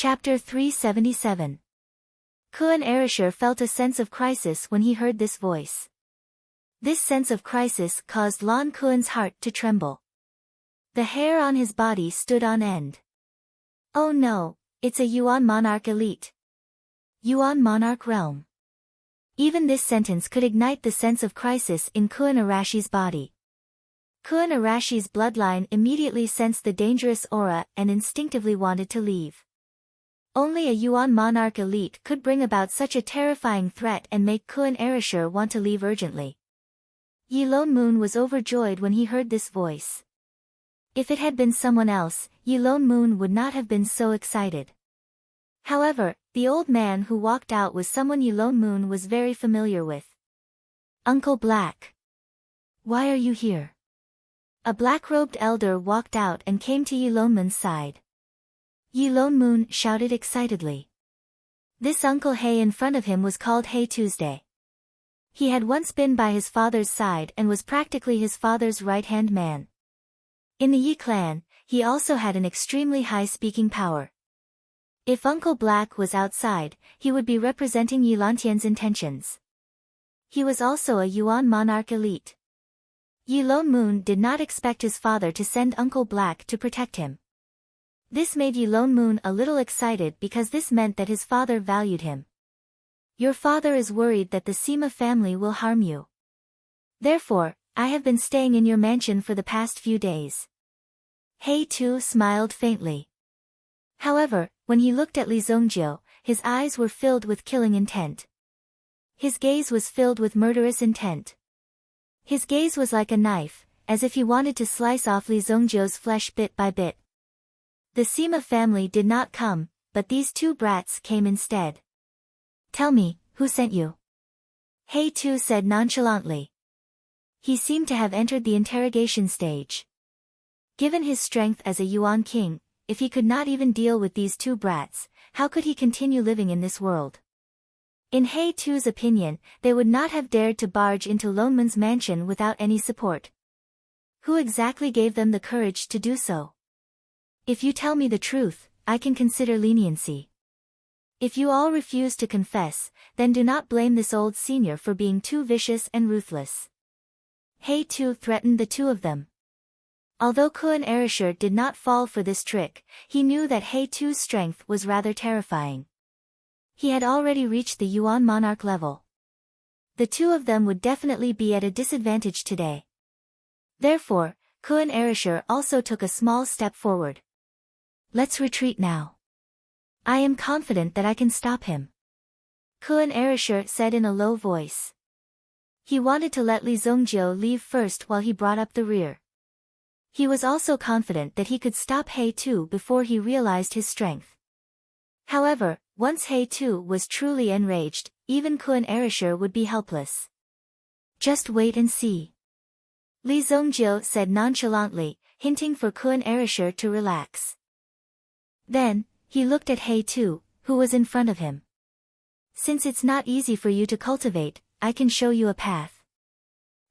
Chapter 377. Kuan Erishur felt a sense of crisis when he heard this voice. This sense of crisis caused Lan Kuan's heart to tremble. The hair on his body stood on end. Oh no, it's a Yuan monarch elite. Yuan monarch realm. Even this sentence could ignite the sense of crisis in Kuan Arashi's body. Kuan Arashi's bloodline immediately sensed the dangerous aura and instinctively wanted to leave. Only a Yuan monarch elite could bring about such a terrifying threat and make Kuan Erishur want to leave urgently. Yi Lone Moon was overjoyed when he heard this voice. If it had been someone else, Yi Lone Moon would not have been so excited. However, the old man who walked out was someone Yi Lone Moon was very familiar with. Uncle Black. Why are you here? A black-robed elder walked out and came to Yi Lone Moon's side. Yi Lone Moon shouted excitedly. This Uncle Hay in front of him was called Hay Tuesday. He had once been by his father's side and was practically his father's right-hand man. In the Yi clan, he also had an extremely high speaking power. If Uncle Black was outside, he would be representing Yi Lantian's intentions. He was also a Yuan monarch elite. Yi Lone Moon did not expect his father to send Uncle Black to protect him. This made Yi Lone Moon a little excited because this meant that his father valued him. Your father is worried that the Sima family will harm you. Therefore, I have been staying in your mansion for the past few days. He too smiled faintly. However, when he looked at Li Zongjio, his eyes were filled with killing intent. His gaze was filled with murderous intent. His gaze was like a knife, as if he wanted to slice off Li Zongjio's flesh bit by bit. The Sima family did not come, but these two brats came instead. Tell me, who sent you? He Tu said nonchalantly. He seemed to have entered the interrogation stage. Given his strength as a Yuan king, if he could not even deal with these two brats, how could he continue living in this world? In He Tu's opinion, they would not have dared to barge into Lone Moon's mansion without any support. Who exactly gave them the courage to do so? If you tell me the truth, I can consider leniency. If you all refuse to confess, then do not blame this old senior for being too vicious and ruthless. He Tu threatened the two of them. Although Kuan Erishur did not fall for this trick, he knew that He Tu's strength was rather terrifying. He had already reached the Yuan monarch level. The two of them would definitely be at a disadvantage today. Therefore, Kuan Erishur also took a small step forward. Let's retreat now. I am confident that I can stop him. Kuan Erishur said in a low voice. He wanted to let Li Zongjio leave first while he brought up the rear. He was also confident that he could stop He Tu before he realized his strength. However, once He Tu was truly enraged, even Kuan Erishur would be helpless. Just wait and see. Li Zongjio said nonchalantly, hinting for Kuan Erishur to relax. Then, he looked at He Tu, who was in front of him. Since it's not easy for you to cultivate, I can show you a path.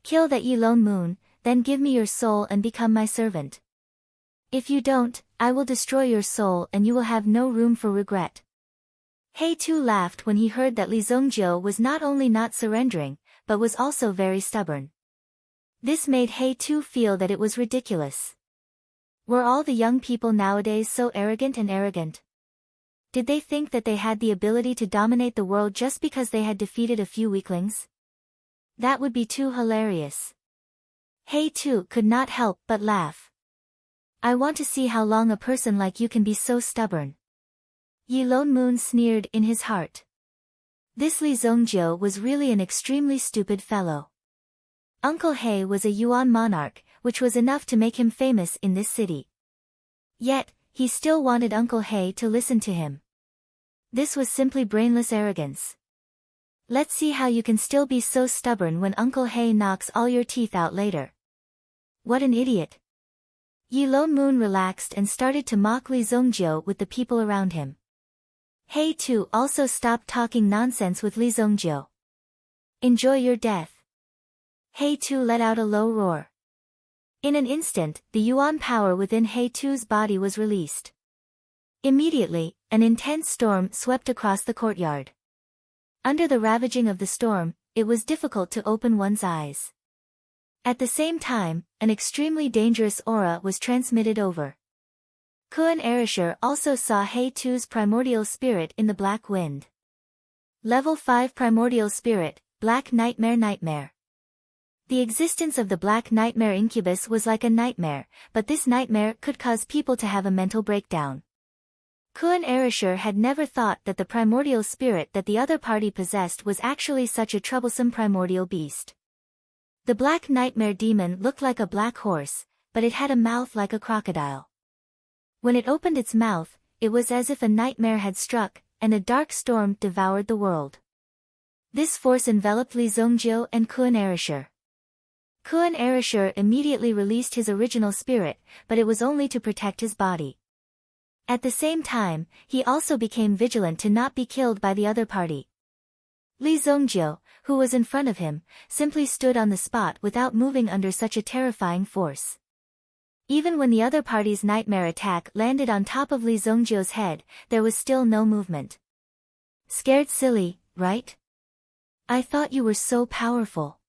Kill that Yi Lone Moon, then give me your soul and become my servant. If you don't, I will destroy your soul and you will have no room for regret. He Tu laughed when he heard that Li Zongjio was not only not surrendering, but was also very stubborn. This made He Tu feel that it was ridiculous. Were all the young people nowadays so arrogant and arrogant? Did they think that they had the ability to dominate the world just because they had defeated a few weaklings? That would be too hilarious. He Tu could not help but laugh. I want to see how long a person like you can be so stubborn. Yi Lone Moon sneered in his heart. This Li Zongjio was really an extremely stupid fellow. Uncle He was a Yuan monarch, which was enough to make him famous in this city. Yet, he still wanted Uncle He to listen to him. This was simply brainless arrogance. Let's see how you can still be so stubborn when Uncle He knocks all your teeth out later. What an idiot. Yi Lone Moon relaxed and started to mock Li Zongjio with the people around him. He Tu also stopped talking nonsense with Li Zongjio. Enjoy your death. He Tu let out a low roar. In an instant, the Yuan power within He Tu's body was released. Immediately, an intense storm swept across the courtyard. Under the ravaging of the storm, it was difficult to open one's eyes. At the same time, an extremely dangerous aura was transmitted over. Kuan Erasure also saw Hei-Tu's primordial spirit in the black wind. Level 5 Primordial Spirit, Black Nightmare. The existence of the Black Nightmare incubus was like a nightmare, but this nightmare could cause people to have a mental breakdown. Kuan Erasure had never thought that the primordial spirit that the other party possessed was actually such a troublesome primordial beast. The Black Nightmare demon looked like a black horse, but it had a mouth like a crocodile. When it opened its mouth, it was as if a nightmare had struck, and a dark storm devoured the world. This force enveloped Li Zongjio and Kuan Erasure. Kuan Erasure immediately released his original spirit, but it was only to protect his body. At the same time, he also became vigilant to not be killed by the other party. Li Zongjio, who was in front of him, simply stood on the spot without moving under such a terrifying force. Even when the other party's nightmare attack landed on top of Li Zongjio's head, there was still no movement. Scared silly, right? I thought you were so powerful.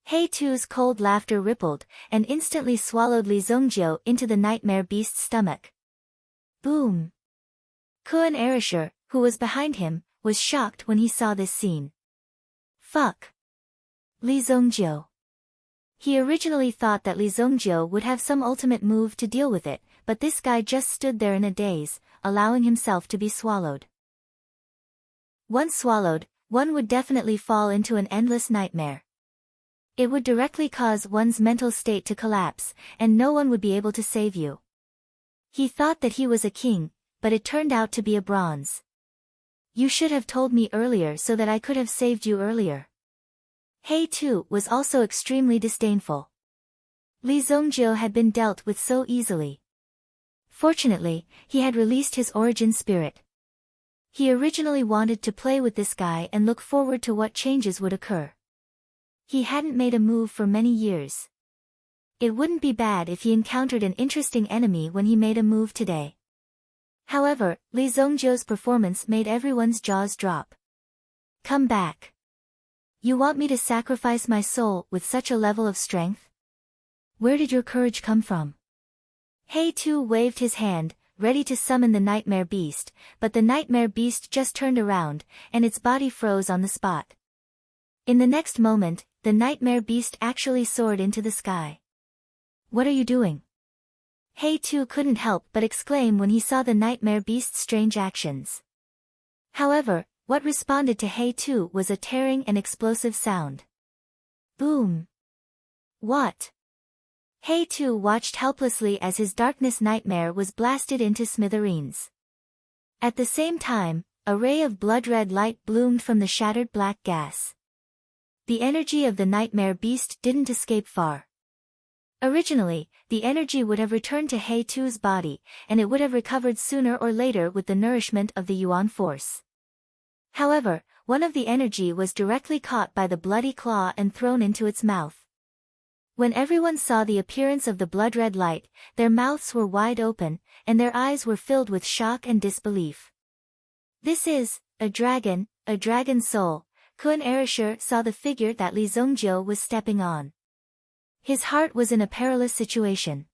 Hei-Tu's cold laughter rippled, and instantly swallowed Li Zongjio into the nightmare beast's stomach. Boom! Kuan Erasure, who was behind him, was shocked when he saw this scene. Fuck! Li Zongjio. He originally thought that Li Zongjio would have some ultimate move to deal with it, but this guy just stood there in a daze, allowing himself to be swallowed. Once swallowed, one would definitely fall into an endless nightmare. It would directly cause one's mental state to collapse, and no one would be able to save you. He thought that he was a king, but it turned out to be a bronze. You should have told me earlier so that I could have saved you earlier. Hei-Tu was also extremely disdainful. Li Zongjio had been dealt with so easily. Fortunately, he had released his origin spirit. He originally wanted to play with this guy and look forward to what changes would occur. He hadn't made a move for many years. It wouldn't be bad if he encountered an interesting enemy when he made a move today. However, Li Zongjio's performance made everyone's jaws drop. Come back. You want me to sacrifice my soul with such a level of strength? Where did your courage come from? Hei-Tu waved his hand, ready to summon the nightmare beast, but the nightmare beast just turned around, and its body froze on the spot. In the next moment, the nightmare beast actually soared into the sky. What are you doing? Hei-Tu couldn't help but exclaim when he saw the nightmare beast's strange actions. However, what responded to Hei-Tu was a tearing and explosive sound. Boom! What? Hei-Tu watched helplessly as his darkness nightmare was blasted into smithereens. At the same time, a ray of blood-red light bloomed from the shattered black gas. The energy of the nightmare beast didn't escape far. Originally, the energy would have returned to Hei-Tu's body, and it would have recovered sooner or later with the nourishment of the Yuan force. However, one of the energy was directly caught by the bloody claw and thrown into its mouth. When everyone saw the appearance of the blood-red light, their mouths were wide open, and their eyes were filled with shock and disbelief. This is a dragon soul. Kuan Erasure saw the figure that Li Zongjio was stepping on. His heart was in a perilous situation.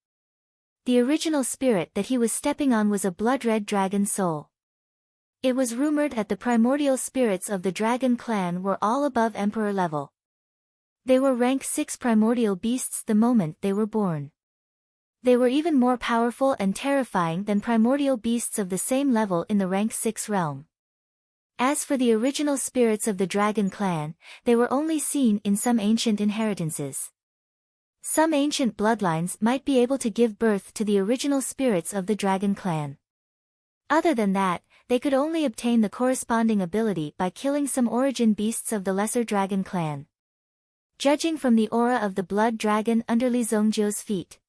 The original spirit that he was stepping on was a blood-red dragon soul. It was rumored that the primordial spirits of the dragon clan were all above emperor level. They were rank 6 primordial beasts the moment they were born. They were even more powerful and terrifying than primordial beasts of the same level in the rank 6 realm. As for the original spirits of the dragon clan, they were only seen in some ancient inheritances. Some ancient bloodlines might be able to give birth to the original spirits of the dragon clan. Other than that, they could only obtain the corresponding ability by killing some origin beasts of the lesser dragon clan. Judging from the aura of the blood dragon under Li Zongjio's feet,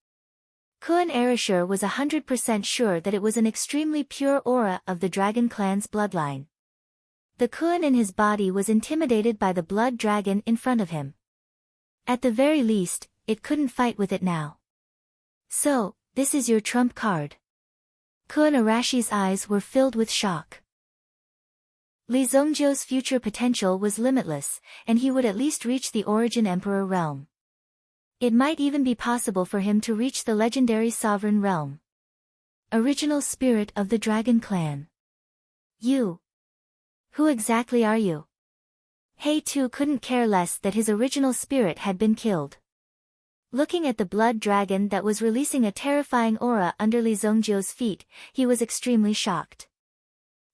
Kuan Erasure was 100% sure that it was an extremely pure aura of the dragon clan's bloodline. The Kuan in his body was intimidated by the blood dragon in front of him. At the very least, it couldn't fight with it now. So, this is your trump card. Kun Arashi's eyes were filled with shock. Li Zongjiu's future potential was limitless, and he would at least reach the Origin Emperor realm. It might even be possible for him to reach the legendary Sovereign realm. Original spirit of the Dragon Clan. You. Who exactly are you? He too couldn't care less that his original spirit had been killed. Looking at the blood dragon that was releasing a terrifying aura under Li Zongjiu's feet, he was extremely shocked.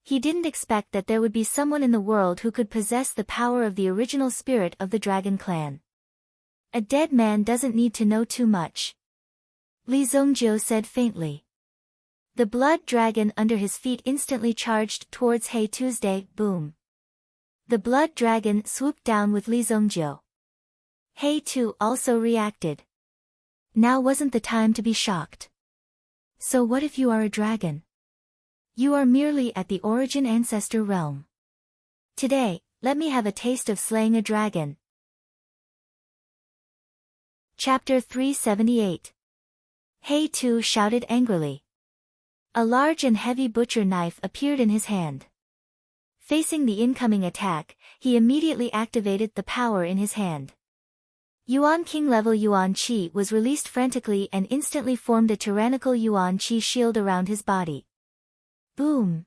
He didn't expect that there would be someone in the world who could possess the power of the original spirit of the Dragon Clan. A dead man doesn't need to know too much. Li Zongjiu said faintly. The blood dragon under his feet instantly charged towards Hey Tuesday. Boom. The blood dragon swooped down with Li Zongjiu. Hey too also reacted. Now wasn't the time to be shocked. So what if you are a dragon? You are merely at the Origin Ancestor realm. Today, let me have a taste of slaying a dragon. Chapter 378. Hey too shouted angrily. A large and heavy butcher knife appeared in his hand. Facing the incoming attack, he immediately activated the power in his hand. Yuan King level Yuan Qi was released frantically and instantly formed a tyrannical Yuan Qi shield around his body. Boom!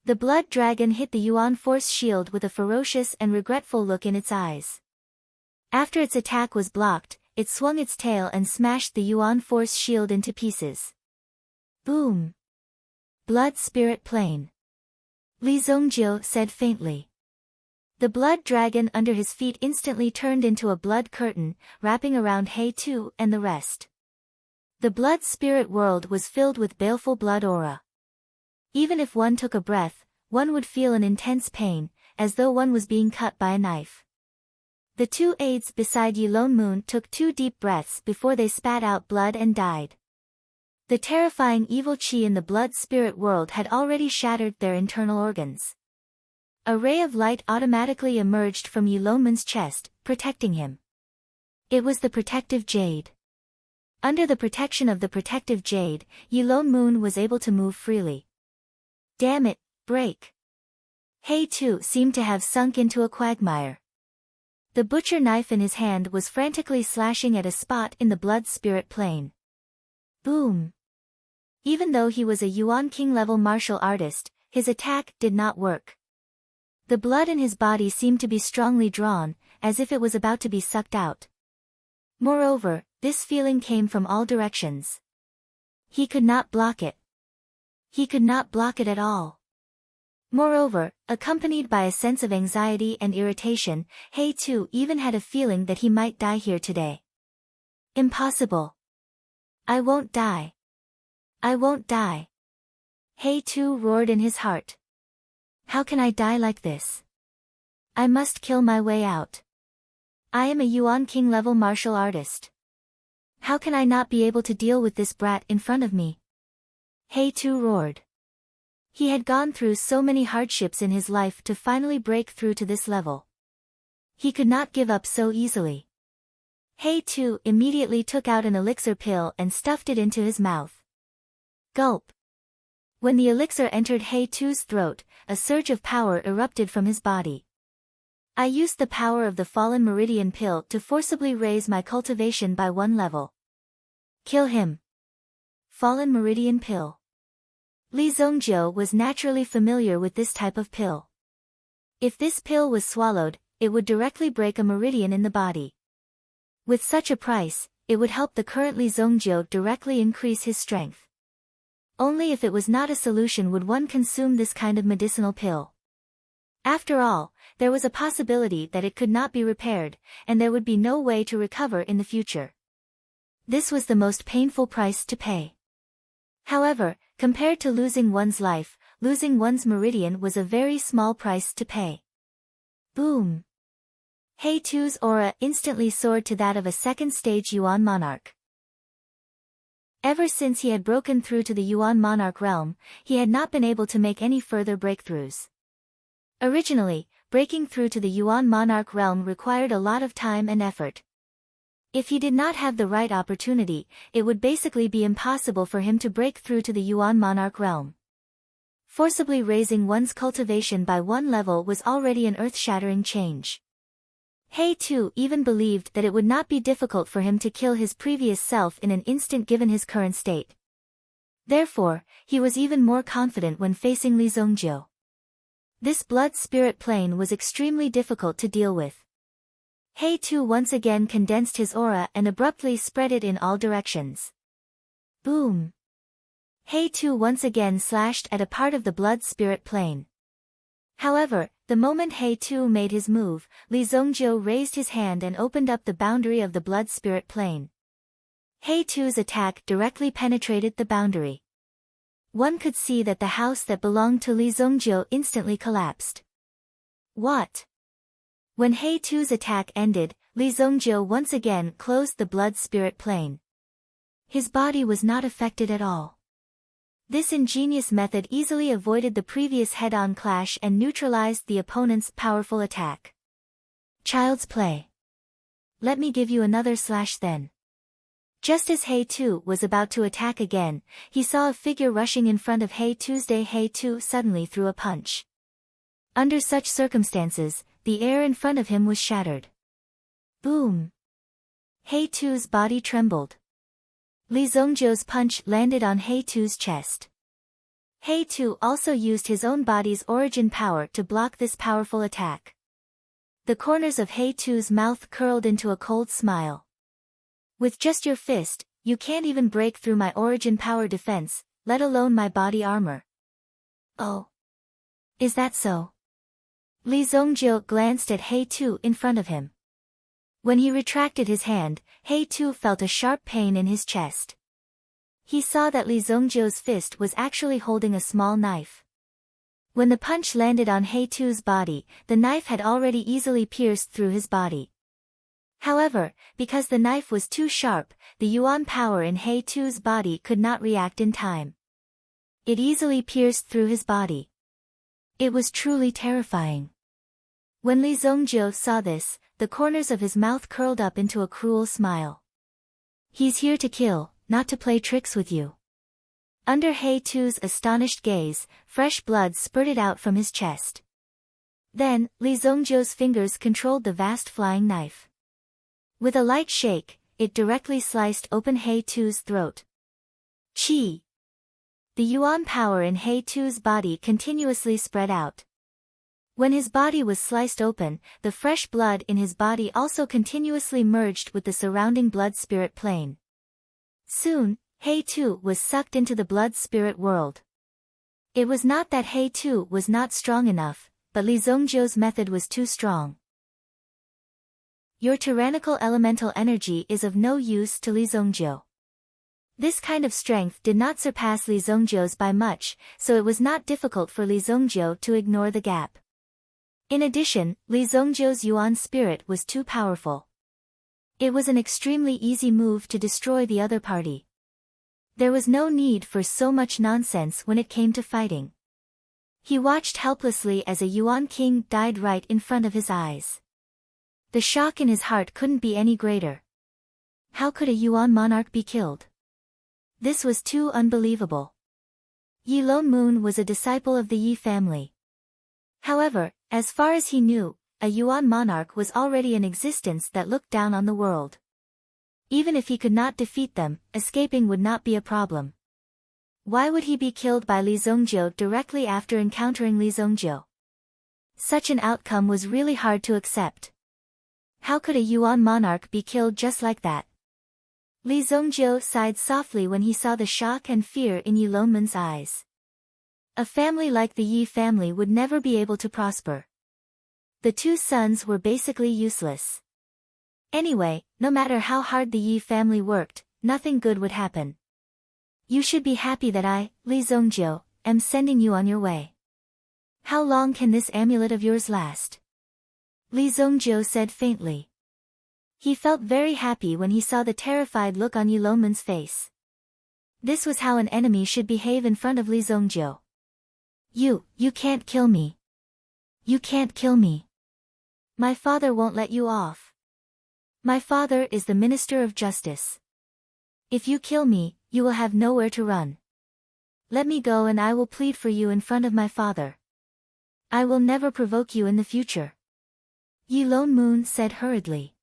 The blood dragon hit the Yuan Force shield with a ferocious and regretful look in its eyes. After its attack was blocked, it swung its tail and smashed the Yuan Force shield into pieces. Boom! Blood Spirit Plane. Li Zongjiu said faintly. The blood dragon under his feet instantly turned into a blood curtain, wrapping around He Tu and the rest. The blood spirit world was filled with baleful blood aura. Even if one took a breath, one would feel an intense pain, as though one was being cut by a knife. The two aides beside Yilong Moon took 2 deep breaths before they spat out blood and died. The terrifying evil qi in the blood spirit world had already shattered their internal organs. A ray of light automatically emerged from Yilomun's chest, protecting him. It was the protective jade. Under the protection of the protective jade, Yilong was able to move freely. Damn it, break! He too seemed to have sunk into a quagmire. The butcher knife in his hand was frantically slashing at a spot in the blood spirit plane. Boom! Even though he was a Yuan King level martial artist, his attack did not work. The blood in his body seemed to be strongly drawn, as if it was about to be sucked out. Moreover, this feeling came from all directions. He could not block it. He could not block it at all. Moreover, accompanied by a sense of anxiety and irritation, He too even had a feeling that he might die here today. Impossible. I won't die. I won't die. He too roared in his heart. How can I die like this? I must kill my way out. I am a Yuan King level martial artist. How can I not be able to deal with this brat in front of me? He too roared. He had gone through so many hardships in his life to finally break through to this level. He could not give up so easily. He too immediately took out an elixir pill and stuffed it into his mouth. Gulp. When the elixir entered He too's throat, a surge of power erupted from his body. I used the power of the Fallen Meridian pill to forcibly raise my cultivation by 1 level. Kill him. Fallen Meridian pill. Li Zongjiu was naturally familiar with this type of pill. If this pill was swallowed, it would directly break a meridian in the body. With such a price, it would help the current Li Zongjiu directly increase his strength. Only if it was not a solution would one consume this kind of medicinal pill. After all, there was a possibility that it could not be repaired, and there would be no way to recover in the future. This was the most painful price to pay. However, compared to losing one's life, losing one's meridian was a very small price to pay. Boom! He too's aura instantly soared to that of a second-stage Yuan monarch. Ever since he had broken through to the Yuan monarch realm, he had not been able to make any further breakthroughs. Originally, breaking through to the Yuan monarch realm required a lot of time and effort. If he did not have the right opportunity, it would basically be impossible for him to break through to the Yuan monarch realm. Forcibly raising one's cultivation by one level was already an earth-shattering change. He too even believed that it would not be difficult for him to kill his previous self in an instant given his current state. Therefore, he was even more confident when facing Li Zongjiu. This blood-spirit plane was extremely difficult to deal with. He too once again condensed his aura and abruptly spread it in all directions. Boom! He too once again slashed at a part of the blood-spirit plane. However, the moment He too made his move, Li Zongjiu raised his hand and opened up the boundary of the blood-spirit plane. He too's attack directly penetrated the boundary. One could see that the house that belonged to Li Zongjiu instantly collapsed. What? When He too's attack ended, Li Zongjiu once again closed the blood-spirit plane. His body was not affected at all. This ingenious method easily avoided the previous head-on clash and neutralized the opponent's powerful attack. Child's play. Let me give you another slash then. Just as He too was about to attack again, he saw a figure rushing in front of He too suddenly threw a punch. Under such circumstances, the air in front of him was shattered. Boom! He too's body trembled. Li Zongjiu's punch landed on He too's chest. He too also used his own body's origin power to block this powerful attack. The corners of He too's mouth curled into a cold smile. With just your fist, you can't even break through my origin power defense, let alone my body armor. Oh. Is that so? Li Zongjiu glanced at He too in front of him. When he retracted his hand, He too felt a sharp pain in his chest. He saw that Li Zongjiu's fist was actually holding a small knife. When the punch landed on He too's body, the knife had already easily pierced through his body. However, because the knife was too sharp, the yuan power in He too's body could not react in time. It easily pierced through his body. It was truly terrifying. When Li Zongjiu saw this, the corners of his mouth curled up into a cruel smile. He's here to kill, not to play tricks with you. Under He too's astonished gaze, fresh blood spurted out from his chest. Then, Li Zongjiu's fingers controlled the vast flying knife. With a light shake, it directly sliced open He too's throat. Chi! The yuan power in He too's body continuously spread out. When his body was sliced open, the fresh blood in his body also continuously merged with the surrounding blood-spirit plane. Soon, He too was sucked into the blood-spirit world. It was not that He too was not strong enough, but Li Zongjiu's method was too strong. Your tyrannical elemental energy is of no use to Li Zongjiu. This kind of strength did not surpass Li Zongjiu's by much, so it was not difficult for Li Zongjiu to ignore the gap. In addition, Li Zongjiu's yuan spirit was too powerful. It was an extremely easy move to destroy the other party. There was no need for so much nonsense when it came to fighting. He watched helplessly as a yuan king died right in front of his eyes. The shock in his heart couldn't be any greater. How could a yuan monarch be killed? This was too unbelievable. Yi Lone Moon was a disciple of the Yi family. However, as far as he knew, a yuan monarch was already in existence that looked down on the world. Even if he could not defeat them, escaping would not be a problem. Why would he be killed by Li Zongjiu directly after encountering Li Zongjiu? Such an outcome was really hard to accept. How could a yuan monarch be killed just like that? Li Zongjiu sighed softly when he saw the shock and fear in Yi Lone Moon's eyes. A family like the Yi family would never be able to prosper. The two sons were basically useless. Anyway, no matter how hard the Yi family worked, nothing good would happen. You should be happy that I, Li Zongjiu, am sending you on your way. How long can this amulet of yours last? Li Zongjiu said faintly. He felt very happy when he saw the terrified look on Yi Lone Moon's face. This was how an enemy should behave in front of Li Zongjiu. You can't kill me. You can't kill me. My father won't let you off. My father is the Minister of Justice. If you kill me, you will have nowhere to run. Let me go and I will plead for you in front of my father. I will never provoke you in the future. Yi Lone Moon said hurriedly.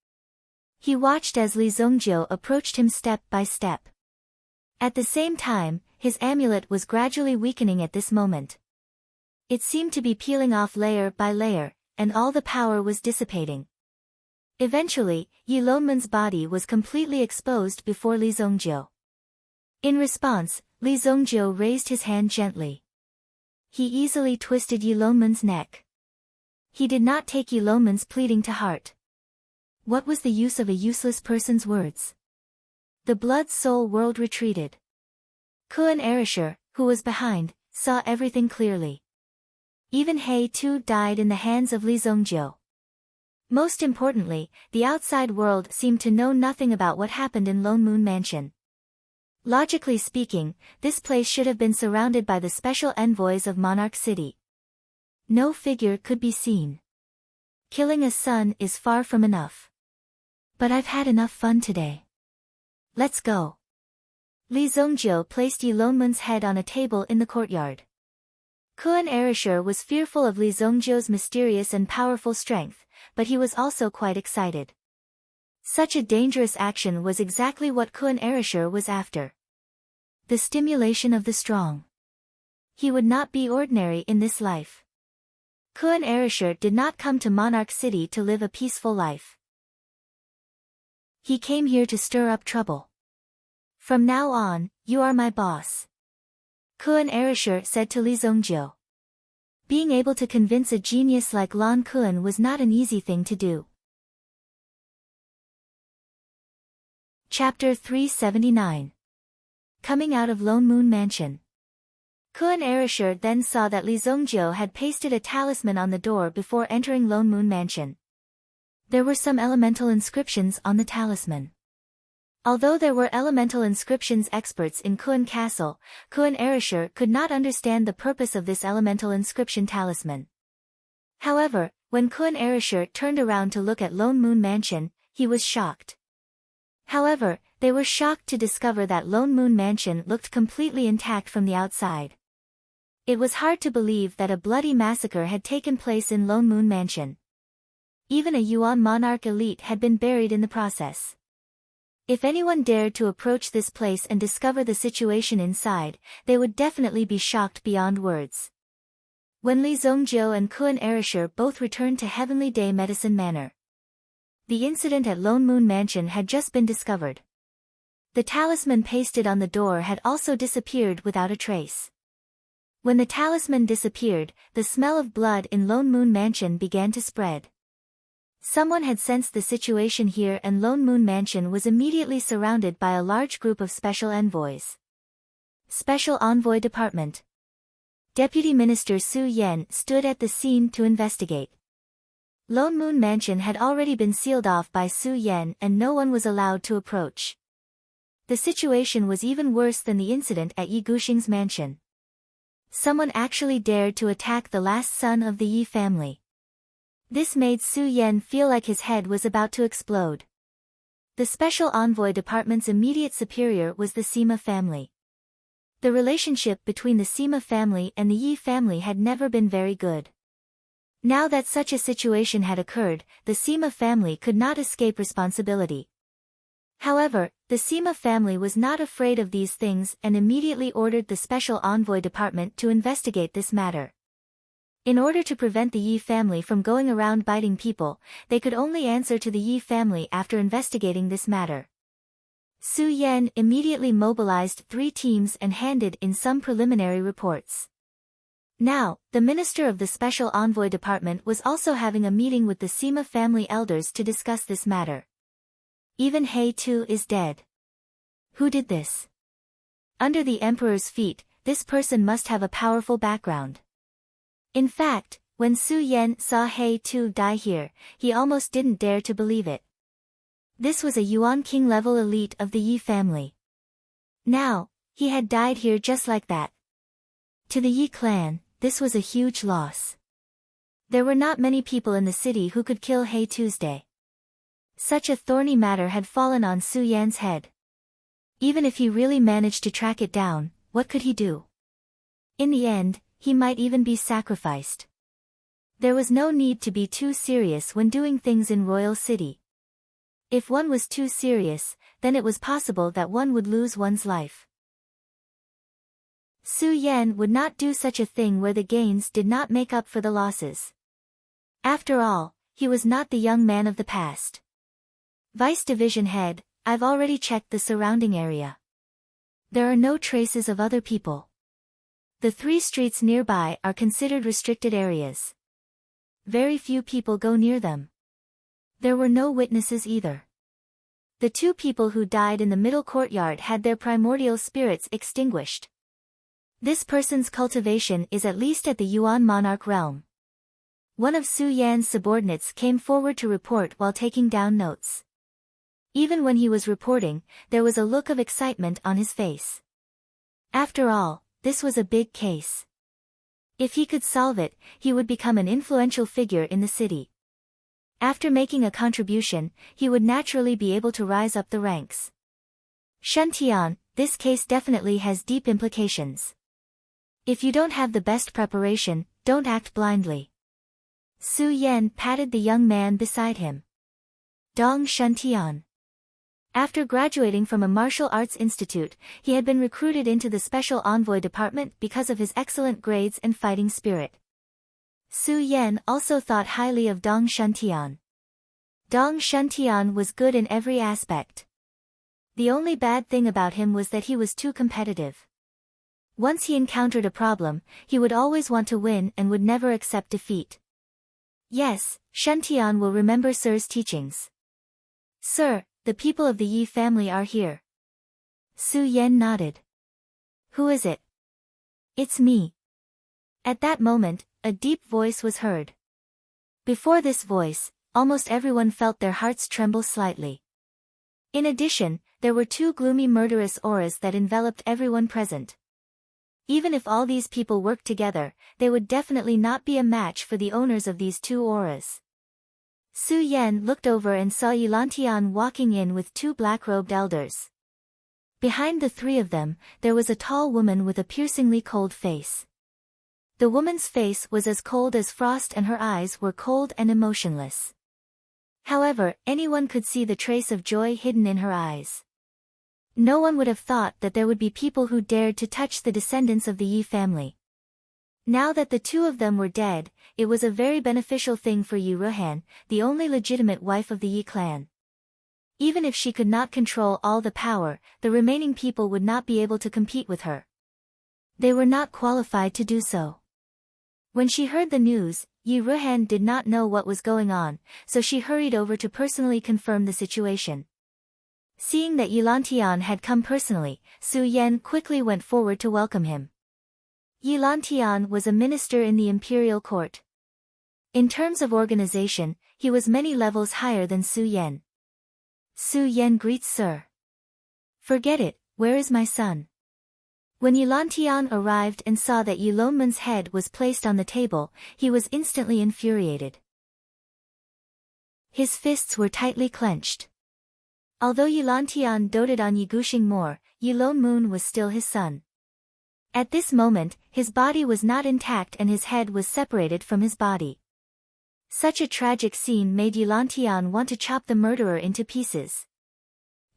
He watched as Li Zongjio approached him step by step. At the same time, his amulet was gradually weakening at this moment. It seemed to be peeling off layer by layer, and all the power was dissipating. Eventually, Yi Loneman's body was completely exposed before Li Zongjio. In response, Li Zongjio raised his hand gently. He easily twisted Yi Loneman's neck. He did not take Yi Loneman's pleading to heart. What was the use of a useless person's words? The blood-soul world retreated. Kuan Erasure, who was behind, saw everything clearly. Even He Tu died in the hands of Li Zongjio. Most importantly, the outside world seemed to know nothing about what happened in Lone Moon Mansion. Logically speaking, this place should have been surrounded by the special envoys of Monarch City. No figure could be seen. Killing a son is far from enough. But I've had enough fun today. Let's go. Li Zongjio placed Yi Loneman's head on a table in the courtyard. Kuan Erasure was fearful of Li Zongjio's mysterious and powerful strength, but he was also quite excited. Such a dangerous action was exactly what Kuan Erasure was after. The stimulation of the strong. He would not be ordinary in this life. Kuan Erasure did not come to Monarch City to live a peaceful life. He came here to stir up trouble. From now on, you are my boss. Kuan Erasure said to Li Zongjio. Being able to convince a genius like Lan Kuan was not an easy thing to do. Chapter 379. Coming out of Lone Moon Mansion. Kuan Erasure then saw that Li Zongjio had pasted a talisman on the door before entering Lone Moon Mansion. There were some elemental inscriptions on the talisman. Although there were elemental inscriptions experts in Kuan Castle, Kuan Erasure could not understand the purpose of this elemental inscription talisman. However, when Kuan Erasure turned around to look at Lone Moon Mansion, he was shocked. However, they were shocked to discover that Lone Moon Mansion looked completely intact from the outside. It was hard to believe that a bloody massacre had taken place in Lone Moon Mansion. Even a Yuan monarch elite had been buried in the process. If anyone dared to approach this place and discover the situation inside, they would definitely be shocked beyond words. When Li Zongjio and Kuan Erasure both returned to Heavenly Day Medicine Manor, the incident at Lone Moon Mansion had just been discovered. The talisman pasted on the door had also disappeared without a trace. When the talisman disappeared, the smell of blood in Lone Moon Mansion began to spread. Someone had sensed the situation here and Lone Moon Mansion was immediately surrounded by a large group of special envoys. Special Envoy Department. Deputy Minister Su Yen stood at the scene to investigate. Lone Moon Mansion had already been sealed off by Su Yen and no one was allowed to approach. The situation was even worse than the incident at Yi Guxing's mansion. Someone actually dared to attack the last son of the Yi family. This made Su Yen feel like his head was about to explode. The Special Envoy Department's immediate superior was the Sima family. The relationship between the Sima family and the Yi family had never been very good. Now that such a situation had occurred, the Sima family could not escape responsibility. However, the Sima family was not afraid of these things and immediately ordered the Special Envoy Department to investigate this matter. In order to prevent the Yi family from going around biting people, they could only answer to the Yi family after investigating this matter. Su Yen immediately mobilized 3 teams and handed in some preliminary reports. Now, the minister of the Special Envoy Department was also having a meeting with the Sima family elders to discuss this matter. Even He Tu is dead. Who did this? Under the emperor's feet, this person must have a powerful background. In fact, when Su Yen saw He Tu die here, he almost didn't dare to believe it. This was a Yuan King level elite of the Yi family. Now, he had died here just like that. To the Yi clan, this was a huge loss. There were not many people in the city who could kill He Tuesday. Such a thorny matter had fallen on Su Yan's head. Even if he really managed to track it down, what could he do? In the end, he might even be sacrificed. There was no need to be too serious when doing things in Royal City. If one was too serious, then it was possible that one would lose one's life. Su Yan would not do such a thing where the gains did not make up for the losses. After all, he was not the young man of the past. Vice Division Head, I've already checked the surrounding area. There are no traces of other people. The 3 streets nearby are considered restricted areas. Very few people go near them. There were no witnesses either. The 2 people who died in the middle courtyard had their primordial spirits extinguished. This person's cultivation is at least at the Yuan monarch realm. One of Su Yan's subordinates came forward to report while taking down notes. Even when he was reporting, there was a look of excitement on his face. After all, this was a big case. If he could solve it, he would become an influential figure in the city. After making a contribution, he would naturally be able to rise up the ranks. Shuntian, this case definitely has deep implications. If you don't have the best preparation, don't act blindly. Su Yan patted the young man beside him. Dong Shuntian. After graduating from a martial arts institute, he had been recruited into the Special Envoy Department because of his excellent grades and fighting spirit. Su Yan also thought highly of Dong Shuntian. Dong Shuntian was good in every aspect. The only bad thing about him was that he was too competitive. Once he encountered a problem, he would always want to win and would never accept defeat. Yes, Shuntian will remember Sir's teachings. Sir, the people of the Yi family are here. Su Yan nodded. Who is it? It's me. At that moment, a deep voice was heard. Before this voice, almost everyone felt their hearts tremble slightly. In addition, there were 2 gloomy murderous auras that enveloped everyone present. Even if all these people worked together, they would definitely not be a match for the owners of these 2 auras. Su Yan looked over and saw Yilantian walking in with 2 black-robed elders. Behind the 3 of them, there was a tall woman with a piercingly cold face. The woman's face was as cold as frost and her eyes were cold and emotionless. However, anyone could see the trace of joy hidden in her eyes. No one would have thought that there would be people who dared to touch the descendants of the Yi family. Now that the 2 of them were dead, it was a very beneficial thing for Yi Ruhan, the only legitimate wife of the Yi clan. Even if she could not control all the power, the remaining people would not be able to compete with her. They were not qualified to do so. When she heard the news, Yi Ruhan did not know what was going on, so she hurried over to personally confirm the situation. Seeing that Yilantian had come personally, Su Yan quickly went forward to welcome him. Yilantian was a minister in the imperial court. In terms of organization, he was many levels higher than Su Yan. Su Yan greets Sir. Forget it, where is my son? When Yilantian arrived and saw that Yilonman's head was placed on the table, he was instantly infuriated. His fists were tightly clenched. Although Yilantian doted on Yigushing more, Yilonmun was still his son. At this moment, his body was not intact and his head was separated from his body. Such a tragic scene made Yilantian want to chop the murderer into pieces.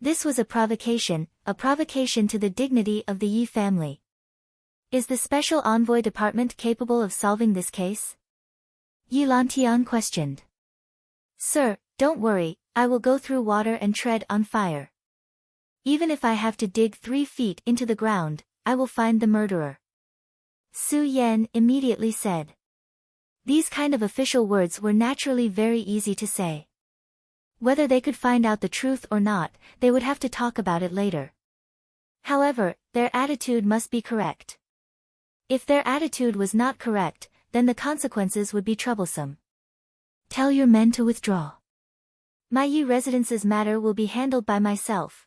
This was a provocation to the dignity of the Yi family. Is the Special Envoy Department capable of solving this case? Yilantian questioned. Sir, don't worry, I will go through water and tread on fire. Even if I have to dig 3 feet into the ground, I will find the murderer. Su Yan immediately said. These kind of official words were naturally very easy to say. Whether they could find out the truth or not, they would have to talk about it later. However, their attitude must be correct. If their attitude was not correct, then the consequences would be troublesome. Tell your men to withdraw. My Yi residence's matter will be handled by myself.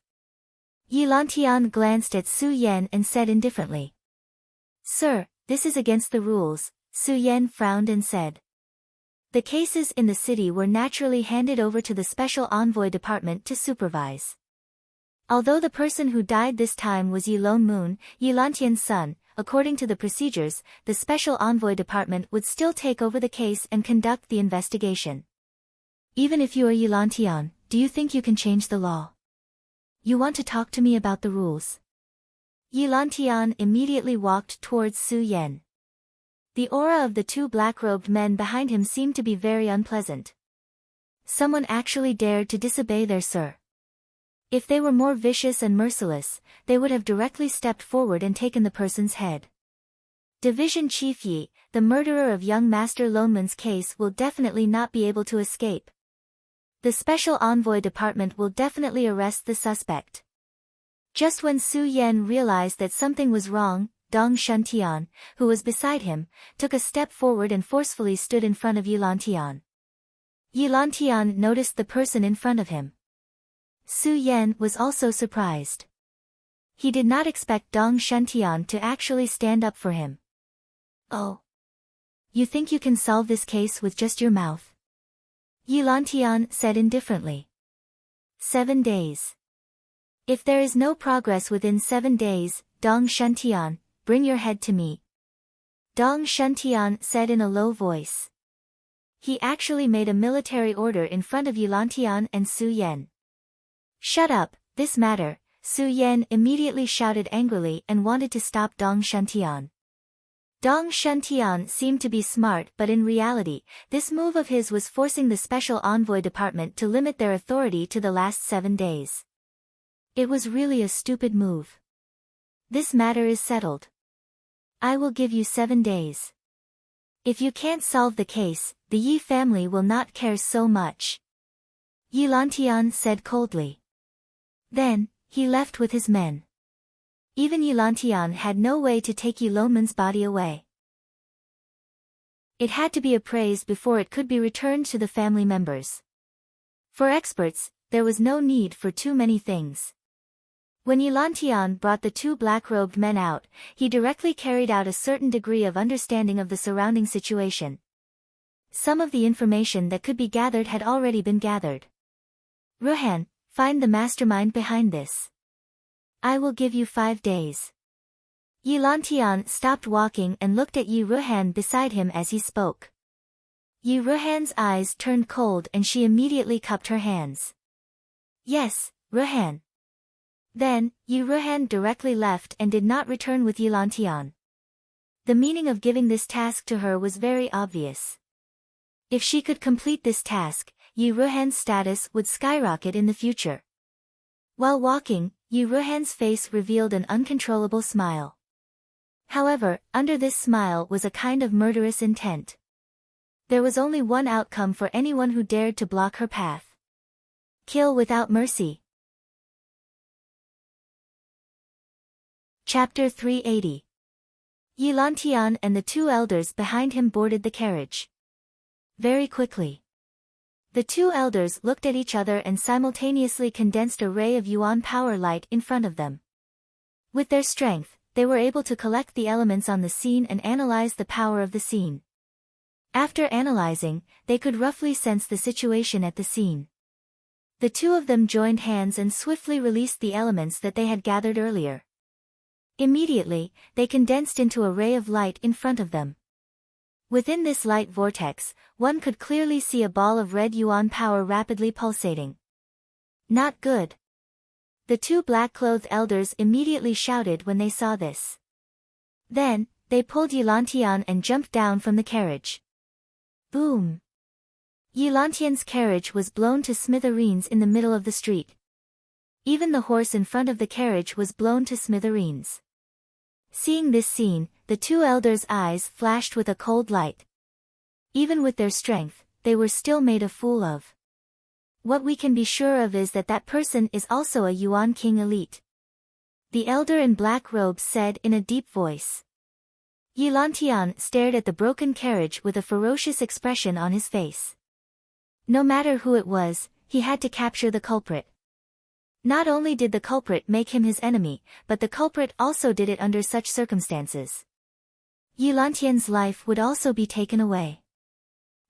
Yilantian glanced at Su Yan and said indifferently. Sir, this is against the rules, Su Yan frowned and said. The cases in the city were naturally handed over to the Special Envoy Department to supervise. Although the person who died this time was Yi Lone Moon, Yi Lantian's son, according to the procedures, the Special Envoy Department would still take over the case and conduct the investigation. Even if you are Yi Lantian, do you think you can change the law? You want to talk to me about the rules? Yi Lantian immediately walked towards Su Yan. The aura of the two black-robed men behind him seemed to be very unpleasant. Someone actually dared to disobey their sir. If they were more vicious and merciless, they would have directly stepped forward and taken the person's head. Division Chief Yi, the murderer of young Master Loneman's case, will definitely not be able to escape. The Special Envoy Department will definitely arrest the suspect. Just when Su Yan realized that something was wrong, Dong Shuntian, who was beside him, took a step forward and forcefully stood in front of Yi Lantian. Yi Lantian noticed the person in front of him. Su Yan was also surprised. He did not expect Dong Shuntian to actually stand up for him. Oh. You think you can solve this case with just your mouth? Yi Lantian said indifferently. 7 days. If there is no progress within 7 days, Dong Shuntian, bring your head to me. Dong Shuntian said in a low voice. He actually made a military order in front of Yi Lantian and Su Yan. Shut up, this matter, Su Yan immediately shouted angrily and wanted to stop Dong Shuntian. Dong Shuntian seemed to be smart, but in reality, this move of his was forcing the Special Envoy Department to limit their authority to the last 7 days. It was really a stupid move. This matter is settled. I will give you 7 days. If you can't solve the case, the Yi family will not care so much. Yi Lantian said coldly. Then, he left with his men. Even Yi Lantian had no way to take Yi Loneman's body away. It had to be appraised before it could be returned to the family members. For experts, there was no need for too many things. When Yi Lantian brought the two black-robed men out, he directly carried out a certain degree of understanding of the surrounding situation. Some of the information that could be gathered had already been gathered. Ruhan, find the mastermind behind this. I will give you 5 days. Yi Lantian stopped walking and looked at Yi Ruhan beside him as he spoke. Yi Ruhan's eyes turned cold and she immediately cupped her hands. Yes, Ruhan. Then, Yi Ruhan directly left and did not return with Yi Lantian. The meaning of giving this task to her was very obvious. If she could complete this task, Yi Ruhan's status would skyrocket in the future. While walking, Yi Ruhan's face revealed an uncontrollable smile. However, under this smile was a kind of murderous intent. There was only one outcome for anyone who dared to block her path. Kill without mercy. Chapter 380. Yi Lantian and the two elders behind him boarded the carriage. Very quickly. The two elders looked at each other and simultaneously condensed a ray of yuan power light in front of them. With their strength, they were able to collect the elements on the scene and analyze the power of the scene. After analyzing, they could roughly sense the situation at the scene. The two of them joined hands and swiftly released the elements that they had gathered earlier. Immediately, they condensed into a ray of light in front of them. Within this light vortex, one could clearly see a ball of red yuan power rapidly pulsating. Not good. The two black-clothed elders immediately shouted when they saw this. Then, they pulled Yi Lantian and jumped down from the carriage. Boom! Yi Lantian's carriage was blown to smithereens in the middle of the street. Even the horse in front of the carriage was blown to smithereens. Seeing this scene, the two elders' eyes flashed with a cold light. Even with their strength, they were still made a fool of. What we can be sure of is that that person is also a Yuan King elite. The elder in black robes said in a deep voice. Yi Lantian stared at the broken carriage with a ferocious expression on his face. No matter who it was, he had to capture the culprit. Not only did the culprit make him his enemy, but the culprit also did it under such circumstances. Yi Lantian's life would also be taken away.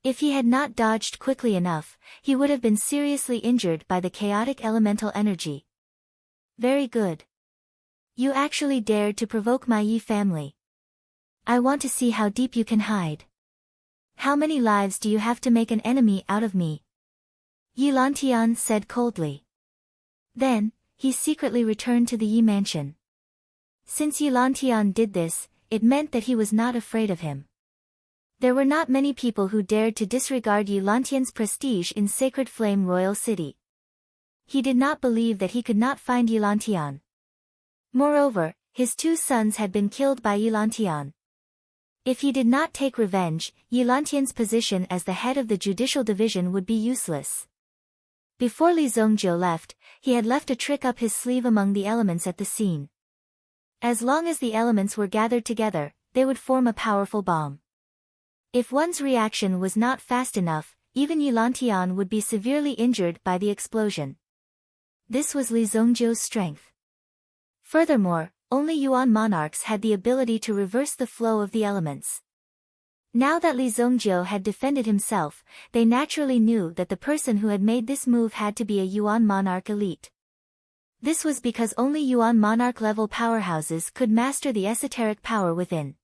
If he had not dodged quickly enough, he would have been seriously injured by the chaotic elemental energy. Very good. You actually dared to provoke my Yi family. I want to see how deep you can hide. How many lives do you have to make an enemy out of me? Yi Lantian said coldly. Then, he secretly returned to the Yi mansion. Since Yi Lantian did this, it meant that he was not afraid of him. There were not many people who dared to disregard Yi Lantian's prestige in Sacred Flame Royal City. He did not believe that he could not find Yi Lantian. Moreover, his 2 sons had been killed by Yi Lantian. If he did not take revenge, Yi Lantian's position as the head of the judicial division would be useless. Before Li Zongjiu left, he had left a trick up his sleeve among the elements at the scene. As long as the elements were gathered together, they would form a powerful bomb. If one's reaction was not fast enough, even Yi Lantian would be severely injured by the explosion. This was Li Zongjiu's strength. Furthermore, only Yuan monarchs had the ability to reverse the flow of the elements. Now that Li Zongjiu had defended himself, they naturally knew that the person who had made this move had to be a Yuan monarch elite. This was because only Yuan monarch level powerhouses could master the esoteric power within.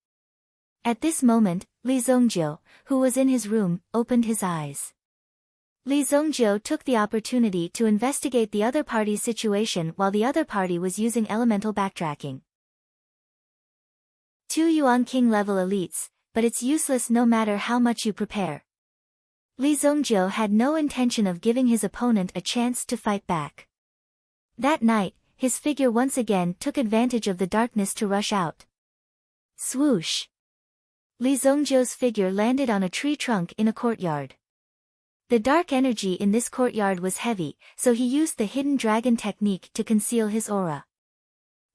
At this moment, Li Zongjiu, who was in his room, opened his eyes. Li Zongjiu took the opportunity to investigate the other party's situation while the other party was using elemental backtracking. 2 Yuan King level elites, but it's useless no matter how much you prepare. Li Zongjiu had no intention of giving his opponent a chance to fight back. That night, his figure once again took advantage of the darkness to rush out. Swoosh! Li Zongjiu's figure landed on a tree trunk in a courtyard. The dark energy in this courtyard was heavy, so he used the hidden dragon technique to conceal his aura.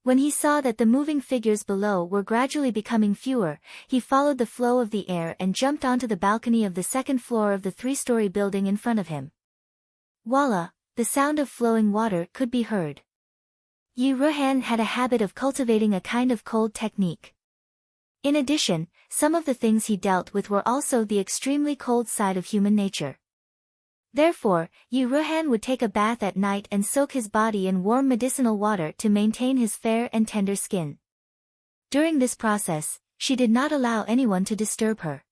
When he saw that the moving figures below were gradually becoming fewer, he followed the flow of the air and jumped onto the balcony of the 2nd floor of the 3-story building in front of him. Voila! The sound of flowing water could be heard. Yi Ruhan had a habit of cultivating a kind of cold technique. In addition, some of the things he dealt with were also the extremely cold side of human nature. Therefore, Yi Ruhan would take a bath at night and soak his body in warm medicinal water to maintain his fair and tender skin. During this process, she did not allow anyone to disturb her.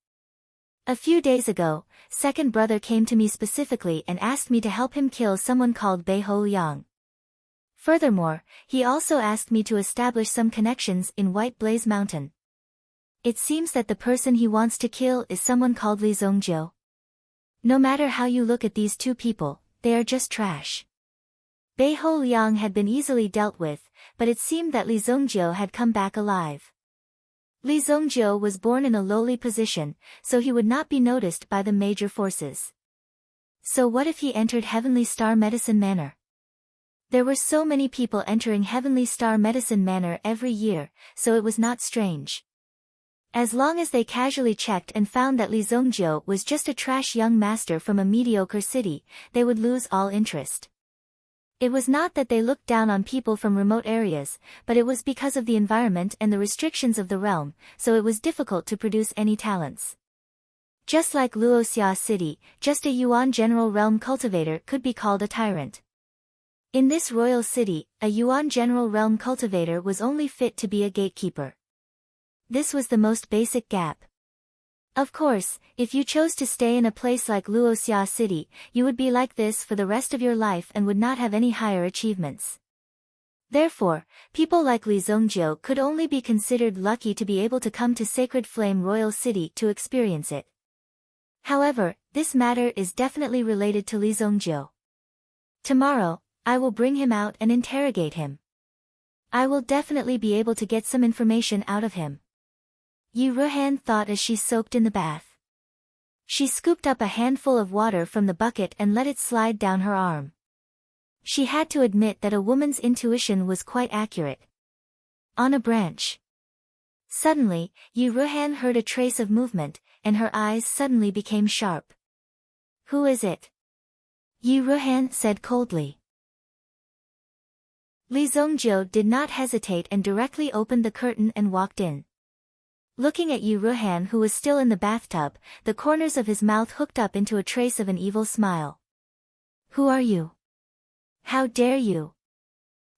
A few days ago, 2nd brother came to me specifically and asked me to help him kill someone called Beiho Liang. Furthermore, he also asked me to establish some connections in White Blaze Mountain. It seems that the person he wants to kill is someone called Li Zongjiu. No matter how you look at these 2 people, they are just trash. Beiho Liang had been easily dealt with, but it seemed that Li Zongjiu had come back alive. Li Zongjiu was born in a lowly position, so he would not be noticed by the major forces. So what if he entered Heavenly Star Medicine Manor? There were so many people entering Heavenly Star Medicine Manor every year, so it was not strange. As long as they casually checked and found that Li Zongjiu was just a trash young master from a mediocre city, they would lose all interest. It was not that they looked down on people from remote areas, but it was because of the environment and the restrictions of the realm, so it was difficult to produce any talents. Just like Luoxia City, just a Yuan General Realm cultivator could be called a tyrant. In this royal city, a Yuan General Realm cultivator was only fit to be a gatekeeper. This was the most basic gap. Of course, if you chose to stay in a place like Luoxia City, you would be like this for the rest of your life and would not have any higher achievements. Therefore, people like Li Zongjiu could only be considered lucky to be able to come to Sacred Flame Royal City to experience it. However, this matter is definitely related to Li Zongjiu. Tomorrow, I will bring him out and interrogate him. I will definitely be able to get some information out of him. Yi Ruhan thought as she soaked in the bath. She scooped up a handful of water from the bucket and let it slide down her arm. She had to admit that a woman's intuition was quite accurate. On a branch. Suddenly, Yi Ruhan heard a trace of movement, and her eyes suddenly became sharp. Who is it? Yi Ruhan said coldly. Li Zongjiu did not hesitate and directly opened the curtain and walked in. Looking at Yu Ruhan, who was still in the bathtub, the corners of his mouth hooked up into a trace of an evil smile. Who are you? How dare you?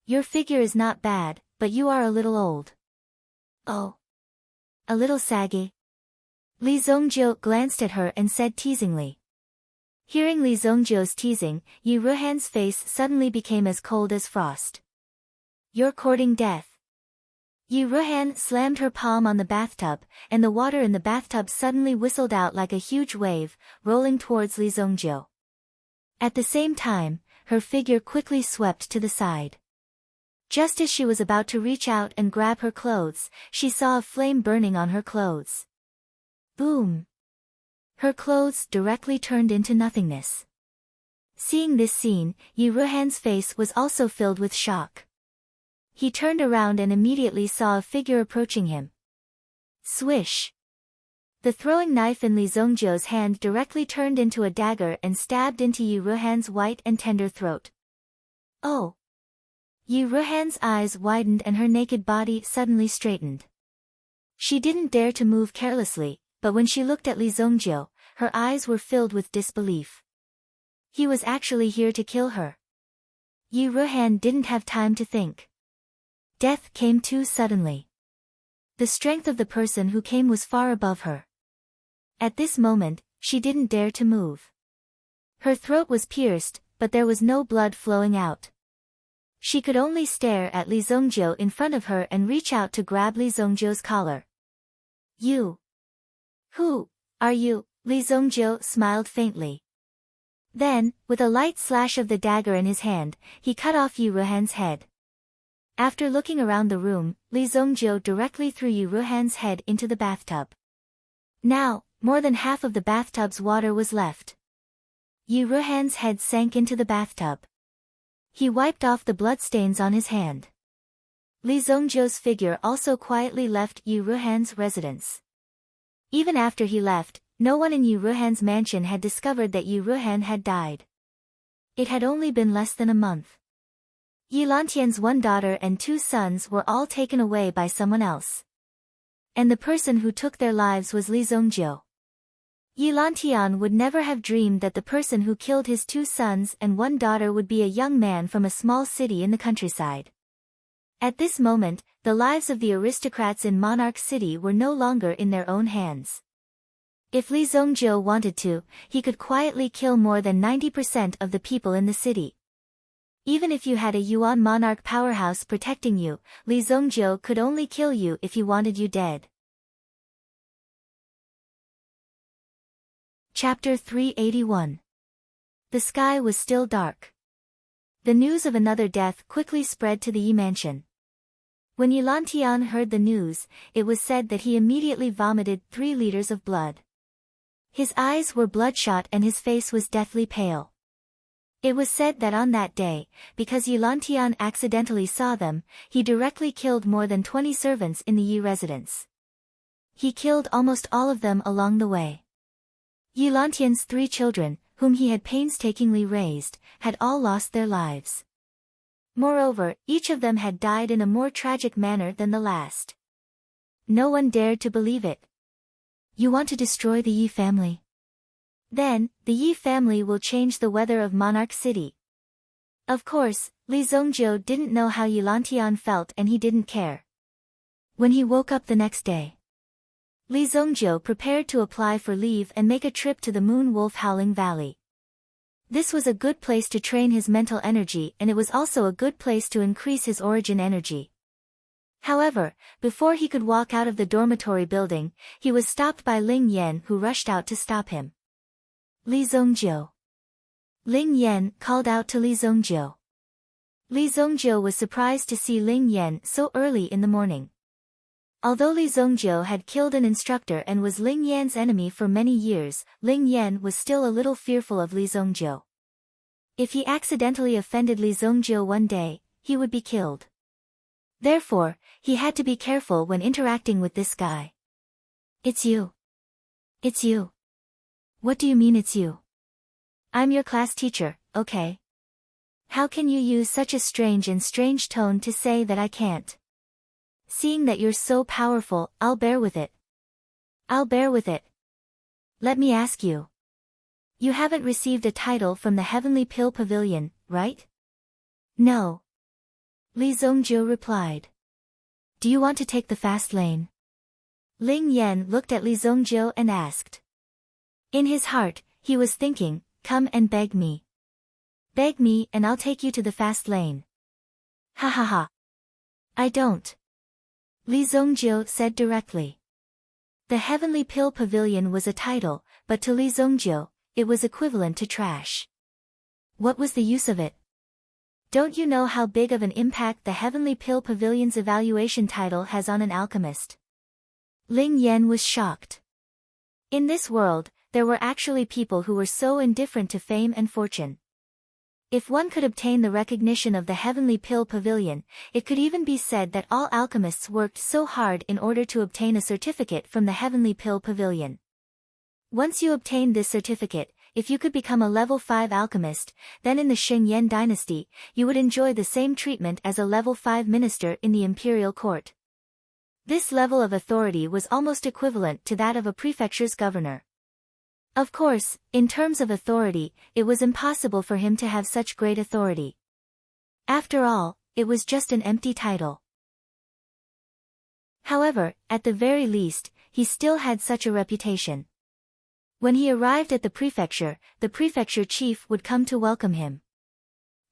Your figure is not bad, but you are a little old. Oh. A little saggy. Li Zongjiu glanced at her and said teasingly. Hearing Li Zongjiu's teasing, Yu Ruhan's face suddenly became as cold as frost. You're courting death. Yu Ruhan slammed her palm on the bathtub, and the water in the bathtub suddenly whistled out like a huge wave, rolling towards Li Zongjiu. At the same time, her figure quickly swept to the side. Just as she was about to reach out and grab her clothes, she saw a flame burning on her clothes. Boom! Her clothes directly turned into nothingness. Seeing this scene, Yu Ruhan's face was also filled with shock. He turned around and immediately saw a figure approaching him. Swish! The throwing knife in Li Zongjiu's hand directly turned into a dagger and stabbed into Yu Ruhan's white and tender throat. Oh! Yu Ruhan's eyes widened and her naked body suddenly straightened. She didn't dare to move carelessly, but when she looked at Li Zongjiu, her eyes were filled with disbelief. He was actually here to kill her. Yu Ruhan didn't have time to think. Death came too suddenly. The strength of the person who came was far above her. At this moment, she didn't dare to move. Her throat was pierced, but there was no blood flowing out. She could only stare at Li Zongjiu in front of her and reach out to grab Li Zongjiu's collar. You. Who are you? Li Zongjiu smiled faintly. Then, with a light slash of the dagger in his hand, he cut off Yu Ruhan's head. After looking around the room, Li Zongjiu directly threw Yu Ruhan's head into the bathtub. Now, more than half of the bathtub's water was left. Yu Ruhan's head sank into the bathtub. He wiped off the bloodstains on his hand. Li Zongjiu's figure also quietly left Yu Ruhan's residence. Even after he left, no one in Yu Ruhan's mansion had discovered that Yu Ruhan had died. It had only been less than a month. Yi Lantian's one daughter and 2 sons were all taken away by someone else. And the person who took their lives was Li Zongjiu. Yi Lantian would never have dreamed that the person who killed his 2 sons and 1 daughter would be a young man from a small city in the countryside. At this moment, the lives of the aristocrats in Monarch City were no longer in their own hands. If Li Zongjiu wanted to, he could quietly kill more than 90% of the people in the city. Even if you had a Yuan monarch powerhouse protecting you, Li Zongjiu could only kill you if he wanted you dead. Chapter 381. The sky was still dark. The news of another death quickly spread to the Yi mansion. When Yi Lantian heard the news, it was said that he immediately vomited 3 liters of blood. His eyes were bloodshot and his face was deathly pale. It was said that on that day, because Yi Lantian accidentally saw them, he directly killed more than 20 servants in the Yi residence. He killed almost all of them along the way. Yi Lantian's 3 children, whom he had painstakingly raised, had all lost their lives. Moreover, each of them had died in a more tragic manner than the last. No one dared to believe it. You want to destroy the Yi family? Then, the Yi family will change the weather of Monarch City. Of course, Li Zongjiu didn't know how Yi Lantian felt and he didn't care. When he woke up the next day, Li Zongjiu prepared to apply for leave and make a trip to the Moon Wolf Howling Valley. This was a good place to train his mental energy and it was also a good place to increase his origin energy. However, before he could walk out of the dormitory building, he was stopped by Ling Yan who rushed out to stop him. Li Zongjiu. Ling Yan called out to Li Zongjiu. Li Zongjiu was surprised to see Ling Yan so early in the morning. Although Li Zongjiu had killed an instructor and was Ling Yan's enemy for many years, Ling Yan was still a little fearful of Li Zongjiu. If he accidentally offended Li Zongjiu one day, he would be killed. Therefore, he had to be careful when interacting with this guy. It's you. It's you. What do you mean it's you? I'm your class teacher, okay? How can you use such a strange tone to say that I can't? Seeing that you're so powerful, I'll bear with it, I'll bear with it. Let me ask you. You haven't received a title from the Heavenly Pill Pavilion, right? No. Li Zongjiu replied. Do you want to take the fast lane? Ling Yan looked at Li Zongjiu and asked. In his heart, he was thinking, come and beg me. Beg me and I'll take you to the fast lane. Ha ha ha. I don't. Li Zongjiu said directly. The Heavenly Pill Pavilion was a title, but to Li Zongjiu, it was equivalent to trash. What was the use of it? Don't you know how big of an impact the Heavenly Pill Pavilion's evaluation title has on an alchemist? Ling Yan was shocked. In this world, there were actually people who were so indifferent to fame and fortune. If one could obtain the recognition of the Heavenly Pill Pavilion, it could even be said that all alchemists worked so hard in order to obtain a certificate from the Heavenly Pill Pavilion. Once you obtained this certificate, if you could become a level 5 alchemist, then in the Xingyan dynasty, you would enjoy the same treatment as a level 5 minister in the imperial court. This level of authority was almost equivalent to that of a prefecture's governor. Of course, in terms of authority, it was impossible for him to have such great authority. After all, it was just an empty title. However, at the very least, he still had such a reputation. When he arrived at the prefecture chief would come to welcome him.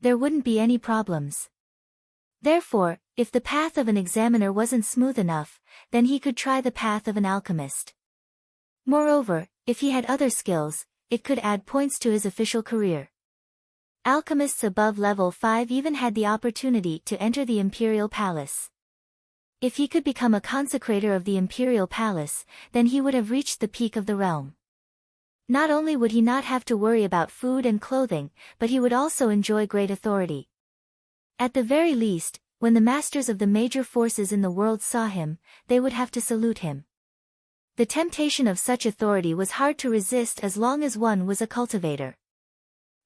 There wouldn't be any problems. Therefore, if the path of an examiner wasn't smooth enough, then he could try the path of an alchemist. Moreover, if he had other skills, it could add points to his official career. Alchemists above level 5 even had the opportunity to enter the imperial palace. If he could become a consecrator of the imperial palace, then he would have reached the peak of the realm. Not only would he not have to worry about food and clothing, but he would also enjoy great authority. At the very least, when the masters of the major forces in the world saw him, they would have to salute him. The temptation of such authority was hard to resist as long as one was a cultivator.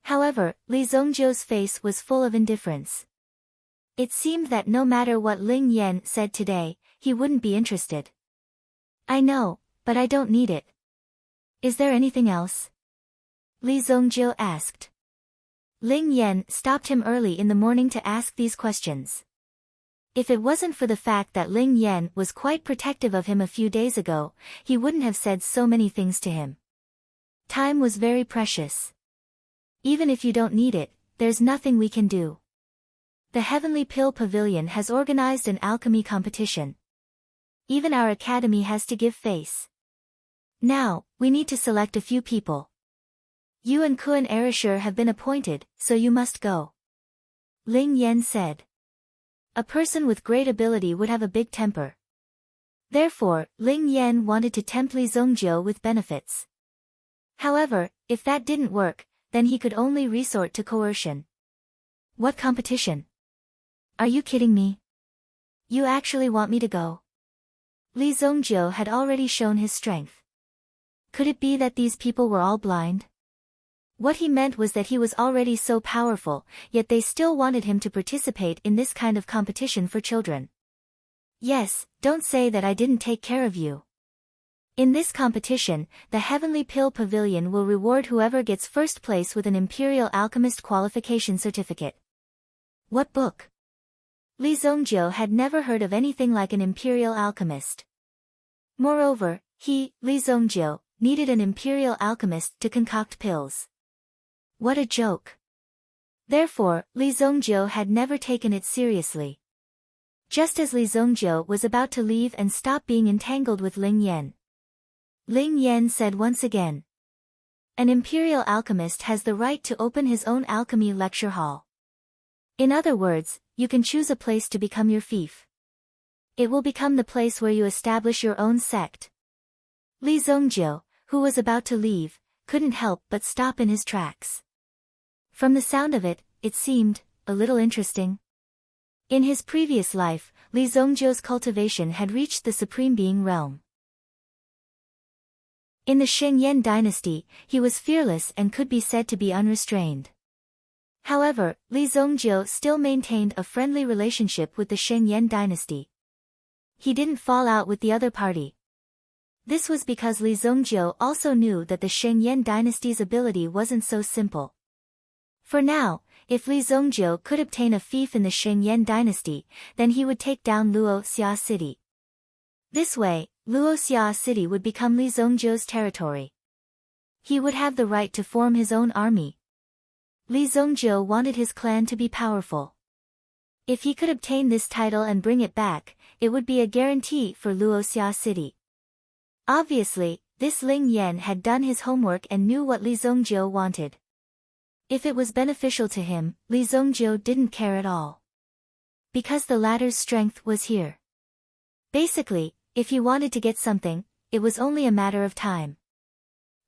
However, Li Zongjiu's face was full of indifference. It seemed that no matter what Ling Yan said today, he wouldn't be interested. I know, but I don't need it. Is there anything else? Li Zongjiu asked. Ling Yan stopped him early in the morning to ask these questions. If it wasn't for the fact that Ling Yan was quite protective of him a few days ago, he wouldn't have said so many things to him. Time was very precious. Even if you don't need it, there's nothing we can do. The Heavenly Pill Pavilion has organized an alchemy competition. Even our academy has to give face. Now, we need to select a few people. You and Kuan Erasure have been appointed, so you must go. Ling Yan said. A person with great ability would have a big temper. Therefore, Ling Yan wanted to tempt Li Zongjiu with benefits. However, if that didn't work, then he could only resort to coercion. What competition? Are you kidding me? You actually want me to go? Li Zongjiu had already shown his strength. Could it be that these people were all blind? What he meant was that he was already so powerful, yet they still wanted him to participate in this kind of competition for children. Yes, don't say that I didn't take care of you. In this competition, the Heavenly Pill Pavilion will reward whoever gets first place with an Imperial Alchemist Qualification Certificate. What book? Li Zongjiu had never heard of anything like an Imperial Alchemist. Moreover, he, Li Zongjiu, needed an Imperial Alchemist to concoct pills. What a joke. Therefore, Li Zongjiu had never taken it seriously. Just as Li Zongjiu was about to leave and stop being entangled with Ling Yan, Ling Yan said once again. An Imperial Alchemist has the right to open his own alchemy lecture hall. In other words, you can choose a place to become your fief. It will become the place where you establish your own sect. Li Zongjiu, who was about to leave, couldn't help but stop in his tracks. From the sound of it, it seemed a little interesting. In his previous life, Li Zongjiu's cultivation had reached the Supreme Being realm. In the Xingyan dynasty, he was fearless and could be said to be unrestrained. However, Li Zongjiu still maintained a friendly relationship with the Xingyan dynasty. He didn't fall out with the other party. This was because Li Zongjiu also knew that the Shengyan dynasty's ability wasn't so simple. For now, if Li Zongjiu could obtain a fief in the Shengyan dynasty, then he would take down Luoxia City. This way, Luoxia City would become Li Zongjiu's territory. He would have the right to form his own army. Li Zongjiu wanted his clan to be powerful. If he could obtain this title and bring it back, it would be a guarantee for Luoxia City. Obviously, this Ling Yan had done his homework and knew what Li Zongjiu wanted. If it was beneficial to him, Li Zongjiu didn't care at all. Because the latter's strength was here. Basically, if he wanted to get something, it was only a matter of time.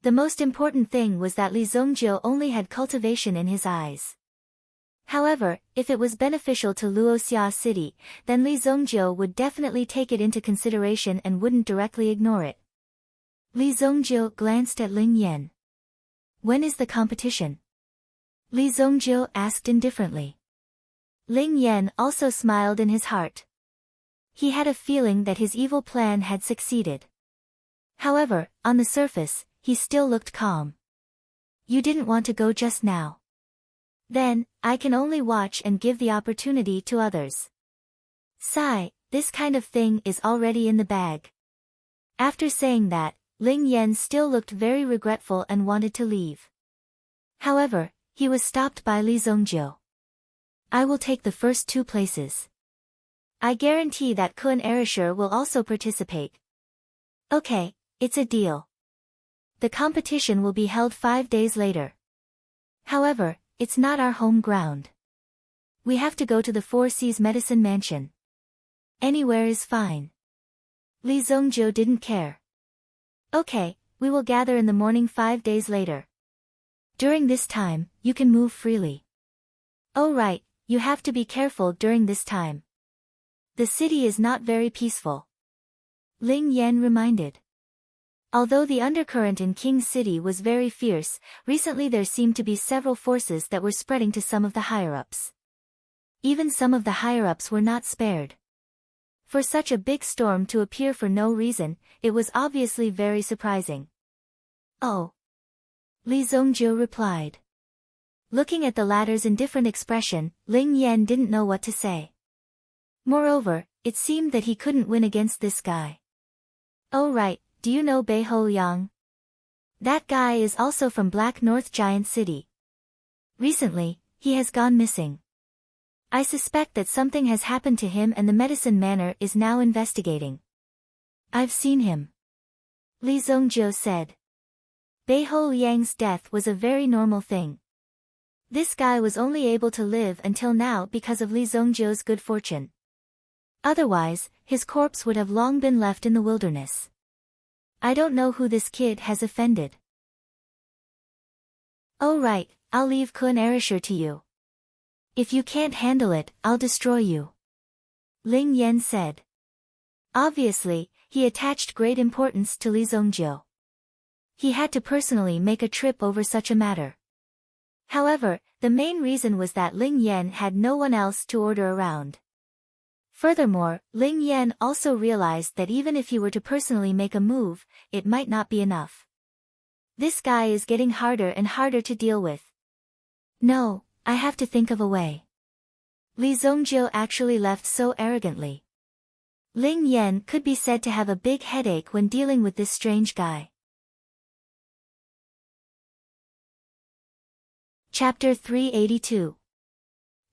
The most important thing was that Li Zongjiu only had cultivation in his eyes. However, if it was beneficial to Luoxia City, then Li Zongjiu would definitely take it into consideration and wouldn't directly ignore it. Li Zongjiu glanced at Ling Yan. When is the competition? Li Zongjiu asked indifferently. Ling Yan also smiled in his heart. He had a feeling that his evil plan had succeeded. However, on the surface, he still looked calm. You didn't want to go just now. Then, I can only watch and give the opportunity to others. Sigh, this kind of thing is already in the bag. After saying that, Ling Yan still looked very regretful and wanted to leave. However, he was stopped by Li Zongjiu. I will take the first 2 places. I guarantee that Kun Erasure will also participate. Okay, it's a deal. The competition will be held 5 days later. However, it's not our home ground. We have to go to the Four Seas Medicine Mansion. Anywhere is fine. Li Zongjiu didn't care. Okay, we will gather in the morning 5 days later. During this time, you can move freely. Oh right, you have to be careful during this time. The city is not very peaceful. Ling Yan reminded. Although the undercurrent in King City was very fierce, recently there seemed to be several forces that were spreading to some of the higher-ups. Even some of the higher-ups were not spared. For such a big storm to appear for no reason, it was obviously very surprising. Oh. Li Zongjiu replied. Looking at the latter's indifferent expression, Ling Yan didn't know what to say. Moreover, it seemed that he couldn't win against this guy. Oh right, do you know Bei Ho Yang? That guy is also from Black North Giant City. Recently, he has gone missing. I suspect that something has happened to him and the Medicine Manor is now investigating. I've seen him. Li Zongjiu said. Bei Ho Yang's death was a very normal thing. This guy was only able to live until now because of Li Zongjiu's good fortune. Otherwise, his corpse would have long been left in the wilderness. I don't know who this kid has offended. Oh right, I'll leave Kun Erasure to you. If you can't handle it, I'll destroy you. Ling Yan said. Obviously, he attached great importance to Li Zongjiu. He had to personally make a trip over such a matter. However, the main reason was that Ling Yan had no one else to order around. Furthermore, Ling Yan also realized that even if he were to personally make a move, it might not be enough. This guy is getting harder and harder to deal with. No, I have to think of a way. Li Zongjiu actually left so arrogantly. Ling Yan could be said to have a big headache when dealing with this strange guy. Chapter 382.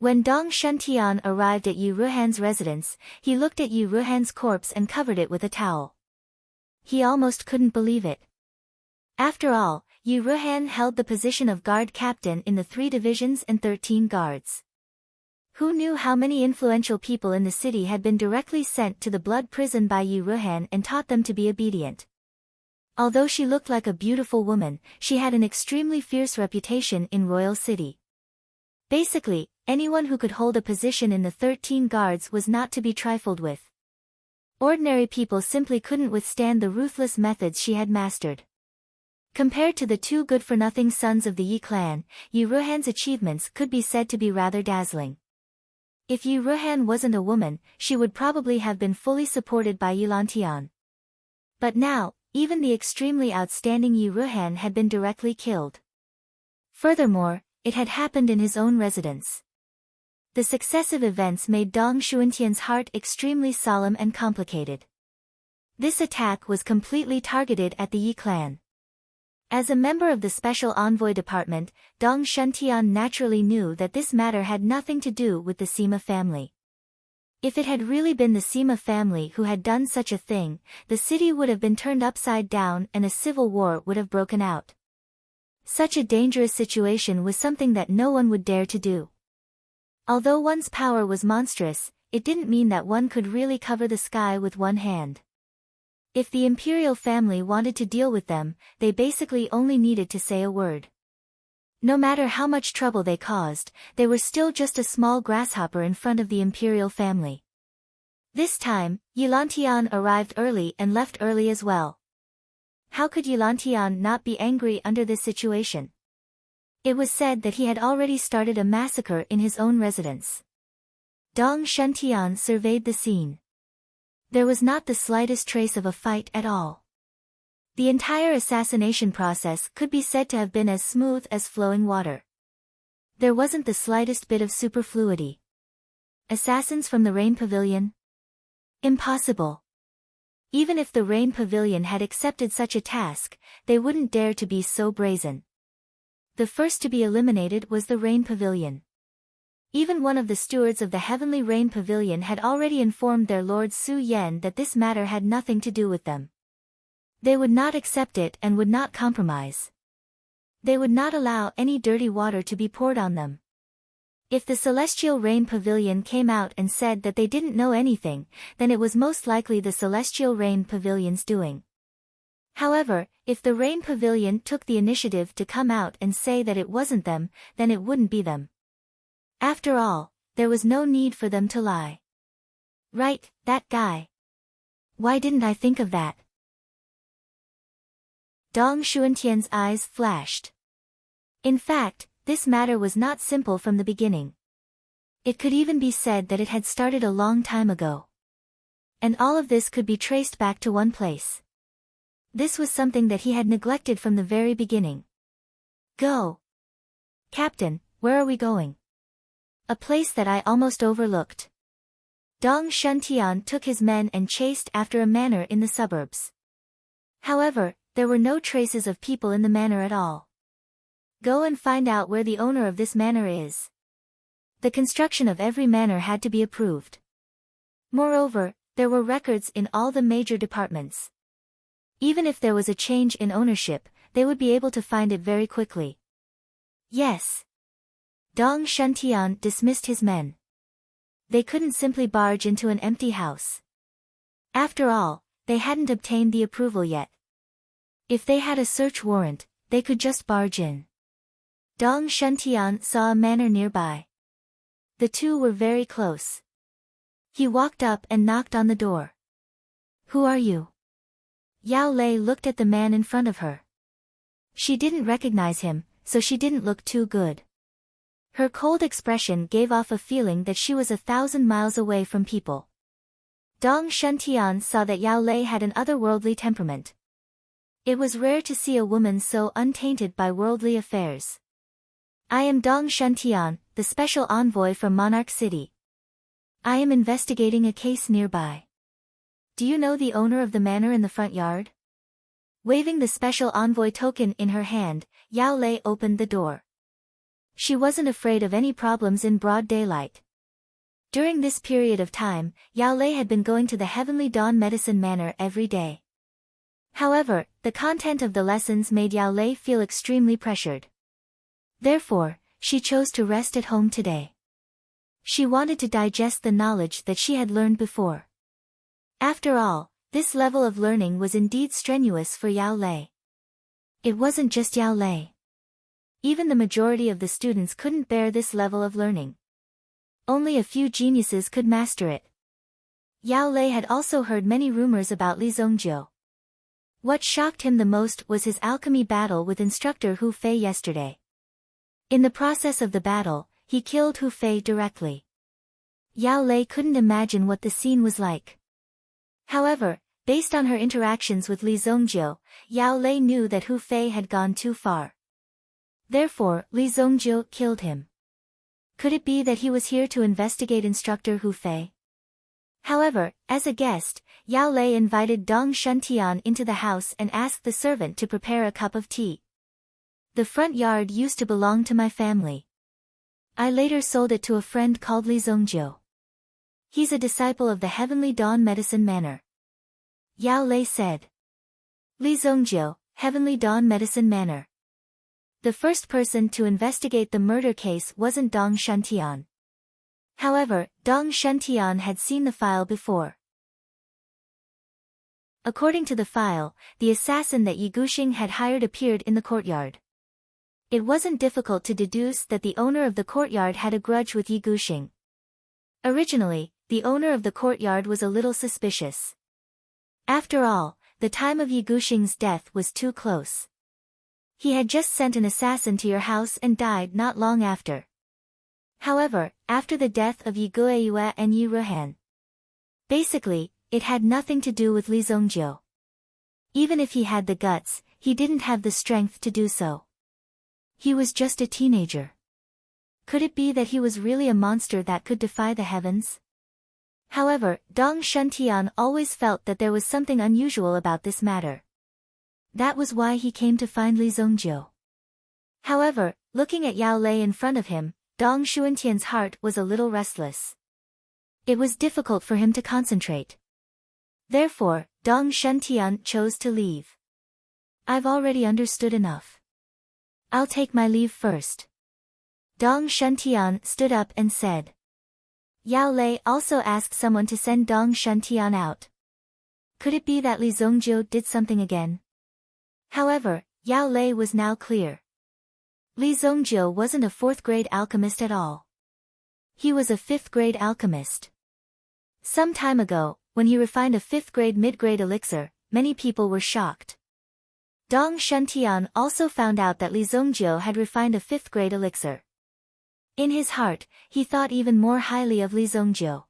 When Dong Shuntian arrived at Yu Ruhan's residence, he looked at Yu Ruhan's corpse and covered it with a towel. He almost couldn't believe it. After all, Yu Ruhan held the position of guard captain in the 3 divisions and 13 guards. Who knew how many influential people in the city had been directly sent to the blood prison by Yu Ruhan and taught them to be obedient? Although she looked like a beautiful woman, she had an extremely fierce reputation in Royal City. Basically, anyone who could hold a position in the 13 guards was not to be trifled with. Ordinary people simply couldn't withstand the ruthless methods she had mastered. Compared to the 2 good-for-nothing sons of the Yi clan, Yu Ruhan's achievements could be said to be rather dazzling. If Yu Ruhan wasn't a woman, she would probably have been fully supported by Yilantian. But now, even the extremely outstanding Yi Ruhan had been directly killed. Furthermore, it had happened in his own residence. The successive events made Dong Xuantian's heart extremely solemn and complicated. This attack was completely targeted at the Yi clan. As a member of the Special Envoy Department, Dong Xuantian naturally knew that this matter had nothing to do with the Sima family. If it had really been the Sima family who had done such a thing, the city would have been turned upside down and a civil war would have broken out. Such a dangerous situation was something that no one would dare to do. Although one's power was monstrous, it didn't mean that one could really cover the sky with one hand. If the imperial family wanted to deal with them, they basically only needed to say a word. No matter how much trouble they caused, they were still just a small grasshopper in front of the imperial family. This time, Yilantian arrived early and left early as well. How could Yilantian not be angry under this situation? It was said that he had already started a massacre in his own residence. Dong Xuantian surveyed the scene. There was not the slightest trace of a fight at all. The entire assassination process could be said to have been as smooth as flowing water. There wasn't the slightest bit of superfluity. Assassins from the Rain Pavilion? Impossible. Even if the Rain Pavilion had accepted such a task, they wouldn't dare to be so brazen. The first to be eliminated was the Rain Pavilion. Even one of the stewards of the Heavenly Rain Pavilion had already informed their Lord Su Yen that this matter had nothing to do with them. They would not accept it and would not compromise. They would not allow any dirty water to be poured on them. If the Celestial Rain Pavilion came out and said that they didn't know anything, then it was most likely the Celestial Rain Pavilion's doing. However, if the Rain Pavilion took the initiative to come out and say that it wasn't them, then it wouldn't be them. After all, there was no need for them to lie. Right, that guy. Why didn't I think of that? Dong Xuantian's eyes flashed. In fact, this matter was not simple from the beginning. It could even be said that it had started a long time ago. And all of this could be traced back to one place. This was something that he had neglected from the very beginning. Go! Captain, where are we going? A place that I almost overlooked. Dong Xuantian took his men and chased after a manor in the suburbs. However, there were no traces of people in the manor at all. Go and find out where the owner of this manor is. The construction of every manor had to be approved. Moreover, there were records in all the major departments. Even if there was a change in ownership, they would be able to find it very quickly. Yes. Dong Xuantian dismissed his men. They couldn't simply barge into an empty house. After all, they hadn't obtained the approval yet. If they had a search warrant, they could just barge in. Dong Xuantian saw a manor nearby. The two were very close. He walked up and knocked on the door. Who are you? Yao Lei looked at the man in front of her. She didn't recognize him, so she didn't look too good. Her cold expression gave off a feeling that she was 1,000 miles away from people. Dong Xuantian saw that Yao Lei had an otherworldly temperament. It was rare to see a woman so untainted by worldly affairs. I am Dong Xuantian, the special envoy from Monarch City. I am investigating a case nearby. Do you know the owner of the manor in the front yard? Waving the special envoy token in her hand, Yao Lei opened the door. She wasn't afraid of any problems in broad daylight. During this period of time, Yao Lei had been going to the Heavenly Dawn Medicine Manor every day. However, the content of the lessons made Yao Lei feel extremely pressured. Therefore, she chose to rest at home today. She wanted to digest the knowledge that she had learned before. After all, this level of learning was indeed strenuous for Yao Lei. It wasn't just Yao Lei. Even the majority of the students couldn't bear this level of learning. Only a few geniuses could master it. Yao Lei had also heard many rumors about Li Zongjiu. What shocked him the most was his alchemy battle with instructor Hu Fei yesterday. In the process of the battle, he killed Hu Fei directly. Yao Lei couldn't imagine what the scene was like. However, Based on her interactions with Li Zongjiu, Yao Lei knew that Hu Fei had gone too far. Therefore, Li Zongjiu killed him. Could it be that he was here to investigate instructor Hu Fei? However, as a guest, Yao Lei invited Dong Shuntian into the house and asked the servant to prepare a cup of tea. The front yard used to belong to my family. I later sold it to a friend called Li Zongjiu. He's a disciple of the Heavenly Dawn Medicine Manor. Yao Lei said. Li Zongjiu, Heavenly Dawn Medicine Manor. The first person to investigate the murder case wasn't Dong Shuntian. However, Dong Shuntian had seen the file before. According to the file, the assassin that Yi Guxing had hired appeared in the courtyard. It wasn't difficult to deduce that the owner of the courtyard had a grudge with Yi Guxing. Originally, the owner of the courtyard was a little suspicious. After all, the time of Yi Guxing's death was too close. He had just sent an assassin to your house and died not long after. However, after the death of Yi Guiyue and Yi Ruhan. Basically, it had nothing to do with Li Zongjiu. Even if he had the guts, he didn't have the strength to do so. He was just a teenager. Could it be that he was really a monster that could defy the heavens? However, Dong Shuntian always felt that there was something unusual about this matter. That was why he came to find Li Zongjiu. However, looking at Yao Lei in front of him, Dong Xuantian's heart was a little restless. It was difficult for him to concentrate. Therefore, Dong Shuntian chose to leave. I've already understood enough. I'll take my leave first. Dong Shuntian stood up and said. Yao Lei also asked someone to send Dong Shuntian out. Could it be that Li Zongjiu did something again? However, Yao Lei was now clear. Li Zongjiu wasn't a fourth-grade alchemist at all. He was a fifth-grade alchemist. Some time ago, when he refined a fifth-grade mid-grade elixir, many people were shocked. Dong Shuntian also found out that Li Zongjiu had refined a fifth-grade elixir. In his heart, he thought even more highly of Li Zongjiu.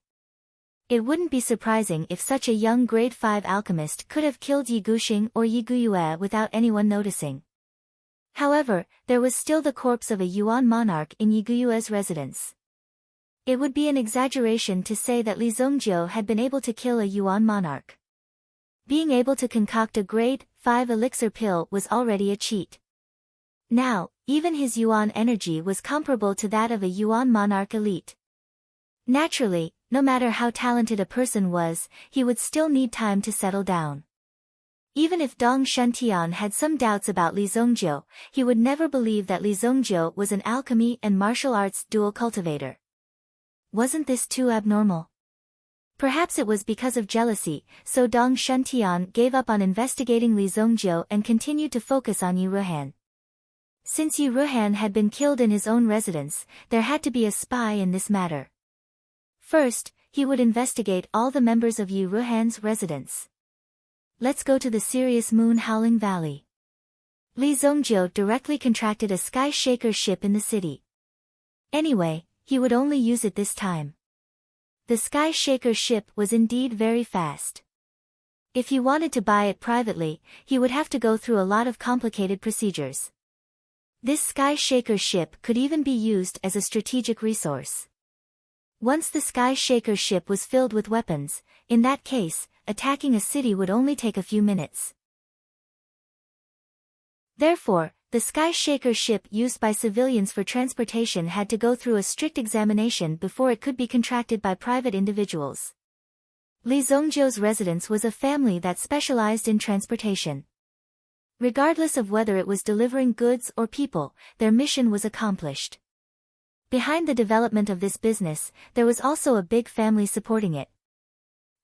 It wouldn't be surprising if such a young grade 5 alchemist could have killed Yi Guxing or Yi Guiyue without anyone noticing. However, there was still the corpse of a Yuan monarch in Yi Guiyue's residence. It would be an exaggeration to say that Li Zongjiu had been able to kill a Yuan monarch. Being able to concoct a grade 5 elixir pill was already a cheat. Now, even his Yuan energy was comparable to that of a Yuan monarch elite. Naturally, no matter how talented a person was, he would still need time to settle down. Even if Dong Shuntian had some doubts about Li Zongjiu, he would never believe that Li Zongjiu was an alchemy and martial arts dual cultivator. Wasn't this too abnormal? Perhaps it was because of jealousy, so Dong Shuntian gave up on investigating Li Zongjiu and continued to focus on Yi Ruhan. Since Yi Ruhan had been killed in his own residence, there had to be a spy in this matter. First, he would investigate all the members of Yi Ruhan's residence. Let's go to the Sirius Moon Howling Valley. Li Zongjiu directly contracted a Sky Shaker ship in the city. Anyway, he would only use it this time. The Sky Shaker ship was indeed very fast. If he wanted to buy it privately, he would have to go through a lot of complicated procedures. This Sky Shaker ship could even be used as a strategic resource. Once the Sky Shaker ship was filled with weapons, in that case, attacking a city would only take a few minutes. Therefore, the Sky Shaker ship used by civilians for transportation had to go through a strict examination before it could be contracted by private individuals. Li Zongjiu's residence was a family that specialized in transportation. Regardless of whether it was delivering goods or people, their mission was accomplished. Behind the development of this business, there was also a big family supporting it.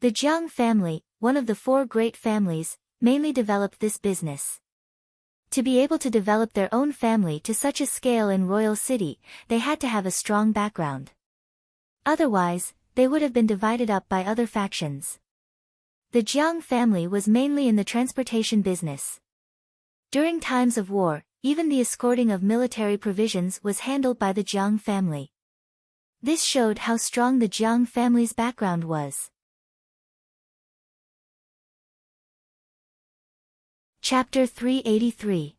The Jiang family, one of the 4 great families, mainly developed this business. To be able to develop their own family to such a scale in Royal City, they had to have a strong background. Otherwise, they would have been divided up by other factions. The Jiang family was mainly in the transportation business. During times of war, even the escorting of military provisions was handled by the Jiang family. This showed how strong the Jiang family's background was. Chapter 383.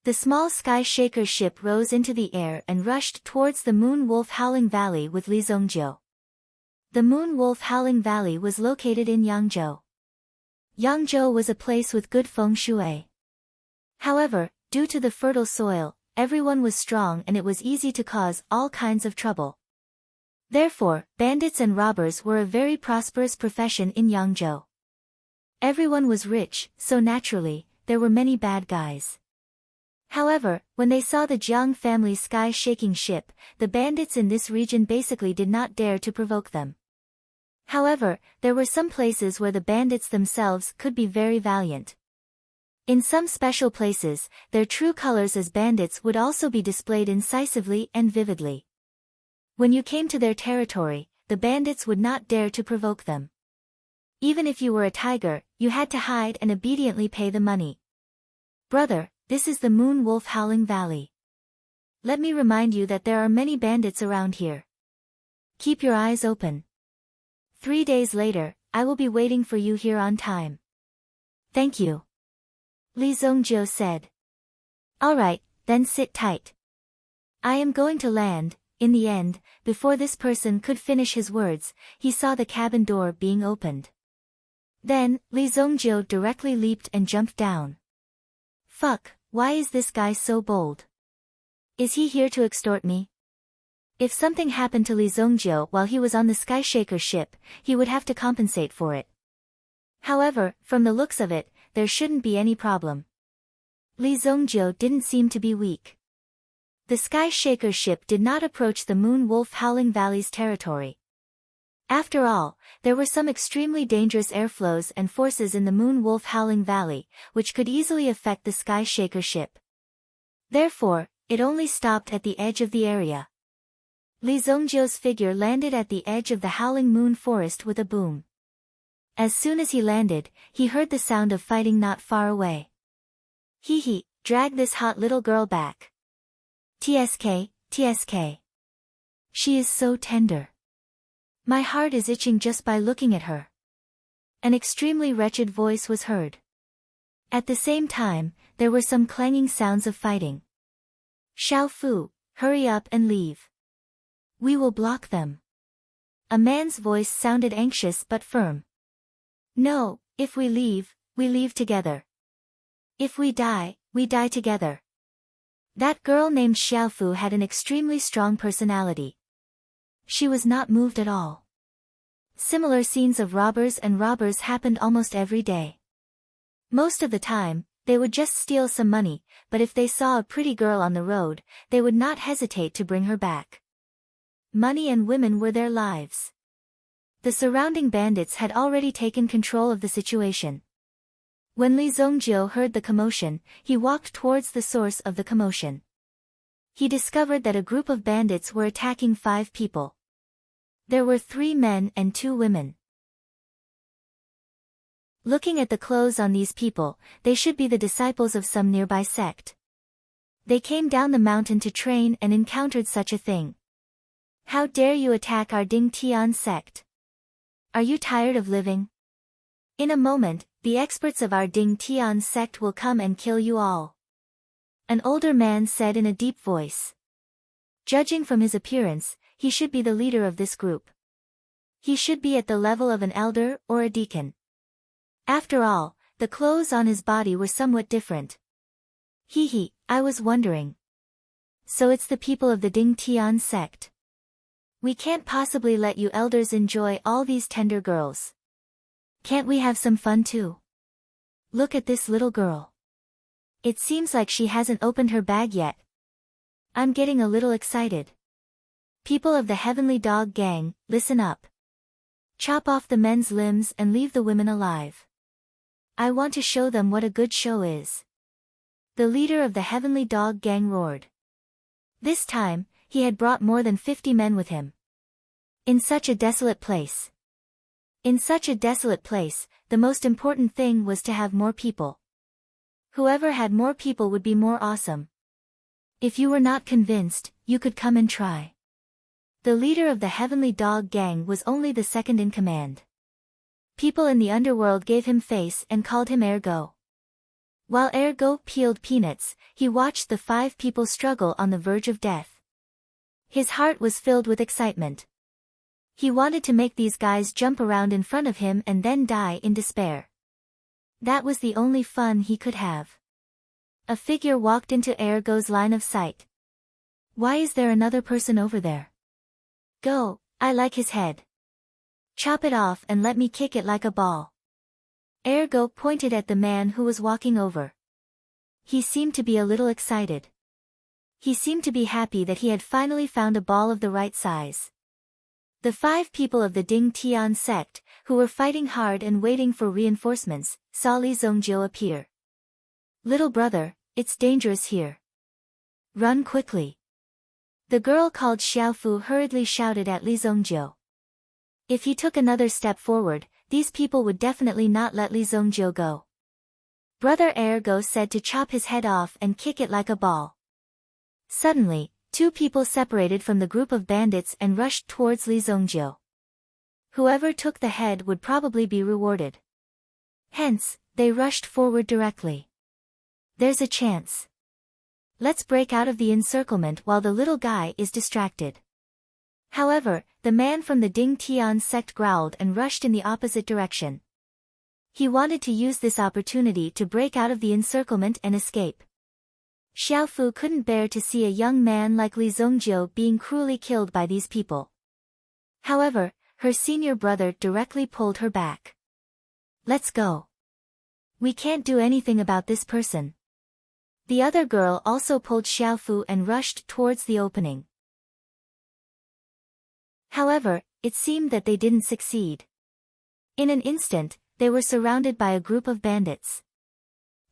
The small sky shaker ship rose into the air and rushed towards the Moon Wolf Howling Valley with Li Zhongjiu. The Moon Wolf Howling Valley was located in Yangzhou. Yangzhou was a place with good feng shui. However, due to the fertile soil, everyone was strong and it was easy to cause all kinds of trouble. Therefore, bandits and robbers were a very prosperous profession in Yangzhou. Everyone was rich, so naturally, there were many bad guys. However, when they saw the Jiang family's sky-shaking ship, the bandits in this region basically did not dare to provoke them. However, there were some places where the bandits themselves could be very valiant. In some special places, their true colors as bandits would also be displayed incisively and vividly. When you came to their territory, the bandits would not dare to provoke them. Even if you were a tiger, you had to hide and obediently pay the money. Brother, this is the Moon Wolf Howling Valley. Let me remind you that there are many bandits around here. Keep your eyes open. 3 days later, I will be waiting for you here on time. Thank you. Li Zhongjiu said. Alright, then sit tight. I am going to land. In the end, before this person could finish his words, he saw the cabin door being opened. Then, Li Zhongjiu directly leaped and jumped down. Fuck, why is this guy so bold? Is he here to extort me? If something happened to Li Zhongjiu while he was on the Skyshaker ship, he would have to compensate for it. However, from the looks of it, there shouldn't be any problem. Li Zhongjiu didn't seem to be weak. The Skyshaker ship did not approach the Moon Wolf Howling Valley's territory. After all, there were some extremely dangerous airflows and forces in the Moon Wolf Howling Valley, which could easily affect the Skyshaker ship. Therefore, it only stopped at the edge of the area. Li Zhongjiu's figure landed at the edge of the Howling Moon Forest with a boom. As soon as he landed, he heard the sound of fighting not far away. Hee hee, drag this hot little girl back. TSK, TSK. She is so tender. My heart is itching just by looking at her. An extremely wretched voice was heard. At the same time, there were some clanging sounds of fighting. Xiao Fu, hurry up and leave. We will block them. A man's voice sounded anxious but firm. No, if we leave together. If we die together. That girl named Xiaofu had an extremely strong personality. She was not moved at all. Similar scenes of robbers happened almost every day. Most of the time, they would just steal some money, but if they saw a pretty girl on the road, they would not hesitate to bring her back. Money and women were their lives. The surrounding bandits had already taken control of the situation. When Li Zhongjiu heard the commotion, he walked towards the source of the commotion. He discovered that a group of bandits were attacking 5 people. There were 3 men and 2 women. Looking at the clothes on these people, they should be the disciples of some nearby sect. They came down the mountain to train and encountered such a thing. How dare you attack our Ding Tian sect? Are you tired of living? In a moment, the experts of our Ding Tian sect will come and kill you all. An older man said in a deep voice. Judging from his appearance, he should be the leader of this group. He should be at the level of an elder or a deacon. After all, the clothes on his body were somewhat different. Hee hee, I was wondering. So it's the people of the Ding Tian sect. We can't possibly let you elders enjoy all these tender girls. Can't we have some fun too? Look at this little girl. It seems like she hasn't opened her bag yet. I'm getting a little excited. People of the Heavenly Dog Gang, listen up. Chop off the men's limbs and leave the women alive. I want to show them what a good show is. The leader of the Heavenly Dog Gang roared. This time, he had brought more than 50 men with him. In such a desolate place. The most important thing was to have more people. Whoever had more people would be more awesome. If you were not convinced, you could come and try. The leader of the Heavenly Dog Gang was only the second in command. People in the underworld gave him face and called him Ergo. While Ergo peeled peanuts, he watched the 5 people struggle on the verge of death. His heart was filled with excitement. He wanted to make these guys jump around in front of him and then die in despair. That was the only fun he could have. A figure walked into Ergo's line of sight. Why is there another person over there? Go, I like his head. Chop it off and let me kick it like a ball. Ergo pointed at the man who was walking over. He seemed to be a little excited. He seemed to be happy that he had finally found a ball of the right size. The 5 people of the Ding Tian sect, who were fighting hard and waiting for reinforcements, saw Li Zongjiu appear. Little brother, it's dangerous here. Run quickly. The girl called Xiaofu hurriedly shouted at Li Zongjiu. If he took another step forward, these people would definitely not let Li Zongjiu go. Brother Ergo said to chop his head off and kick it like a ball. Suddenly, 2 people separated from the group of bandits and rushed towards Li Zongjiu. Whoever took the head would probably be rewarded. Hence, they rushed forward directly. There's a chance. Let's break out of the encirclement while the little guy is distracted. However, the man from the Ding Tian sect growled and rushed in the opposite direction. He wanted to use this opportunity to break out of the encirclement and escape. Xiaofu couldn't bear to see a young man like Li Zongjiu being cruelly killed by these people. However, her senior brother directly pulled her back. Let's go. We can't do anything about this person. The other girl also pulled Xiaofu and rushed towards the opening. However, it seemed that they didn't succeed. In an instant, they were surrounded by a group of bandits.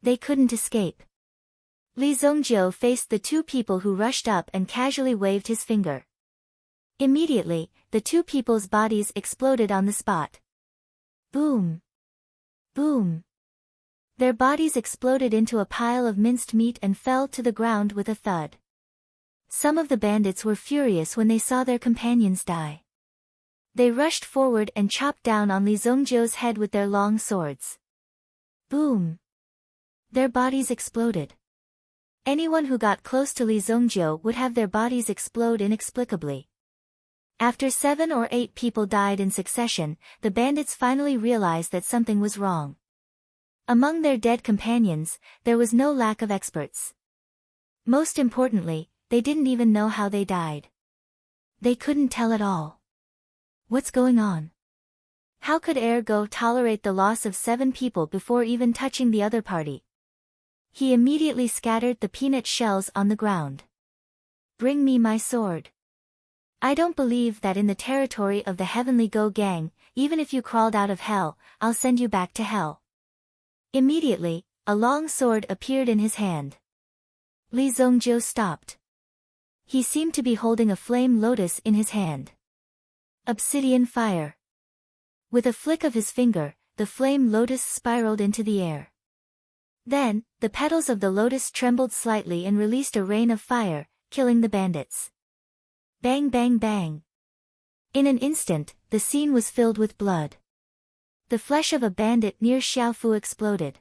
They couldn't escape. Li Zongjiu faced the 2 people who rushed up and casually waved his finger. Immediately, the 2 people's bodies exploded on the spot. Boom! Boom! Their bodies exploded into a pile of minced meat and fell to the ground with a thud. Some of the bandits were furious when they saw their companions die. They rushed forward and chopped down on Li Zongjiu's head with their long swords. Boom! Their bodies exploded. Anyone who got close to Li Zongjiu would have their bodies explode inexplicably. After 7 or 8 people died in succession, the bandits finally realized that something was wrong. Among their dead companions, there was no lack of experts. Most importantly, they didn't even know how they died. They couldn't tell at all. What's going on? How could Ergo tolerate the loss of 7 people before even touching the other party? He immediately scattered the peanut shells on the ground. Bring me my sword. I don't believe that in the territory of the Heavenly Go Gang, even if you crawled out of hell, I'll send you back to hell. Immediately, a long sword appeared in his hand. Li Zongjiu stopped. He seemed to be holding a flame lotus in his hand. Obsidian fire. With a flick of his finger, the flame lotus spiraled into the air. Then, the petals of the lotus trembled slightly and released a rain of fire, killing the bandits. Bang bang bang. In an instant, the scene was filled with blood. The flesh of a bandit near Xiaofu exploded.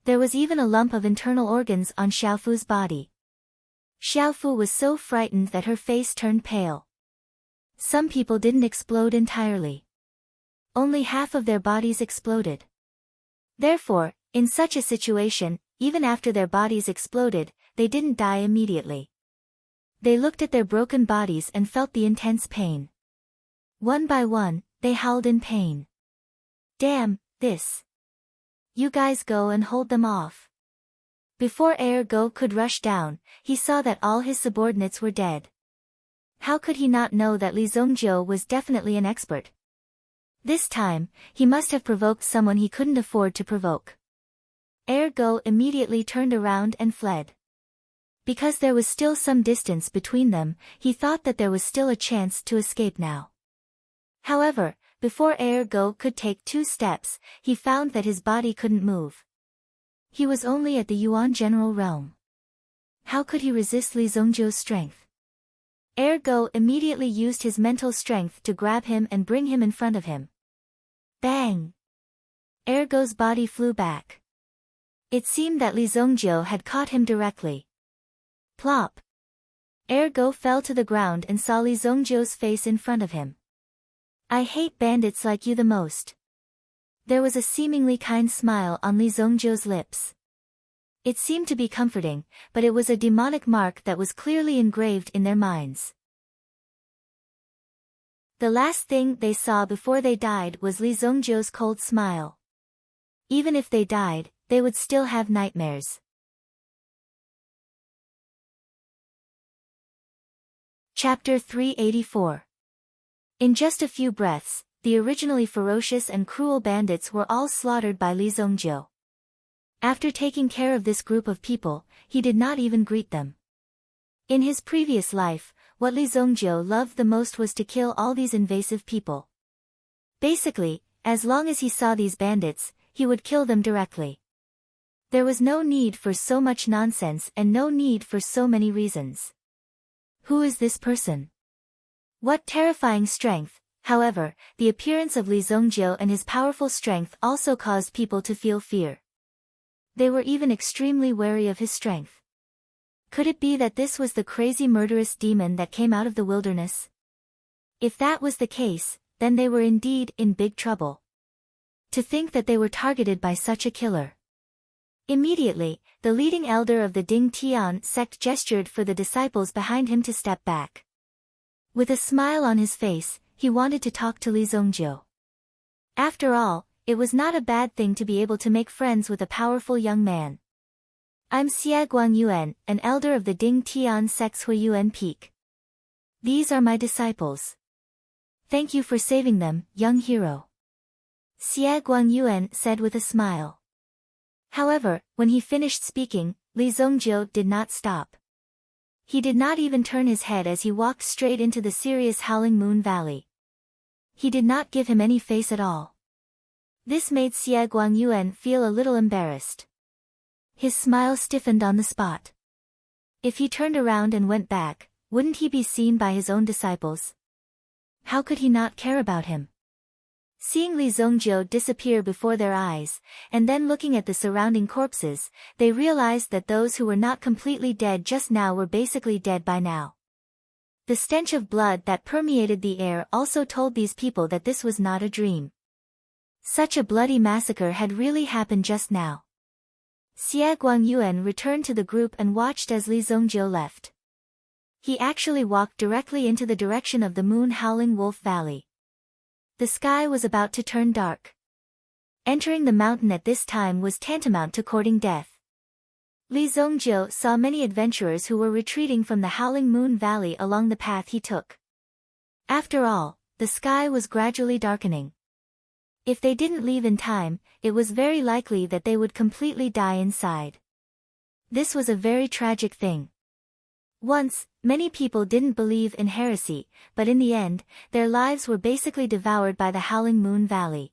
There was even a lump of internal organs on Xiaofu's body. Xiaofu was so frightened that her face turned pale. Some people didn't explode entirely. Only half of their bodies exploded. Therefore, in such a situation, even after their bodies exploded, they didn't die immediately. They looked at their broken bodies and felt the intense pain. One by one, they howled in pain. Damn, this. You guys go and hold them off. Before Ergo could rush down, he saw that all his subordinates were dead. How could he not know that Li Zongjiu was definitely an expert? This time, he must have provoked someone he couldn't afford to provoke. Ergo immediately turned around and fled. Because there was still some distance between them, he thought that there was still a chance to escape now. However, before Ergo could take 2 steps, he found that his body couldn't move. He was only at the Yuan general realm. How could he resist Li Zongjiu's strength? Ergo immediately used his mental strength to grab him and bring him in front of him. Bang! Ergo's body flew back. It seemed that Li Zongjiu had caught him directly. Plop! Ergo fell to the ground and saw Li Zongjiu's face in front of him. I hate bandits like you the most. There was a seemingly kind smile on Li Zongjiu's lips. It seemed to be comforting, but it was a demonic mark that was clearly engraved in their minds. The last thing they saw before they died was Li Zongjiu's cold smile. Even if they died, they would still have nightmares. Chapter 384. In just a few breaths, the originally ferocious and cruel bandits were all slaughtered by Li Zongjiu. After taking care of this group of people, he did not even greet them. In his previous life, what Li Zongjiu loved the most was to kill all these invasive people. Basically, as long as he saw these bandits, he would kill them directly. There was no need for so much nonsense and no need for so many reasons. Who is this person? What terrifying strength! However, the appearance of Li Zongjiu and his powerful strength also caused people to feel fear. They were even extremely wary of his strength. Could it be that this was the crazy murderous demon that came out of the wilderness? If that was the case, then they were indeed in big trouble. To think that they were targeted by such a killer. Immediately, the leading elder of the Ding Tian sect gestured for the disciples behind him to step back. With a smile on his face, he wanted to talk to Li Zongjiu. After all, it was not a bad thing to be able to make friends with a powerful young man. I'm Xie Guangyuan, an elder of the Ding Tian sect's Huiyuan Peak. These are my disciples. Thank you for saving them, young hero. Xie Guangyuan said with a smile. However, when he finished speaking, Li Zongjiu did not stop. He did not even turn his head as he walked straight into the serious Howling Moon Valley. He did not give him any face at all. This made Xie Guangyuan feel a little embarrassed. His smile stiffened on the spot. If he turned around and went back, wouldn't he be seen by his own disciples? How could he not care about him? Seeing Li Zongjiu disappear before their eyes, and then looking at the surrounding corpses, they realized that those who were not completely dead just now were basically dead by now. The stench of blood that permeated the air also told these people that this was not a dream. Such a bloody massacre had really happened just now. Xie Guangyuan returned to the group and watched as Li Zongjiu left. He actually walked directly into the direction of the Moon Howling Wolf Valley. The sky was about to turn dark. Entering the mountain at this time was tantamount to courting death. Li Zongjiu saw many adventurers who were retreating from the Howling Moon Valley along the path he took. After all, the sky was gradually darkening. If they didn't leave in time, it was very likely that they would completely die inside. This was a very tragic thing. Once, many people didn't believe in heresy, but in the end, their lives were basically devoured by the Howling Moon Valley.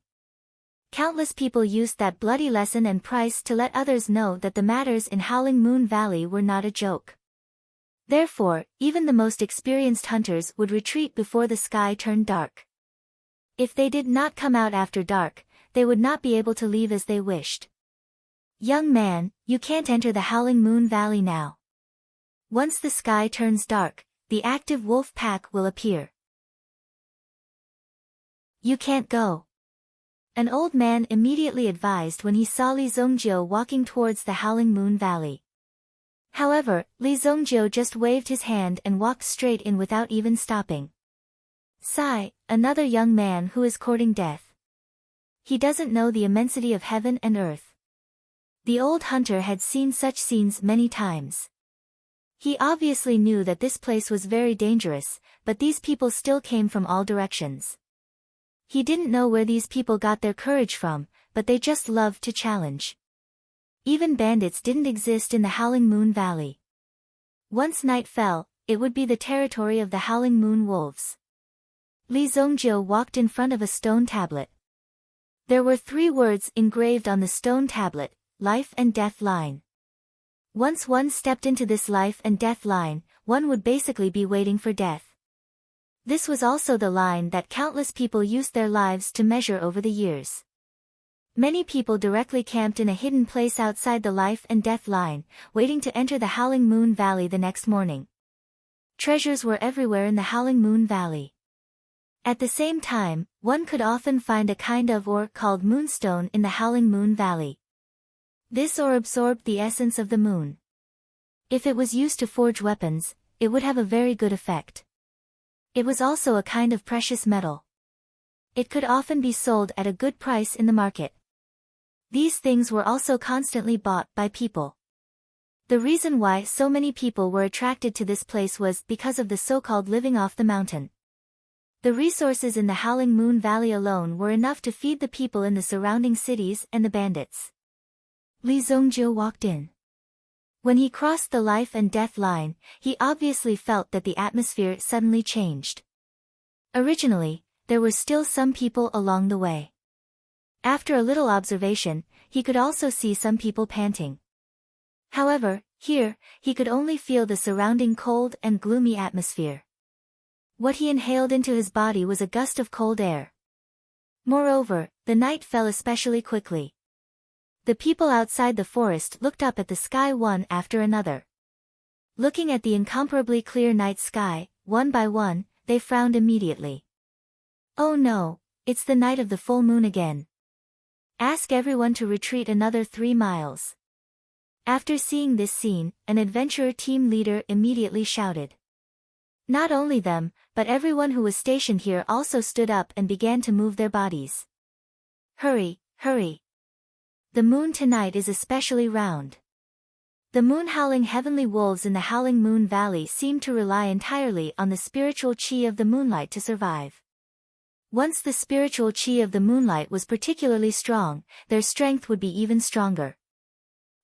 Countless people used that bloody lesson and price to let others know that the matters in Howling Moon Valley were not a joke. Therefore, even the most experienced hunters would retreat before the sky turned dark. If they did not come out after dark, they would not be able to leave as they wished. Young man, you can't enter the Howling Moon Valley now. Once the sky turns dark, the active wolf pack will appear. You can't go. An old man immediately advised when he saw Li Zongjiu walking towards the Howling Moon Valley. However, Li Zongjiu just waved his hand and walked straight in without even stopping. Sigh, another young man who is courting death. He doesn't know the immensity of heaven and earth. The old hunter had seen such scenes many times. He obviously knew that this place was very dangerous, but these people still came from all directions. He didn't know where these people got their courage from, but they just loved to challenge. Even bandits didn't exist in the Howling Moon Valley. Once night fell, it would be the territory of the Howling Moon Wolves. Li Zongjiu walked in front of a stone tablet. There were 3 words engraved on the stone tablet: life and death line. Once one stepped into this life and death line, one would basically be waiting for death. This was also the line that countless people used their lives to measure over the years. Many people directly camped in a hidden place outside the life and death line, waiting to enter the Howling Moon Valley the next morning. Treasures were everywhere in the Howling Moon Valley. At the same time, one could often find a kind of ore called moonstone in the Howling Moon Valley. This ore absorbed the essence of the moon. If it was used to forge weapons, it would have a very good effect. It was also a kind of precious metal. It could often be sold at a good price in the market. These things were also constantly bought by people. The reason why so many people were attracted to this place was because of the so-called living off the mountain. The resources in the Howling Moon Valley alone were enough to feed the people in the surrounding cities and the bandits. Li Zhongjiu walked in. When he crossed the life and death line, he obviously felt that the atmosphere suddenly changed. Originally, there were still some people along the way. After a little observation, he could also see some people panting. However, here, he could only feel the surrounding cold and gloomy atmosphere. What he inhaled into his body was a gust of cold air. Moreover, the night fell especially quickly. The people outside the forest looked up at the sky one after another. Looking at the incomparably clear night sky, one by one, they frowned immediately. Oh no, it's the night of the full moon again. Ask everyone to retreat another 3 miles. After seeing this scene, an adventurer team leader immediately shouted. Not only them, but everyone who was stationed here also stood up and began to move their bodies. Hurry, hurry. The moon tonight is especially round. The moon-howling heavenly wolves in the Howling Moon Valley seemed to rely entirely on the spiritual chi of the moonlight to survive. Once the spiritual chi of the moonlight was particularly strong, their strength would be even stronger.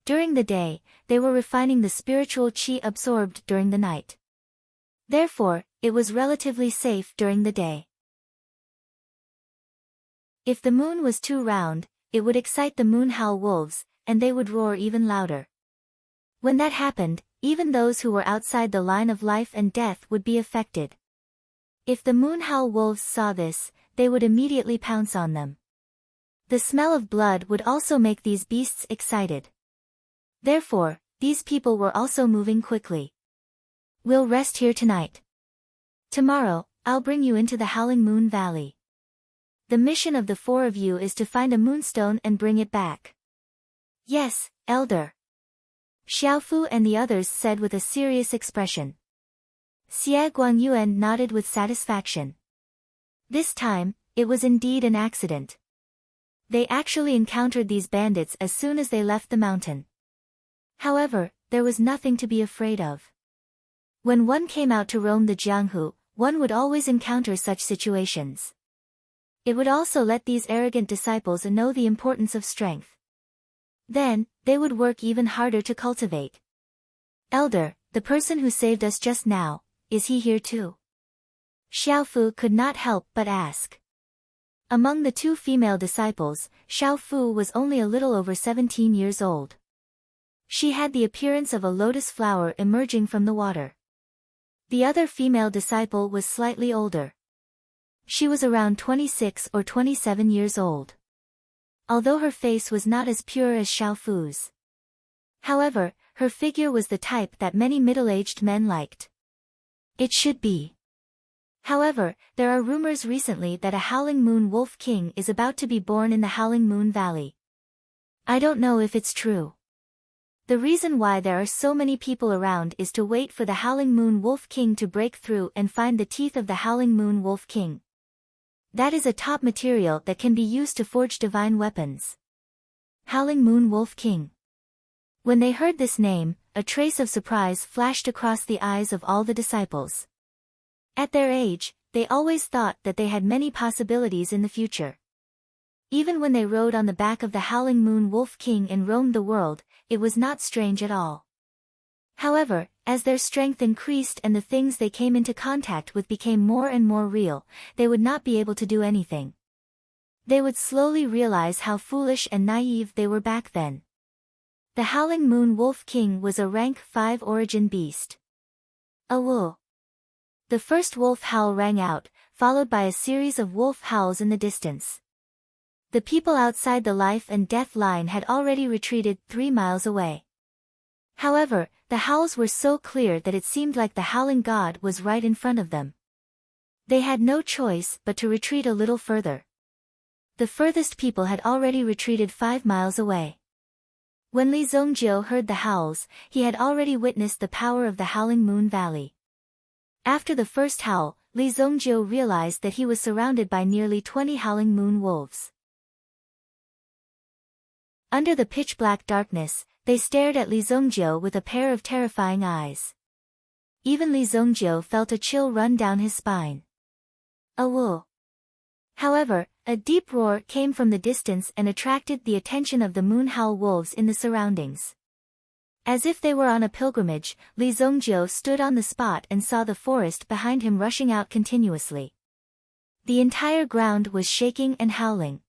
During the day, they were refining the spiritual chi absorbed during the night. Therefore, it was relatively safe during the day. If the moon was too round, it would excite the moon-howl wolves, and they would roar even louder. When that happened, even those who were outside the line of life and death would be affected. If the moon-howl wolves saw this, they would immediately pounce on them. The smell of blood would also make these beasts excited. Therefore, these people were also moving quickly. We'll rest here tonight. Tomorrow, I'll bring you into the Howling Moon Valley. The mission of the 4 of you is to find a moonstone and bring it back. Yes, Elder. Xiaofu and the others said with a serious expression. Xie Guangyuan nodded with satisfaction. This time, it was indeed an accident. They actually encountered these bandits as soon as they left the mountain. However, there was nothing to be afraid of. When one came out to roam the Jianghu, one would always encounter such situations. It would also let these arrogant disciples know the importance of strength. Then, they would work even harder to cultivate. Elder, the person who saved us just now, is he here too? Xiaofu could not help but ask. Among the 2 female disciples, Xiaofu was only a little over 17 years old. She had the appearance of a lotus flower emerging from the water. The other female disciple was slightly older. She was around 26 or 27 years old. Although her face was not as pure as Xiaofu's. However, her figure was the type that many middle-aged men liked. It should be. However, there are rumors recently that a Howling Moon Wolf King is about to be born in the Howling Moon Valley. I don't know if it's true. The reason why there are so many people around is to wait for the Howling Moon Wolf King to break through and find the teeth of the Howling Moon Wolf King. That is a top material that can be used to forge divine weapons. Howling Moon Wolf King. When they heard this name, a trace of surprise flashed across the eyes of all the disciples. At their age, they always thought that they had many possibilities in the future. Even when they rode on the back of the Howling Moon Wolf King and roamed the world, it was not strange at all. However, as their strength increased and the things they came into contact with became more and more real, they would not be able to do anything. They would slowly realize how foolish and naive they were back then. The Howling Moon Wolf King was a rank 5 origin beast. A wolf. The first wolf howl rang out, followed by a series of wolf howls in the distance. The people outside the life and death line had already retreated 3 miles away. However, the howls were so clear that it seemed like the howling god was right in front of them. They had no choice but to retreat a little further. The furthest people had already retreated 5 miles away. When Li Zongjiu heard the howls, he had already witnessed the power of the Howling Moon Valley. After the first howl, Li Zongjiu realized that he was surrounded by nearly 20 howling moon wolves. Under the pitch-black darkness, they stared at Li Zongjiu with a pair of terrifying eyes. Even Li Zongjiu felt a chill run down his spine. A woo. However, a deep roar came from the distance and attracted the attention of the moon howl wolves in the surroundings. As if they were on a pilgrimage, Li Zongjiu stood on the spot and saw the forest behind him rushing out continuously. The entire ground was shaking and howling.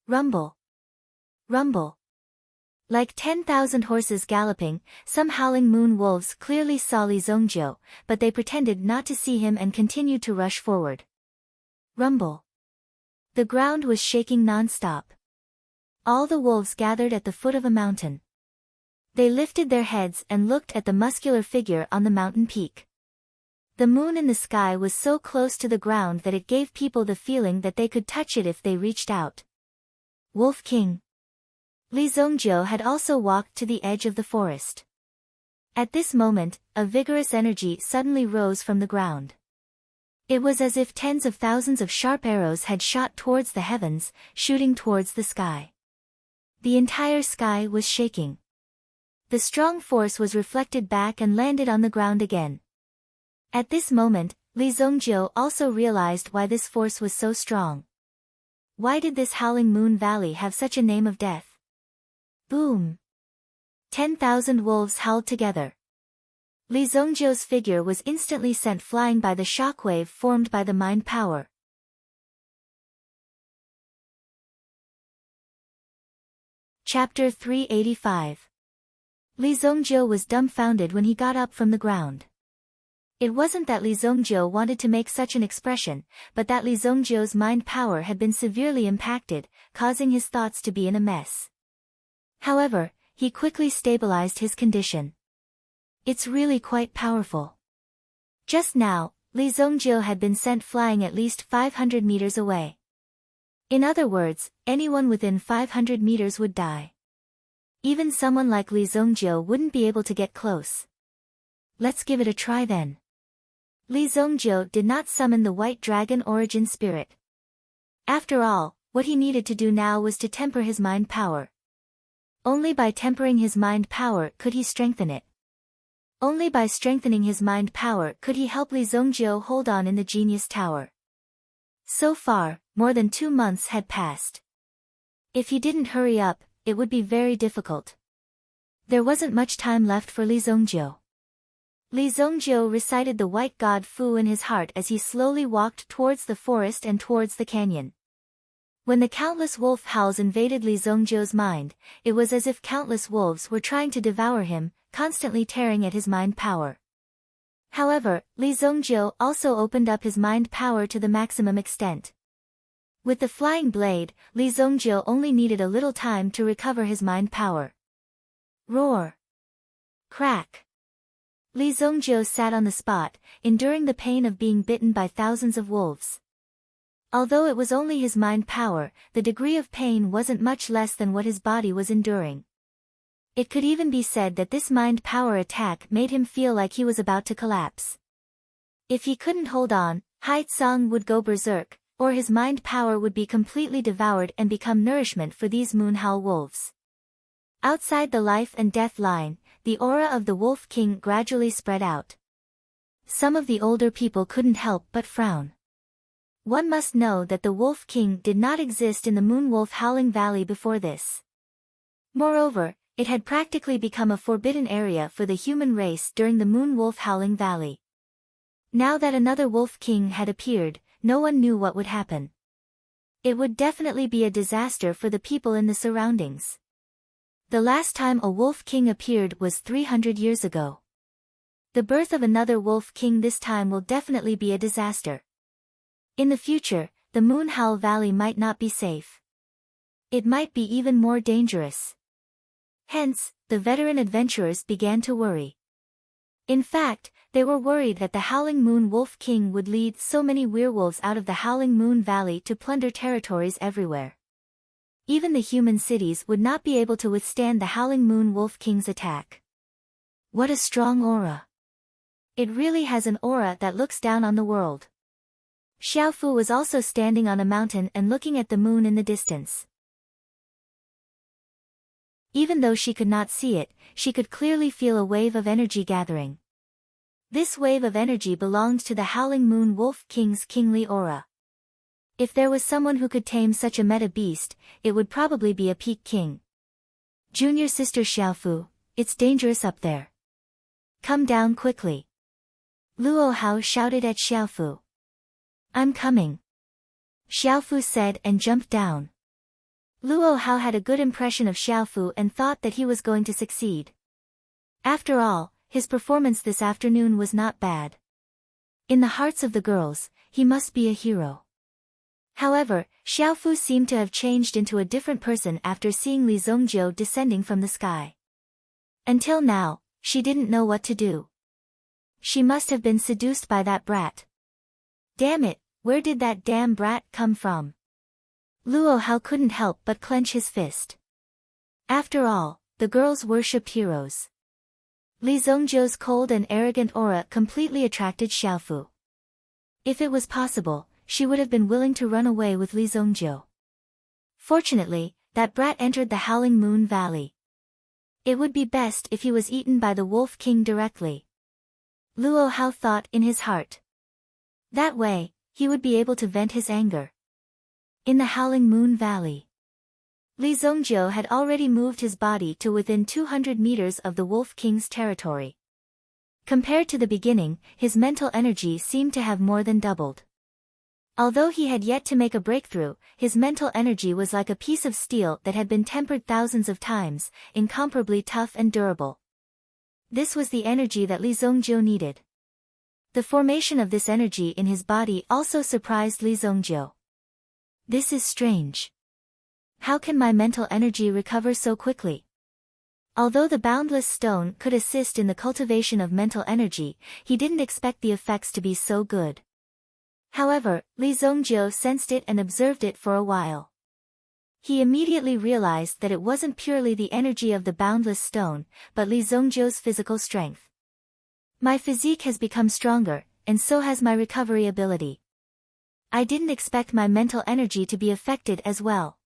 Rumble. Rumble. Like 10,000 horses galloping, some howling moon wolves clearly saw Li Zongjiu, but they pretended not to see him and continued to rush forward. Rumble. The ground was shaking non-stop. All the wolves gathered at the foot of a mountain. They lifted their heads and looked at the muscular figure on the mountain peak. The moon in the sky was so close to the ground that it gave people the feeling that they could touch it if they reached out. Wolf King. Li Zongjiu had also walked to the edge of the forest. At this moment, a vigorous energy suddenly rose from the ground. It was as if tens of thousands of sharp arrows had shot towards the heavens, shooting towards the sky. The entire sky was shaking. The strong force was reflected back and landed on the ground again. At this moment, Li Zongjiu also realized why this force was so strong. Why did this Howling Moon Valley have such a name of death? Boom! 10,000 wolves howled together. Li Zongjiu's figure was instantly sent flying by the shockwave formed by the mind power. Chapter 385. Li Zongjiu was dumbfounded when he got up from the ground. It wasn't that Li Zongjiu wanted to make such an expression, but that Li Zongjiu's mind power had been severely impacted, causing his thoughts to be in a mess. However, he quickly stabilized his condition. It's really quite powerful. Just now, Li Zongjiu had been sent flying at least 500 meters away. In other words, anyone within 500 meters would die. Even someone like Li Zongjiu wouldn't be able to get close. Let's give it a try then. Li Zongjiu did not summon the white dragon origin spirit. After all, what he needed to do now was to temper his mind power. Only by tempering his mind power could he strengthen it. Only by strengthening his mind power could he help Li Zongjiu hold on in the Genius Tower. So far, more than 2 months had passed. If he didn't hurry up, it would be very difficult. There wasn't much time left for Li Zongjiu. Li Zongjiu recited the white god Fu in his heart as he slowly walked towards the forest and towards the canyon. When the countless wolf howls invaded Li Zongjiu's mind, it was as if countless wolves were trying to devour him, constantly tearing at his mind power. However, Li Zongjiu also opened up his mind power to the maximum extent. With the flying blade, Li Zongjiu only needed a little time to recover his mind power. Roar! Crack! Li Zongjiu sat on the spot, enduring the pain of being bitten by thousands of wolves. Although it was only his mind power, the degree of pain wasn't much less than what his body was enduring. It could even be said that this mind power attack made him feel like he was about to collapse. If he couldn't hold on, Hai Tsang would go berserk, or his mind power would be completely devoured and become nourishment for these moonhowl wolves. Outside the life and death line, the aura of the Wolf King gradually spread out. Some of the older people couldn't help but frown. One must know that the Wolf King did not exist in the Moonwolf Howling Valley before this. Moreover, it had practically become a forbidden area for the human race during the Moonwolf Howling Valley. Now that another Wolf King had appeared, no one knew what would happen. It would definitely be a disaster for the people in the surroundings. The last time a Wolf King appeared was 300 years ago. The birth of another Wolf King this time will definitely be a disaster. In the future, the Moonhowl Valley might not be safe. It might be even more dangerous. Hence, the veteran adventurers began to worry. In fact, they were worried that the Howling Moon Wolf King would lead so many werewolves out of the Howling Moon Valley to plunder territories everywhere. Even the human cities would not be able to withstand the Howling Moon Wolf King's attack. What a strong aura! It really has an aura that looks down on the world. Xiaofu was also standing on a mountain and looking at the moon in the distance. Even though she could not see it, she could clearly feel a wave of energy gathering. This wave of energy belonged to the Howling Moon Wolf King's kingly aura. If there was someone who could tame such a meta beast, it would probably be a peak king. Junior sister Xiaofu, it's dangerous up there. Come down quickly. Luo Hao shouted at Xiaofu. I'm coming. Xiaofu said and jumped down. Luo Hao had a good impression of Xiaofu and thought that he was going to succeed. After all, his performance this afternoon was not bad. In the hearts of the girls, he must be a hero. However, Xiaofu seemed to have changed into a different person after seeing Li Zongjiu descending from the sky. Until now, she didn't know what to do. She must have been seduced by that brat. Damn it, where did that damn brat come from? Luo Hao couldn't help but clench his fist. After all, the girls worshipped heroes. Li Zongjiu's cold and arrogant aura completely attracted Xiaofu. If it was possible, she would have been willing to run away with Li Zongjiu. Fortunately, that brat entered the Howling Moon Valley. It would be best if he was eaten by the Wolf King directly. Luo Hao thought in his heart. That way, he would be able to vent his anger. In the Howling Moon Valley, Li Zongjiu had already moved his body to within 200 meters of the Wolf King's territory. Compared to the beginning, his mental energy seemed to have more than doubled. Although he had yet to make a breakthrough, his mental energy was like a piece of steel that had been tempered thousands of times, incomparably tough and durable. This was the energy that Li Zongjiu needed. The formation of this energy in his body also surprised Li Zongjiu. This is strange. How can my mental energy recover so quickly? Although the boundless stone could assist in the cultivation of mental energy, he didn't expect the effects to be so good. However, Li Zongjiu sensed it and observed it for a while. He immediately realized that it wasn't purely the energy of the boundless stone, but Li Zongjiu's physical strength. My physique has become stronger, and so has my recovery ability. I didn't expect my mental energy to be affected as well.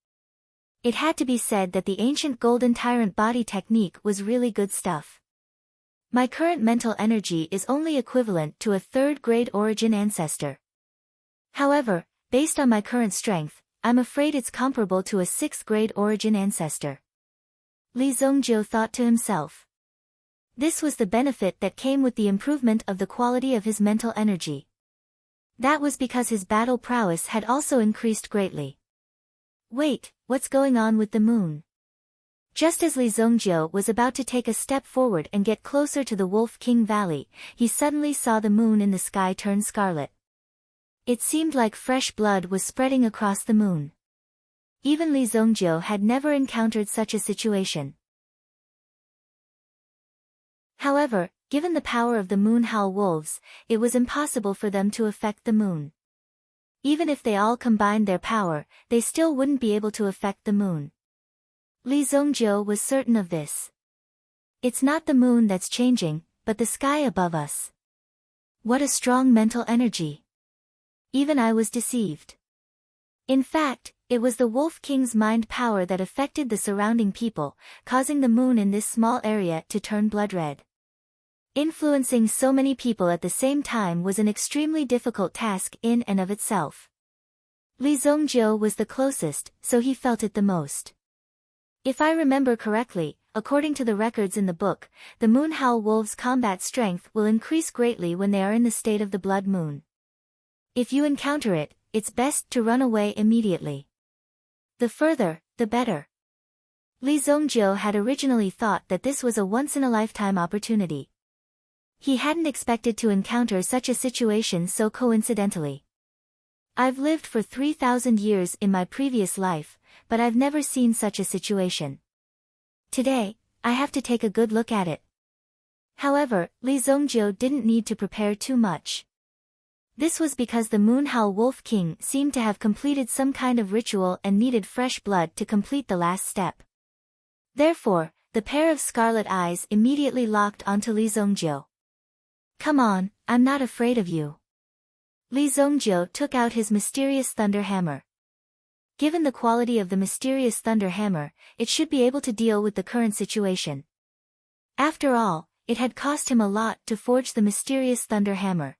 It had to be said that the ancient golden tyrant body technique was really good stuff. My current mental energy is only equivalent to a third-grade origin ancestor. However, based on my current strength, I'm afraid it's comparable to a sixth-grade origin ancestor. Li Zongjiu thought to himself. This was the benefit that came with the improvement of the quality of his mental energy. That was because his battle prowess had also increased greatly. Wait, what's going on with the moon? Just as Li Zongjiu was about to take a step forward and get closer to the Wolf King Valley, he suddenly saw the moon in the sky turn scarlet. It seemed like fresh blood was spreading across the moon. Even Li Zongjiu had never encountered such a situation. However, given the power of the Moon Howl Wolves, it was impossible for them to affect the moon. Even if they all combined their power, they still wouldn't be able to affect the moon. Li Zongjiu was certain of this. It's not the moon that's changing, but the sky above us. What a strong mental energy. Even I was deceived. In fact, it was the Wolf King's mind power that affected the surrounding people, causing the moon in this small area to turn blood red. Influencing so many people at the same time was an extremely difficult task in and of itself. Li Zongjiu was the closest, so he felt it the most. If I remember correctly, according to the records in the book, the Moon Howl Wolves' combat strength will increase greatly when they are in the state of the blood moon. If you encounter it, it's best to run away immediately. The further, the better. Li Zongjiu had originally thought that this was a once-in-a-lifetime opportunity. He hadn't expected to encounter such a situation so coincidentally. I've lived for 3,000 years in my previous life, but I've never seen such a situation. Today, I have to take a good look at it. However, Li Zongjiu didn't need to prepare too much. This was because the Moonhowl Wolf King seemed to have completed some kind of ritual and needed fresh blood to complete the last step. Therefore, the pair of scarlet eyes immediately locked onto Li Zongjiu. Come on, I'm not afraid of you. Li Zongjiu took out his mysterious thunder hammer. Given the quality of the mysterious thunder hammer, it should be able to deal with the current situation. After all, it had cost him a lot to forge the mysterious thunder hammer.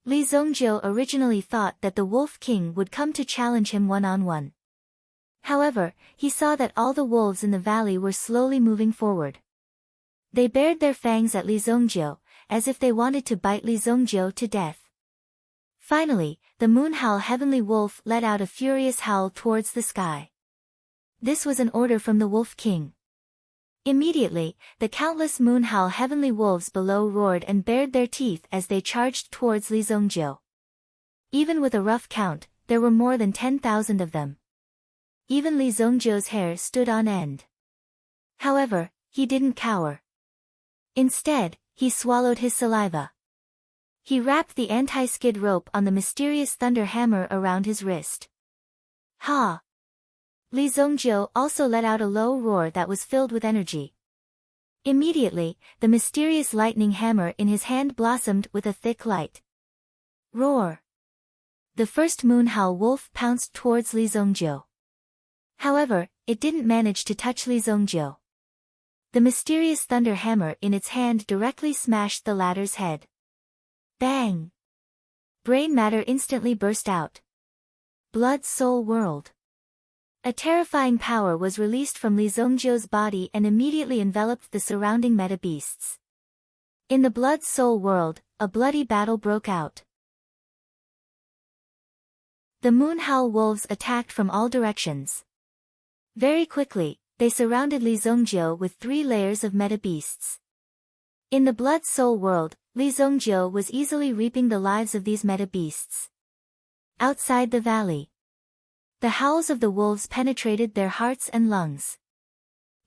Li Zongjiu originally thought that the Wolf King would come to challenge him one-on-one. However, he saw that all the wolves in the valley were slowly moving forward. They bared their fangs at Li Zongjiu, as if they wanted to bite Li Zongjiu to death. Finally, the Moonhowl Heavenly Wolf let out a furious howl towards the sky. This was an order from the Wolf King. Immediately, the countless Moonhowl Heavenly Wolves below roared and bared their teeth as they charged towards Li Zongjiu. Even with a rough count, there were more than 10,000 of them. Even Li Zongjiu's hair stood on end. However, he didn't cower. Instead, he swallowed his saliva. He wrapped the anti-skid rope on the mysterious thunder hammer around his wrist. Ha! Li Zongjiu also let out a low roar that was filled with energy. Immediately, the mysterious lightning hammer in his hand blossomed with a thick light. Roar! The first Moonhowl Wolf pounced towards Li Zongjiu. However, it didn't manage to touch Li Zongjiu. The mysterious thunder hammer in its hand directly smashed the latter's head. Bang! Brain matter instantly burst out. Blood Soul World. A terrifying power was released from Li Zongjiu's body and immediately enveloped the surrounding meta beasts. In the Blood Soul World, a bloody battle broke out. The Moonhowl Wolves attacked from all directions. Very quickly, they surrounded Li Zongjiu with 3 layers of meta beasts. In the Blood Soul World, Li Zongjiu was easily reaping the lives of these meta beasts. Outside the valley, the howls of the wolves penetrated their hearts and lungs.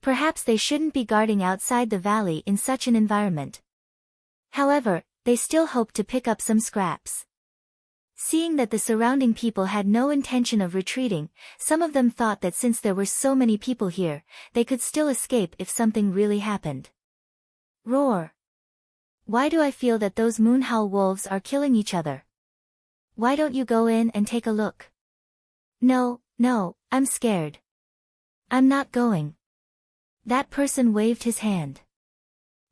Perhaps they shouldn't be guarding outside the valley in such an environment. However, they still hoped to pick up some scraps. Seeing that the surrounding people had no intention of retreating, some of them thought that since there were so many people here, they could still escape if something really happened. Roar! Why do I feel that those Moonhowl wolves are killing each other? Why don't you go in and take a look? No, I'm scared. I'm not going. That person waved his hand.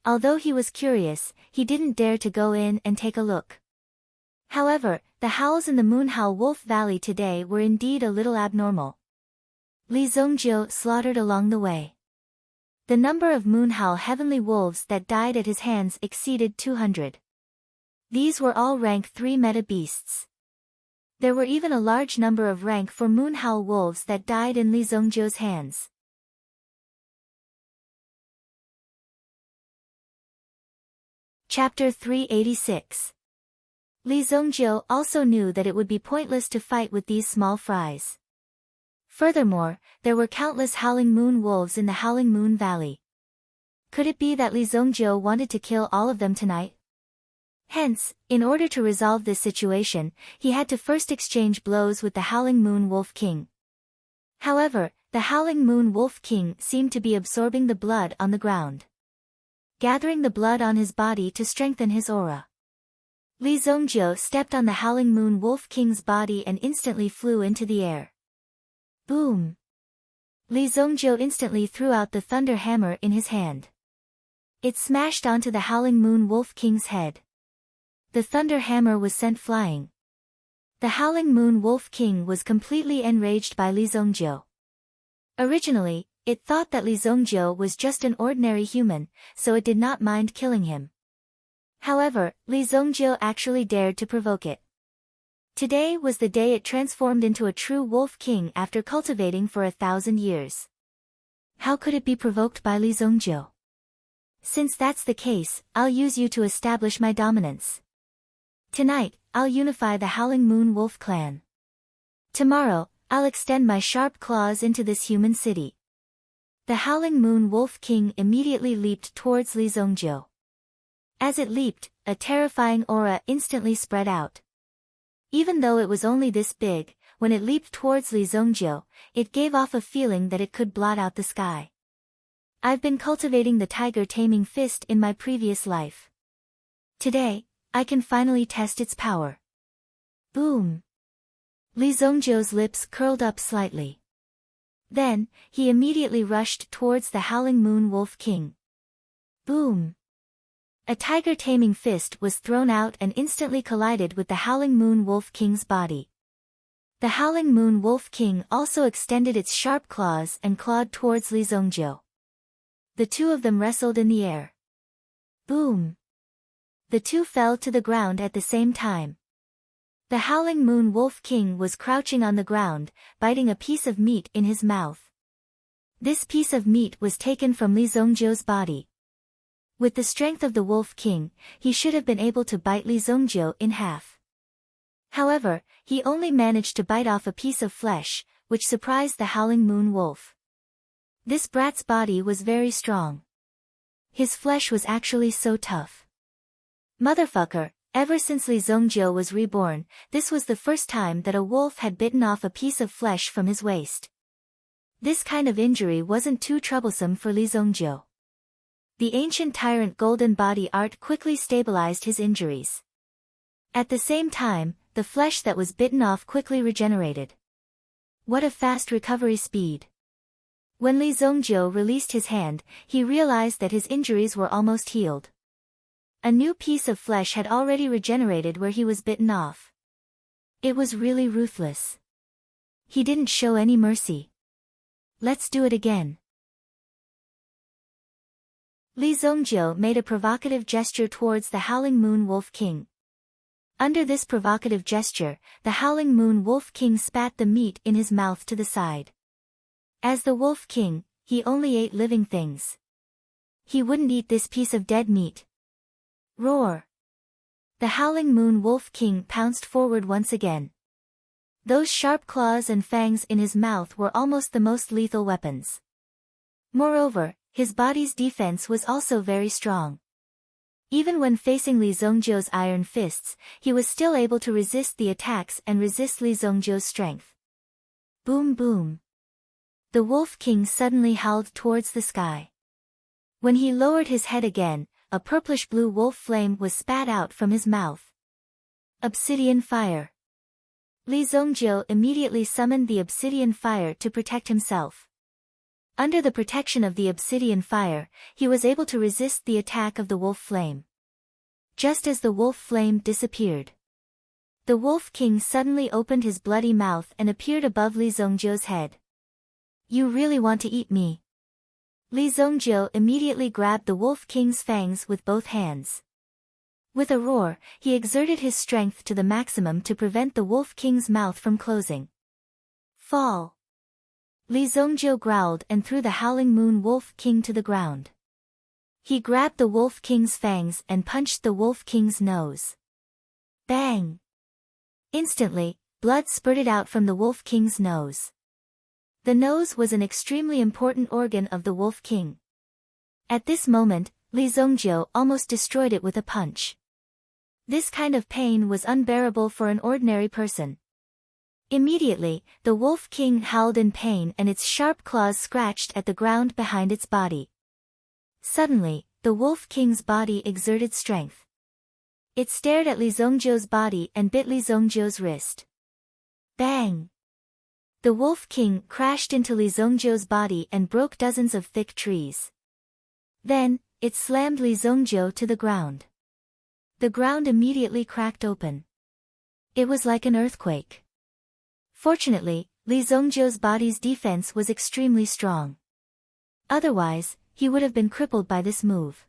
Although he was curious, he didn't dare to go in and take a look. However, the howls in the Moonhowl Wolf Valley today were indeed a little abnormal. Li Zongjiu slaughtered along the way. The number of Moonhowl Heavenly Wolves that died at his hands exceeded 200. These were all rank 3 meta beasts. There were even a large number of rank 4 Moonhowl Wolves that died in Li Zongjiu's hands. Chapter 386. Li Zongjiu also knew that it would be pointless to fight with these small fries. Furthermore, there were countless Howling Moon Wolves in the Howling Moon Valley. Could it be that Li Zongjiu wanted to kill all of them tonight? Hence, in order to resolve this situation, he had to first exchange blows with the Howling Moon Wolf King. However, the Howling Moon Wolf King seemed to be absorbing the blood on the ground, gathering the blood on his body to strengthen his aura. Li Zongjiu stepped on the Howling Moon Wolf King's body and instantly flew into the air. Boom! Li Zongjiu instantly threw out the thunder hammer in his hand. It smashed onto the Howling Moon Wolf King's head. The thunder hammer was sent flying. The Howling Moon Wolf King was completely enraged by Li Zongjiu. Originally, it thought that Li Zongjiu was just an ordinary human, so it did not mind killing him. However, Li Zongjiu actually dared to provoke it. Today was the day it transformed into a true Wolf King after cultivating for 1,000 years. How could it be provoked by Li Zongjiu? Since that's the case, I'll use you to establish my dominance. Tonight, I'll unify the Howling Moon Wolf clan. Tomorrow, I'll extend my sharp claws into this human city. The Howling Moon Wolf King immediately leaped towards Li Zongjiu. As it leaped, a terrifying aura instantly spread out. Even though it was only this big, when it leaped towards Li Zongjiu, it gave off a feeling that it could blot out the sky. I've been cultivating the tiger-taming fist in my previous life. Today, I can finally test its power. Boom! Li Zongjiu's lips curled up slightly. Then, he immediately rushed towards the Howling Moon Wolf King. Boom! A tiger-taming fist was thrown out and instantly collided with the Howling Moon Wolf King's body. The Howling Moon Wolf King also extended its sharp claws and clawed towards Li Zongjiu. The two of them wrestled in the air. Boom! The two fell to the ground at the same time. The Howling Moon Wolf King was crouching on the ground, biting a piece of meat in his mouth. This piece of meat was taken from Li Zongjiu's body. With the strength of the Wolf King, he should have been able to bite Li Zongjiu in half. However, he only managed to bite off a piece of flesh, which surprised the Howling Moon Wolf. This brat's body was very strong. His flesh was actually so tough. Motherfucker, ever since Li Zongjiu was reborn, this was the first time that a wolf had bitten off a piece of flesh from his waist. This kind of injury wasn't too troublesome for Li Zongjiu. The ancient tyrant golden body art quickly stabilized his injuries. At the same time, the flesh that was bitten off quickly regenerated. What a fast recovery speed! When Li Zongjiu released his hand, he realized that his injuries were almost healed. A new piece of flesh had already regenerated where he was bitten off. It was really ruthless. He didn't show any mercy. Let's do it again. Li Zongjiu made a provocative gesture towards the Howling Moon Wolf King. Under this provocative gesture, the Howling Moon Wolf King spat the meat in his mouth to the side. As the Wolf King, he only ate living things. He wouldn't eat this piece of dead meat. Roar! The Howling Moon Wolf King pounced forward once again. Those sharp claws and fangs in his mouth were almost the most lethal weapons. Moreover, his body's defense was also very strong. Even when facing Li Zongjiu's iron fists, he was still able to resist the attacks and resist Li Zongjiu's strength. Boom boom! The Wolf King suddenly howled towards the sky. When he lowered his head again, a purplish-blue wolf flame was spat out from his mouth. Obsidian fire. Li Zongjiu immediately summoned the obsidian fire to protect himself. Under the protection of the obsidian fire, he was able to resist the attack of the wolf flame. Just as the wolf flame disappeared, the Wolf King suddenly opened his bloody mouth and appeared above Li Zongjiu's head. You really want to eat me? Li Zongjiu immediately grabbed the Wolf King's fangs with both hands. With a roar, he exerted his strength to the maximum to prevent the Wolf King's mouth from closing. Fall! Li Zongjiu growled and threw the Howling Moon Wolf King to the ground. He grabbed the Wolf King's fangs and punched the Wolf King's nose. Bang! Instantly, blood spurted out from the Wolf King's nose. The nose was an extremely important organ of the Wolf King. At this moment, Li Zongjiu almost destroyed it with a punch. This kind of pain was unbearable for an ordinary person. Immediately, the Wolf King howled in pain and its sharp claws scratched at the ground behind its body. Suddenly, the Wolf King's body exerted strength. It stared at Li Zongjiu's body and bit Li Zongjiu's wrist. Bang! The Wolf King crashed into Li Zongjiu's body and broke dozens of thick trees. Then, it slammed Li Zongjiu to the ground. The ground immediately cracked open. It was like an earthquake. Fortunately, Li Zongjiu's body's defense was extremely strong. Otherwise, he would have been crippled by this move.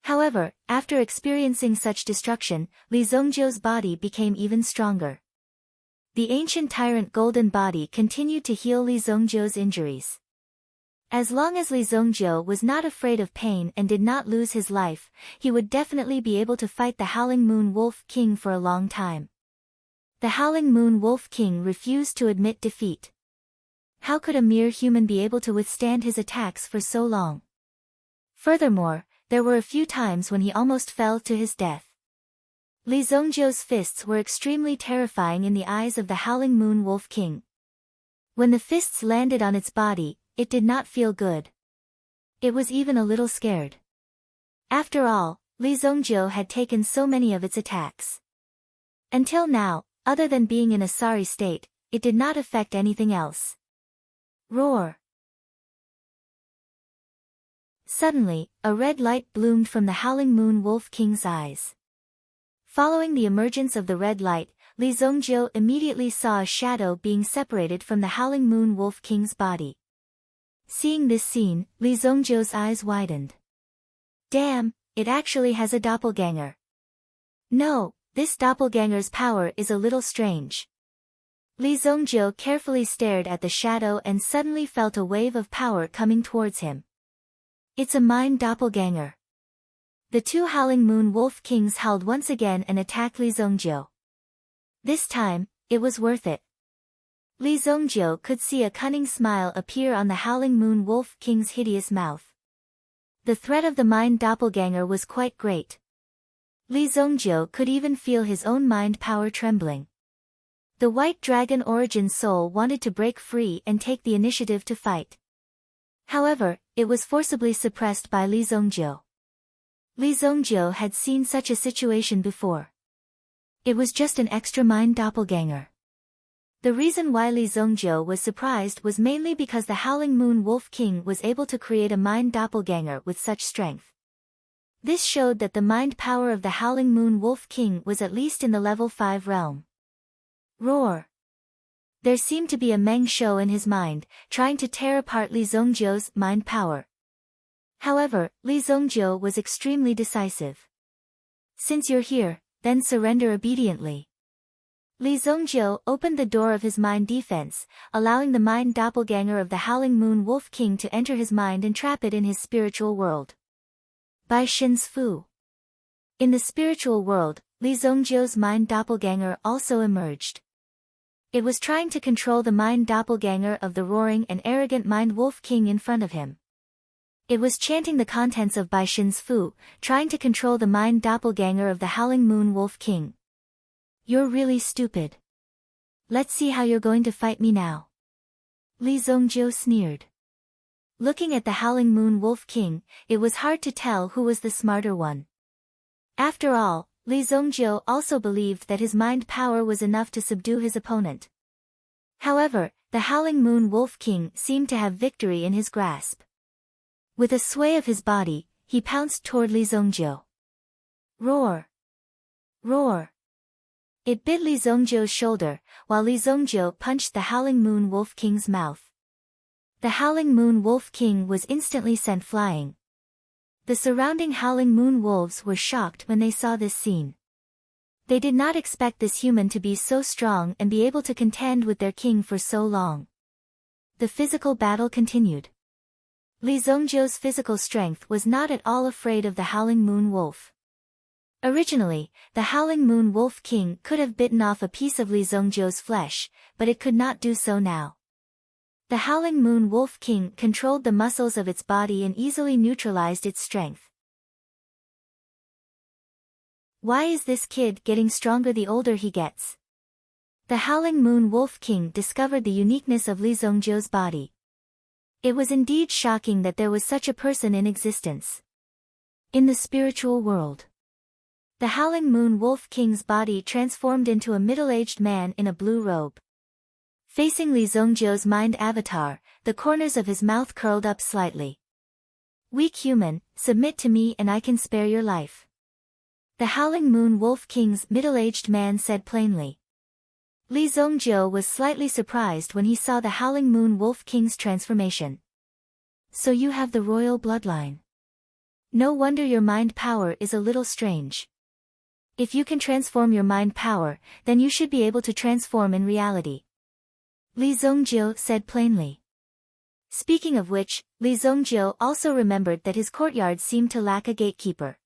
However, after experiencing such destruction, Li Zongjiu's body became even stronger. The ancient tyrant golden body continued to heal Li Zongjiu's injuries. As long as Li Zongjiu was not afraid of pain and did not lose his life, he would definitely be able to fight the Howling Moon Wolf King for a long time. The Howling Moon Wolf King refused to admit defeat. How could a mere human be able to withstand his attacks for so long? Furthermore, there were a few times when he almost fell to his death. Li Zongjiu's fists were extremely terrifying in the eyes of the Howling Moon Wolf King. When the fists landed on its body, it did not feel good. It was even a little scared. After all, Li Zongjiu had taken so many of its attacks. Until now, other than being in a sorry state, it did not affect anything else. Roar! Suddenly, a red light bloomed from the Howling Moon Wolf King's eyes. Following the emergence of the red light, Li Zongjiu immediately saw a shadow being separated from the Howling Moon Wolf King's body. Seeing this scene, Li Zongjiu's eyes widened. Damn, it actually has a doppelganger. No, this doppelganger's power is a little strange. Li Zongjiu carefully stared at the shadow and suddenly felt a wave of power coming towards him. It's a mind doppelganger. The two Howling Moon Wolf Kings howled once again and attacked Li Zongjiu. This time, it was worth it. Li Zongjiu could see a cunning smile appear on the Howling Moon Wolf King's hideous mouth. The threat of the mind doppelganger was quite great. Li Zongjiu could even feel his own mind power trembling. The White Dragon Origin Soul wanted to break free and take the initiative to fight. However, it was forcibly suppressed by Li Zongjiu. Li Zongjiu had seen such a situation before. It was just an extra mind doppelganger. The reason why Li Zongjiu was surprised was mainly because the Howling Moon Wolf King was able to create a mind doppelganger with such strength. This showed that the mind power of the Howling Moon Wolf King was at least in the level 5 realm. Roar! There seemed to be a Meng Shou in his mind, trying to tear apart Li Zongjiu's mind power. However, Li Zongjiu was extremely decisive. Since you're here, then surrender obediently. Li Zongjiu opened the door of his mind defense, allowing the mind doppelganger of the Howling Moon Wolf King to enter his mind and trap it in his spiritual world. Bai Shin's Fu. In the spiritual world, Li Zongjiu's mind doppelganger also emerged. It was trying to control the mind doppelganger of the roaring and arrogant mind Wolf King in front of him. It was chanting the contents of Bai Shin's Fu, trying to control the mind doppelganger of the Howling Moon Wolf King. You're really stupid. Let's see how you're going to fight me now. Li Zongjiu sneered. Looking at the Howling Moon Wolf King, it was hard to tell who was the smarter one. After all, Li Zongjiu also believed that his mind power was enough to subdue his opponent. However, the Howling Moon Wolf King seemed to have victory in his grasp. With a sway of his body, he pounced toward Li Zongjiu. Roar! Roar! It bit Li Zongjiu's shoulder, while Li Zongjiu punched the Howling Moon Wolf King's mouth. The Howling Moon Wolf King was instantly sent flying. The surrounding Howling Moon Wolves were shocked when they saw this scene. They did not expect this human to be so strong and be able to contend with their king for so long. The physical battle continued. Li Zongjiu's physical strength was not at all afraid of the Howling Moon Wolf. Originally, the Howling Moon Wolf King could have bitten off a piece of Li Zongjiu's flesh, but it could not do so now. The Howling Moon Wolf King controlled the muscles of its body and easily neutralized its strength. Why is this kid getting stronger the older he gets? The Howling Moon Wolf King discovered the uniqueness of Li Zongjiu's body. It was indeed shocking that there was such a person in existence. In the spiritual world, the Howling Moon Wolf King's body transformed into a middle-aged man in a blue robe. Facing Li Zongjiu's mind avatar, the corners of his mouth curled up slightly. Weak human, submit to me and I can spare your life. The Howling Moon Wolf King's middle-aged man said plainly. Li Zongjiu was slightly surprised when he saw the Howling Moon Wolf King's transformation. So you have the royal bloodline. No wonder your mind power is a little strange. If you can transform your mind power, then you should be able to transform in reality. Li Zongjiu said plainly. Speaking of which, Li Zongjio also remembered that his courtyard seemed to lack a gatekeeper.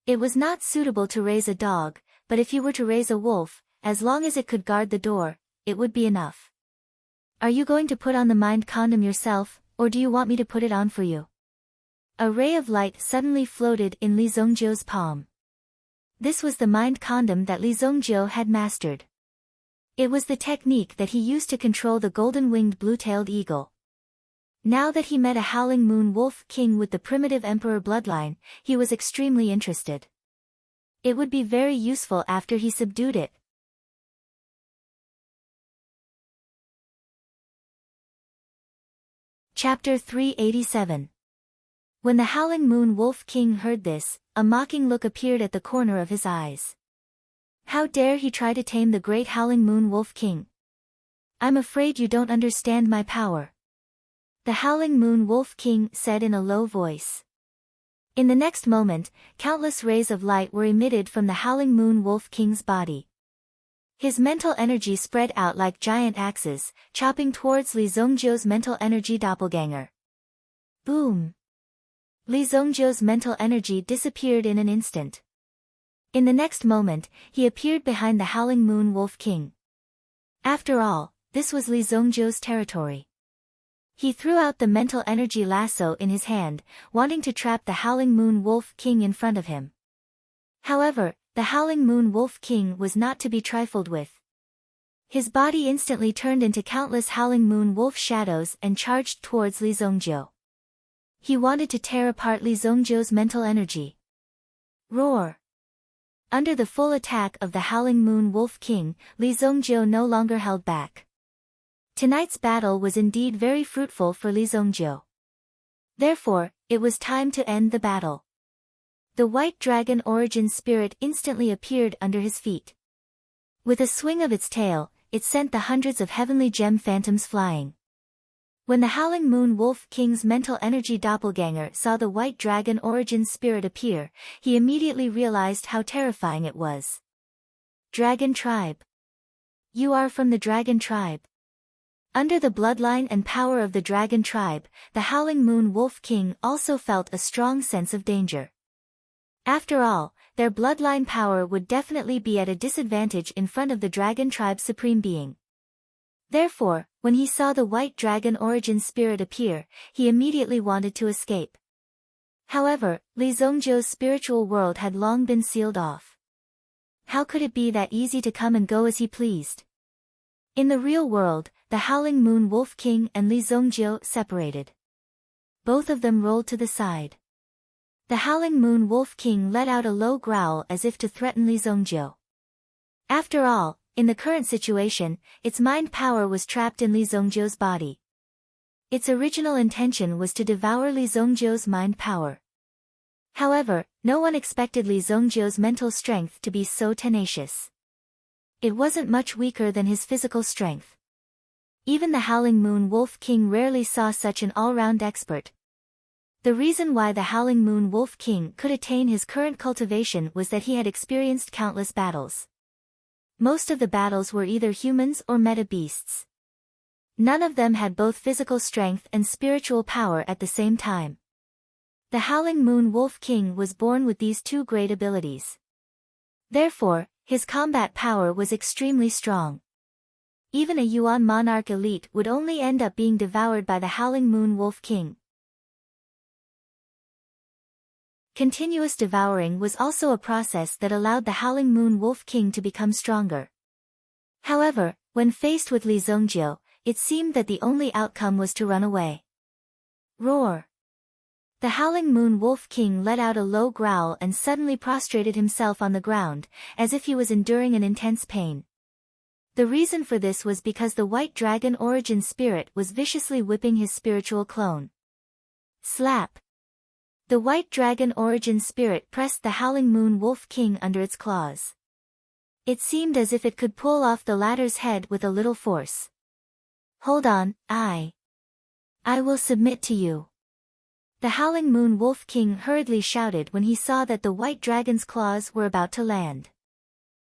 It was not suitable to raise a dog, but if you were to raise a wolf, as long as it could guard the door, it would be enough. Are you going to put on the mind condom yourself, or do you want me to put it on for you? A ray of light suddenly floated in Li Zongjio's palm. This was the mind condom that Li Zongjio had mastered. It was the technique that he used to control the golden-winged blue-tailed eagle. Now that he met a Howling Moon Wolf King with the primitive emperor bloodline, he was extremely interested. It would be very useful after he subdued it. Chapter 387. When the Howling Moon Wolf King heard this, a mocking look appeared at the corner of his eyes. How dare he try to tame the great Howling Moon Wolf King? I'm afraid you don't understand my power. The Howling Moon Wolf King said in a low voice. In the next moment, countless rays of light were emitted from the Howling Moon Wolf King's body. His mental energy spread out like giant axes, chopping towards Li Zongjio's mental energy doppelganger. Boom! Li Zongjio's mental energy disappeared in an instant. In the next moment, he appeared behind the Howling Moon Wolf King. After all, this was Li Zongjio's territory. He threw out the mental energy lasso in his hand, wanting to trap the Howling Moon Wolf King in front of him. However, the Howling Moon Wolf King was not to be trifled with. His body instantly turned into countless Howling Moon Wolf shadows and charged towards Li Zongjio. He wanted to tear apart Li Zongjio's mental energy. Roar! Under the full attack of the Howling Moon Wolf King, Li Zongjio no longer held back. Tonight's battle was indeed very fruitful for Li Zongjio. Therefore, it was time to end the battle. The White Dragon Origin Spirit instantly appeared under his feet. With a swing of its tail, it sent the hundreds of heavenly gem phantoms flying. When the Howling Moon Wolf King's mental energy doppelganger saw the White Dragon Origin Spirit appear, he immediately realized how terrifying it was. Dragon Tribe. You are from the Dragon Tribe. Under the bloodline and power of the Dragon Tribe, the Howling Moon Wolf King also felt a strong sense of danger. After all, their bloodline power would definitely be at a disadvantage in front of the Dragon Tribe's Supreme Being. Therefore, when he saw the White Dragon Origin Spirit appear, he immediately wanted to escape. However, Li Zongjio's spiritual world had long been sealed off. How could it be that easy to come and go as he pleased? In the real world, the Howling Moon Wolf King and Li Zongjio separated. Both of them rolled to the side. The Howling Moon Wolf King let out a low growl as if to threaten Li Zongjio. After all, in the current situation, its mind power was trapped in Li Zongjio's body. Its original intention was to devour Li Zongjio's mind power. However, no one expected Li Zongjio's mental strength to be so tenacious. It wasn't much weaker than his physical strength. Even the Howling Moon Wolf King rarely saw such an all-round expert. The reason why the Howling Moon Wolf King could attain his current cultivation was that he had experienced countless battles. Most of the battles were either humans or meta beasts. None of them had both physical strength and spiritual power at the same time. The Howling Moon Wolf King was born with these two great abilities. Therefore, his combat power was extremely strong. Even a Yuan monarch elite would only end up being devoured by the Howling Moon Wolf King. Continuous devouring was also a process that allowed the Howling Moon Wolf King to become stronger. However, when faced with Li Zongjio, it seemed that the only outcome was to run away. Roar! The Howling Moon Wolf King let out a low growl and suddenly prostrated himself on the ground, as if he was enduring an intense pain. The reason for this was because the White Dragon Origin Spirit was viciously whipping his spiritual clone. Slap! The White Dragon Origin Spirit pressed the Howling Moon Wolf King under its claws. It seemed as if it could pull off the latter's head with a little force. Hold on, I will submit to you. The Howling Moon Wolf King hurriedly shouted when he saw that the White Dragon's claws were about to land.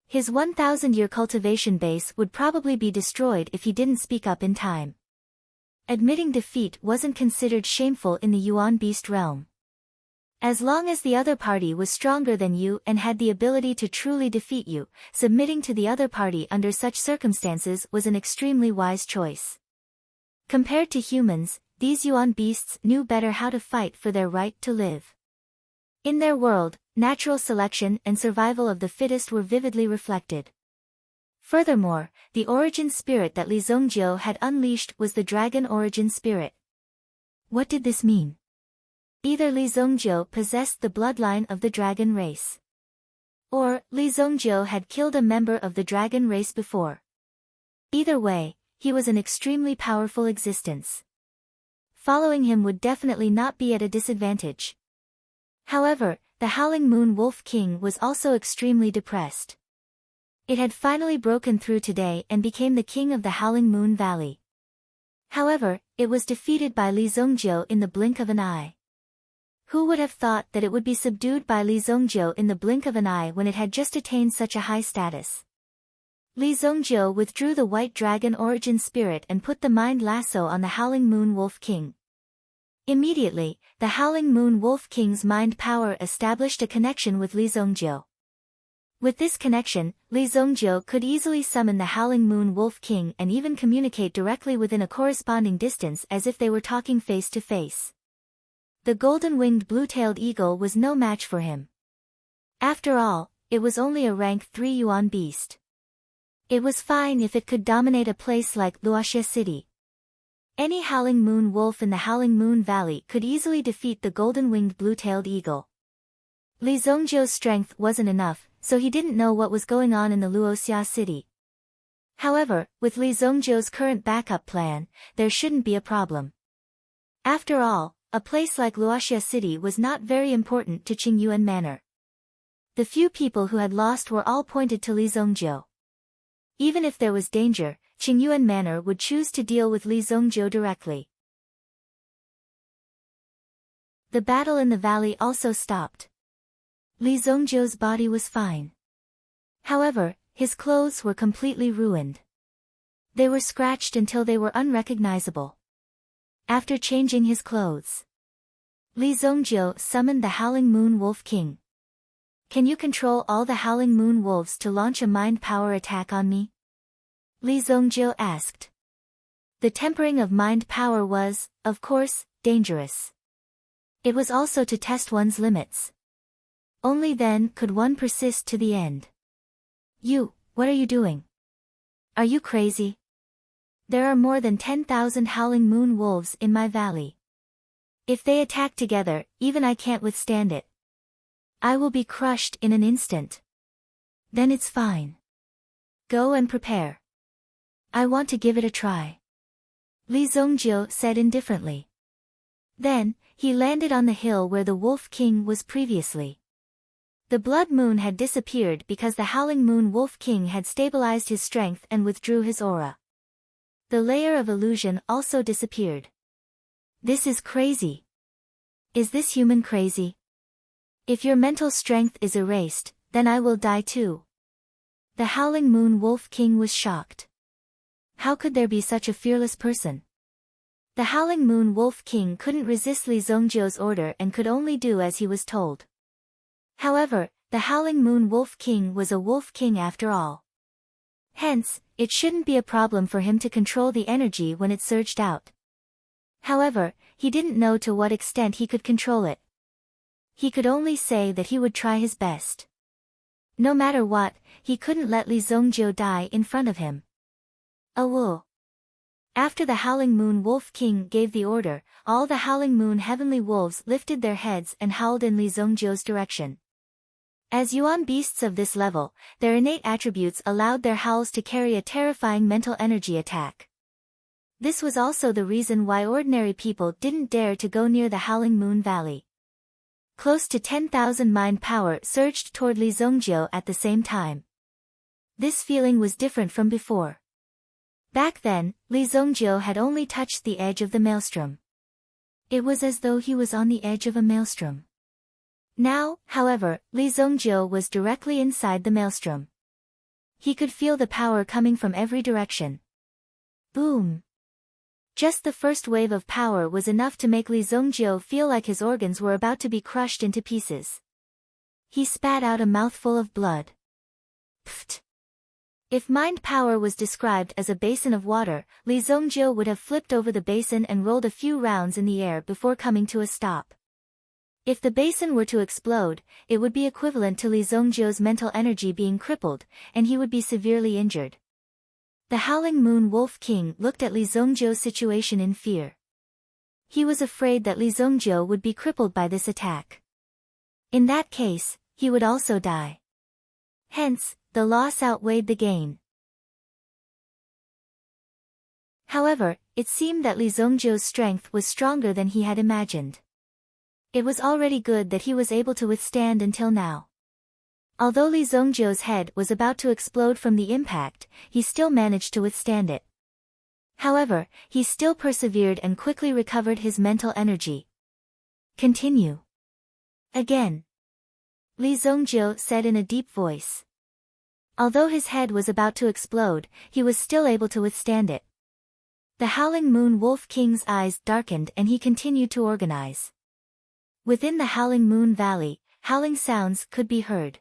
His 1,000-year cultivation base would probably be destroyed if he didn't speak up in time. Admitting defeat wasn't considered shameful in the Yuan Beast realm. As long as the other party was stronger than you and had the ability to truly defeat you, submitting to the other party under such circumstances was an extremely wise choice. Compared to humans, these Yuan beasts knew better how to fight for their right to live. In their world, natural selection and survival of the fittest were vividly reflected. Furthermore, the origin spirit that Li Zongjiu had unleashed was the dragon origin spirit. What did this mean? Either Li Zongjiu possessed the bloodline of the dragon race, or Li Zongjiu had killed a member of the dragon race before. Either way, he was an extremely powerful existence. Following him would definitely not be at a disadvantage. However, the Howling Moon Wolf King was also extremely depressed. It had finally broken through today and became the king of the Howling Moon Valley. However, it was defeated by Li Zongjiu in the blink of an eye. Who would have thought that it would be subdued by Li Zongjiu in the blink of an eye when it had just attained such a high status? Li Zongjiu withdrew the White Dragon origin spirit and put the mind lasso on the Howling Moon Wolf King. Immediately, the Howling Moon Wolf King's mind power established a connection with Li Zongjiu. With this connection, Li Zongjiu could easily summon the Howling Moon Wolf King and even communicate directly within a corresponding distance as if they were talking face to face. The golden-winged blue-tailed eagle was no match for him. After all, it was only a rank 3 Yuan beast. It was fine if it could dominate a place like Luoxia City. Any Howling Moon wolf in the Howling Moon Valley could easily defeat the golden-winged blue-tailed eagle. Li Zongjiu's strength wasn't enough, so he didn't know what was going on in the Luoxia City. However, with Li Zongjiu's current backup plan, there shouldn't be a problem. After all, a place like Luoxia City was not very important to Qingyuan Manor. The few people who had lost were all pointed to Li Zongjiu. Even if there was danger, Qingyuan Manor would choose to deal with Li Zongjiu directly. The battle in the valley also stopped. Li Zongjiu's body was fine. However, his clothes were completely ruined. They were scratched until they were unrecognizable. After changing his clothes, Li Zongjiu summoned the Howling Moon Wolf King. Can you control all the Howling Moon Wolves to launch a mind power attack on me? Li Zongjiu asked. The tempering of mind power was, of course, dangerous. It was also to test one's limits. Only then could one persist to the end. What are you doing? Are you crazy? There are more than 10,000 Howling Moon Wolves in my valley. If they attack together, even I can't withstand it. I will be crushed in an instant. Then it's fine. Go and prepare. I want to give it a try. Li Zongjiu said indifferently. Then, he landed on the hill where the Wolf King was previously. The Blood Moon had disappeared because the Howling Moon Wolf King had stabilized his strength and withdrew his aura. The layer of illusion also disappeared. This is crazy. Is this human crazy? If your mental strength is erased, then I will die too. The Howling Moon Wolf King was shocked. How could there be such a fearless person? The Howling Moon Wolf King couldn't resist Li Zongjiu's order and could only do as he was told. However, the Howling Moon Wolf King was a Wolf King after all. Hence, it shouldn't be a problem for him to control the energy when it surged out. However, he didn't know to what extent he could control it. He could only say that he would try his best. No matter what, he couldn't let Li Zongjiu die in front of him. Awoo. After the Howling Moon Wolf King gave the order, all the Howling Moon Heavenly Wolves lifted their heads and howled in Li Zongjiu's direction. As Yuan beasts of this level, their innate attributes allowed their howls to carry a terrifying mental energy attack. This was also the reason why ordinary people didn't dare to go near the Howling Moon Valley. Close to 10,000 mind power surged toward Li Zongjiu at the same time. This feeling was different from before. Back then, Li Zongjiu had only touched the edge of the maelstrom. It was as though he was on the edge of a maelstrom. Now, however, Li Zongjiu was directly inside the maelstrom. He could feel the power coming from every direction. Boom! Just the first wave of power was enough to make Li Zongjiu feel like his organs were about to be crushed into pieces. He spat out a mouthful of blood. Pfft! If mind power was described as a basin of water, Li Zongjiu would have flipped over the basin and rolled a few rounds in the air before coming to a stop. If the basin were to explode, it would be equivalent to Li Zongjiu's mental energy being crippled, and he would be severely injured. The Howling Moon Wolf King looked at Li Zongjiu's situation in fear. He was afraid that Li Zongjiu would be crippled by this attack. In that case, he would also die. Hence, the loss outweighed the gain. However, it seemed that Li Zongjiu's strength was stronger than he had imagined. It was already good that he was able to withstand until now. Although Li Zongjiu's head was about to explode from the impact, he still managed to withstand it. However, he still persevered and quickly recovered his mental energy. Continue. Again. Li Zongjiu said in a deep voice. Although his head was about to explode, he was still able to withstand it. The Howling Moon Wolf King's eyes darkened and he continued to organize. Within the Howling Moon Valley, howling sounds could be heard.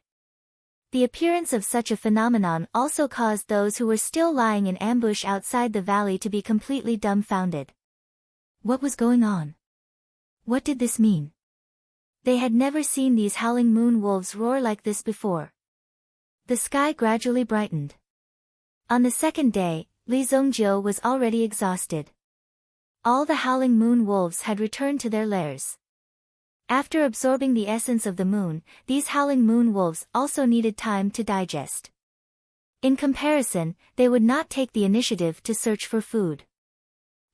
The appearance of such a phenomenon also caused those who were still lying in ambush outside the valley to be completely dumbfounded. What was going on? What did this mean? They had never seen these howling moon wolves roar like this before. The sky gradually brightened. On the second day, Li Zongjiu was already exhausted. All the howling moon wolves had returned to their lairs. After absorbing the essence of the moon, these howling moon wolves also needed time to digest. In comparison, they would not take the initiative to search for food.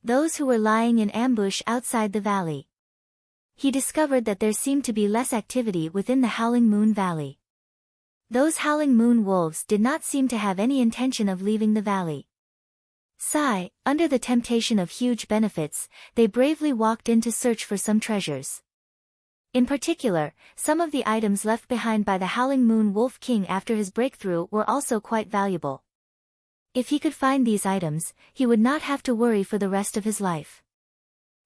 Those who were lying in ambush outside the valley. He discovered that there seemed to be less activity within the Howling Moon Valley. Those howling moon wolves did not seem to have any intention of leaving the valley. Under the temptation of huge benefits, they bravely walked in to search for some treasures. In particular, some of the items left behind by the Howling Moon Wolf King after his breakthrough were also quite valuable. If he could find these items, he would not have to worry for the rest of his life.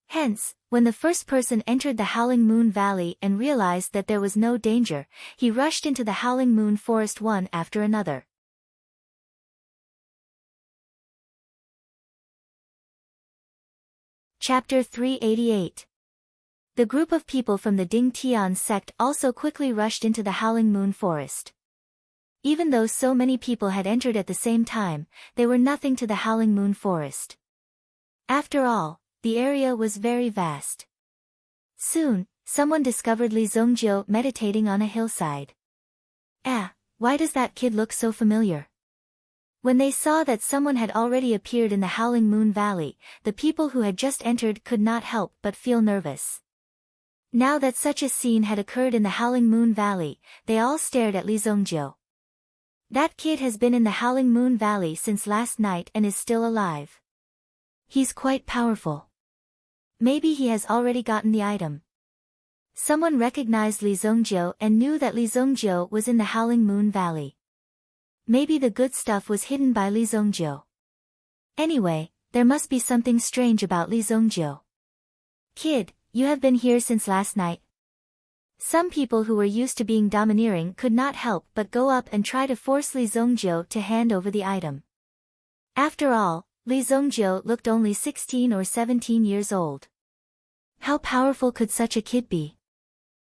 Hence, when the first person entered the Howling Moon Valley and realized that there was no danger, he rushed into the Howling Moon Forest one after another. Chapter 388. The group of people from the Ding Tian sect also quickly rushed into the Howling Moon Forest. Even though so many people had entered at the same time, they were nothing to the Howling Moon Forest. After all, the area was very vast. Soon, someone discovered Li Zongjiu meditating on a hillside. Why does that kid look so familiar? When they saw that someone had already appeared in the Howling Moon Valley, the people who had just entered could not help but feel nervous. Now that such a scene had occurred in the Howling Moon Valley, they all stared at Li Zongjiu. That kid has been in the Howling Moon Valley since last night and is still alive. He's quite powerful. Maybe he has already gotten the item. Someone recognized Li Zongjiu and knew that Li Zongjiu was in the Howling Moon Valley. Maybe the good stuff was hidden by Li Zongjiu. Anyway, there must be something strange about Li Zongjiu. Kid, you have been here since last night. Some people who were used to being domineering could not help but go up and try to force Li Zongjiu to hand over the item. After all, Li Zongjiu looked only 16 or 17 years old. How powerful could such a kid be?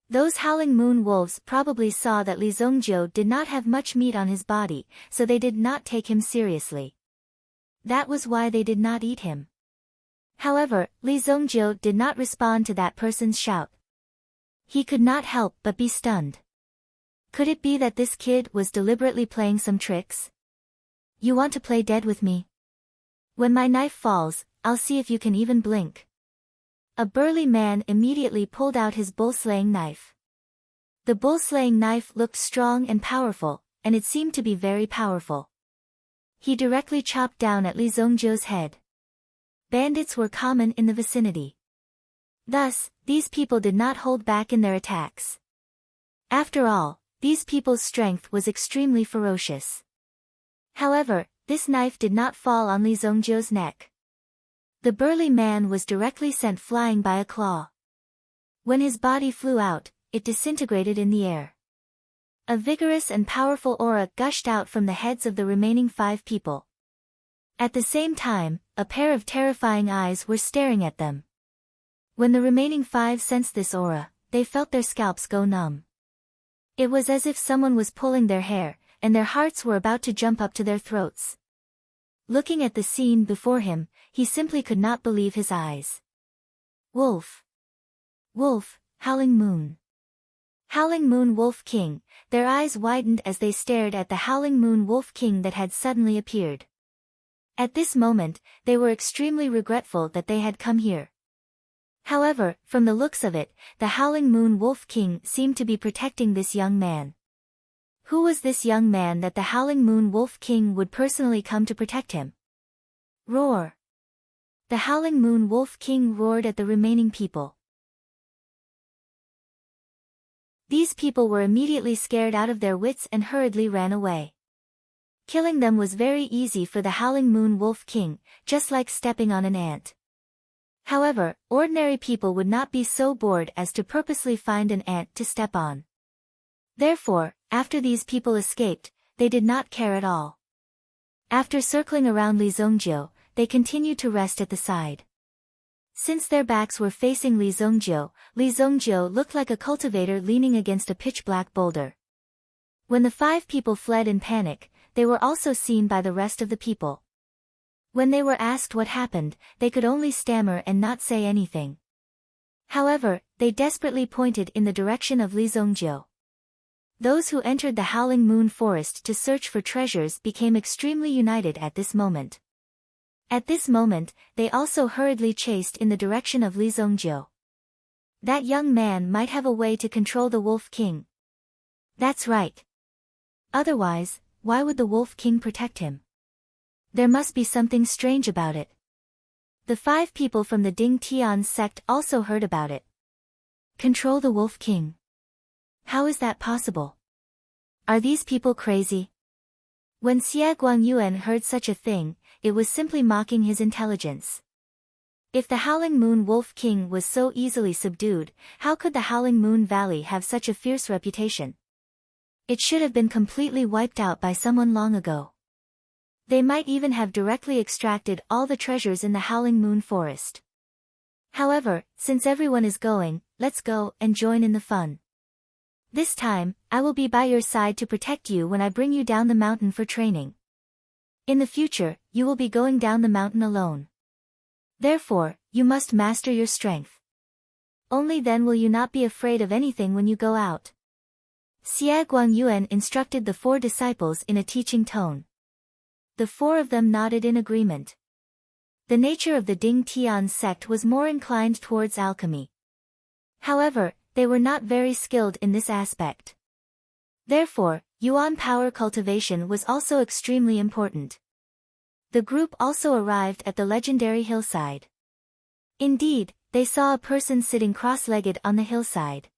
Those Howling Moon Wolves probably saw that Li Zongjiu did not have much meat on his body, so they did not take him seriously. That was why they did not eat him. However, Li Zongjiu did not respond to that person's shout. He could not help but be stunned. Could it be that this kid was deliberately playing some tricks? You want to play dead with me? When my knife falls, I'll see if you can even blink. A burly man immediately pulled out his bull-slaying knife. The bull-slaying knife looked strong and powerful, and it seemed to be very powerful. He directly chopped down at Li Zongjiu's head. Bandits were common in the vicinity. Thus, these people did not hold back in their attacks. After all, these people's strength was extremely ferocious. However, this knife did not fall on Li Zongjiu's neck. The burly man was directly sent flying by a claw. When his body flew out, it disintegrated in the air. A vigorous and powerful aura gushed out from the heads of the remaining 5 people. At the same time, a pair of terrifying eyes were staring at them. When the remaining 5 sensed this aura, they felt their scalps go numb. It was as if someone was pulling their hair, and their hearts were about to jump up to their throats. Looking at the scene before him, he simply could not believe his eyes. Wolf. Wolf, Howling Moon. Howling Moon Wolf King. Their eyes widened as they stared at the Howling Moon Wolf King that had suddenly appeared. At this moment, they were extremely regretful that they had come here. However, from the looks of it, the Howling Moon Wolf King seemed to be protecting this young man. Who was this young man that the Howling Moon Wolf King would personally come to protect him? Roar! The Howling Moon Wolf King roared at the remaining people. These people were immediately scared out of their wits and hurriedly ran away. Killing them was very easy for the Howling Moon Wolf King, just like stepping on an ant. However, ordinary people would not be so bored as to purposely find an ant to step on. Therefore, after these people escaped, they did not care at all. After circling around Li Zongjiu, they continued to rest at the side. Since their backs were facing Li Zongjiu looked like a cultivator leaning against a pitch-black boulder. When the 5 people fled in panic, they were also seen by the rest of the people. When they were asked what happened, they could only stammer and not say anything. However, they desperately pointed in the direction of Li Zongjiu. Those who entered the Howling Moon Forest to search for treasures became extremely united at this moment. At this moment, they also hurriedly chased in the direction of Li Zongjiu. That young man might have a way to control the Wolf King. That's right. Otherwise, why would the Wolf King protect him? There must be something strange about it. The 5 people from the Ding Tian sect also heard about it. Control the Wolf King. How is that possible? Are these people crazy? When Xie Guangyuan heard such a thing, it was simply mocking his intelligence. If the Howling Moon Wolf King was so easily subdued, how could the Howling Moon Valley have such a fierce reputation? It should have been completely wiped out by someone long ago. They might even have directly extracted all the treasures in the Howling Moon Forest. However, since everyone is going, let's go and join in the fun. This time, I will be by your side to protect you when I bring you down the mountain for training. In the future, you will be going down the mountain alone. Therefore, you must master your strength. Only then will you not be afraid of anything when you go out. Xie Guangyuan instructed the 4 disciples in a teaching tone. The 4 of them nodded in agreement. The nature of the Ding Tian sect was more inclined towards alchemy. However, they were not very skilled in this aspect. Therefore, Yuan power cultivation was also extremely important. The group also arrived at the legendary hillside. Indeed, they saw a person sitting cross-legged on the hillside.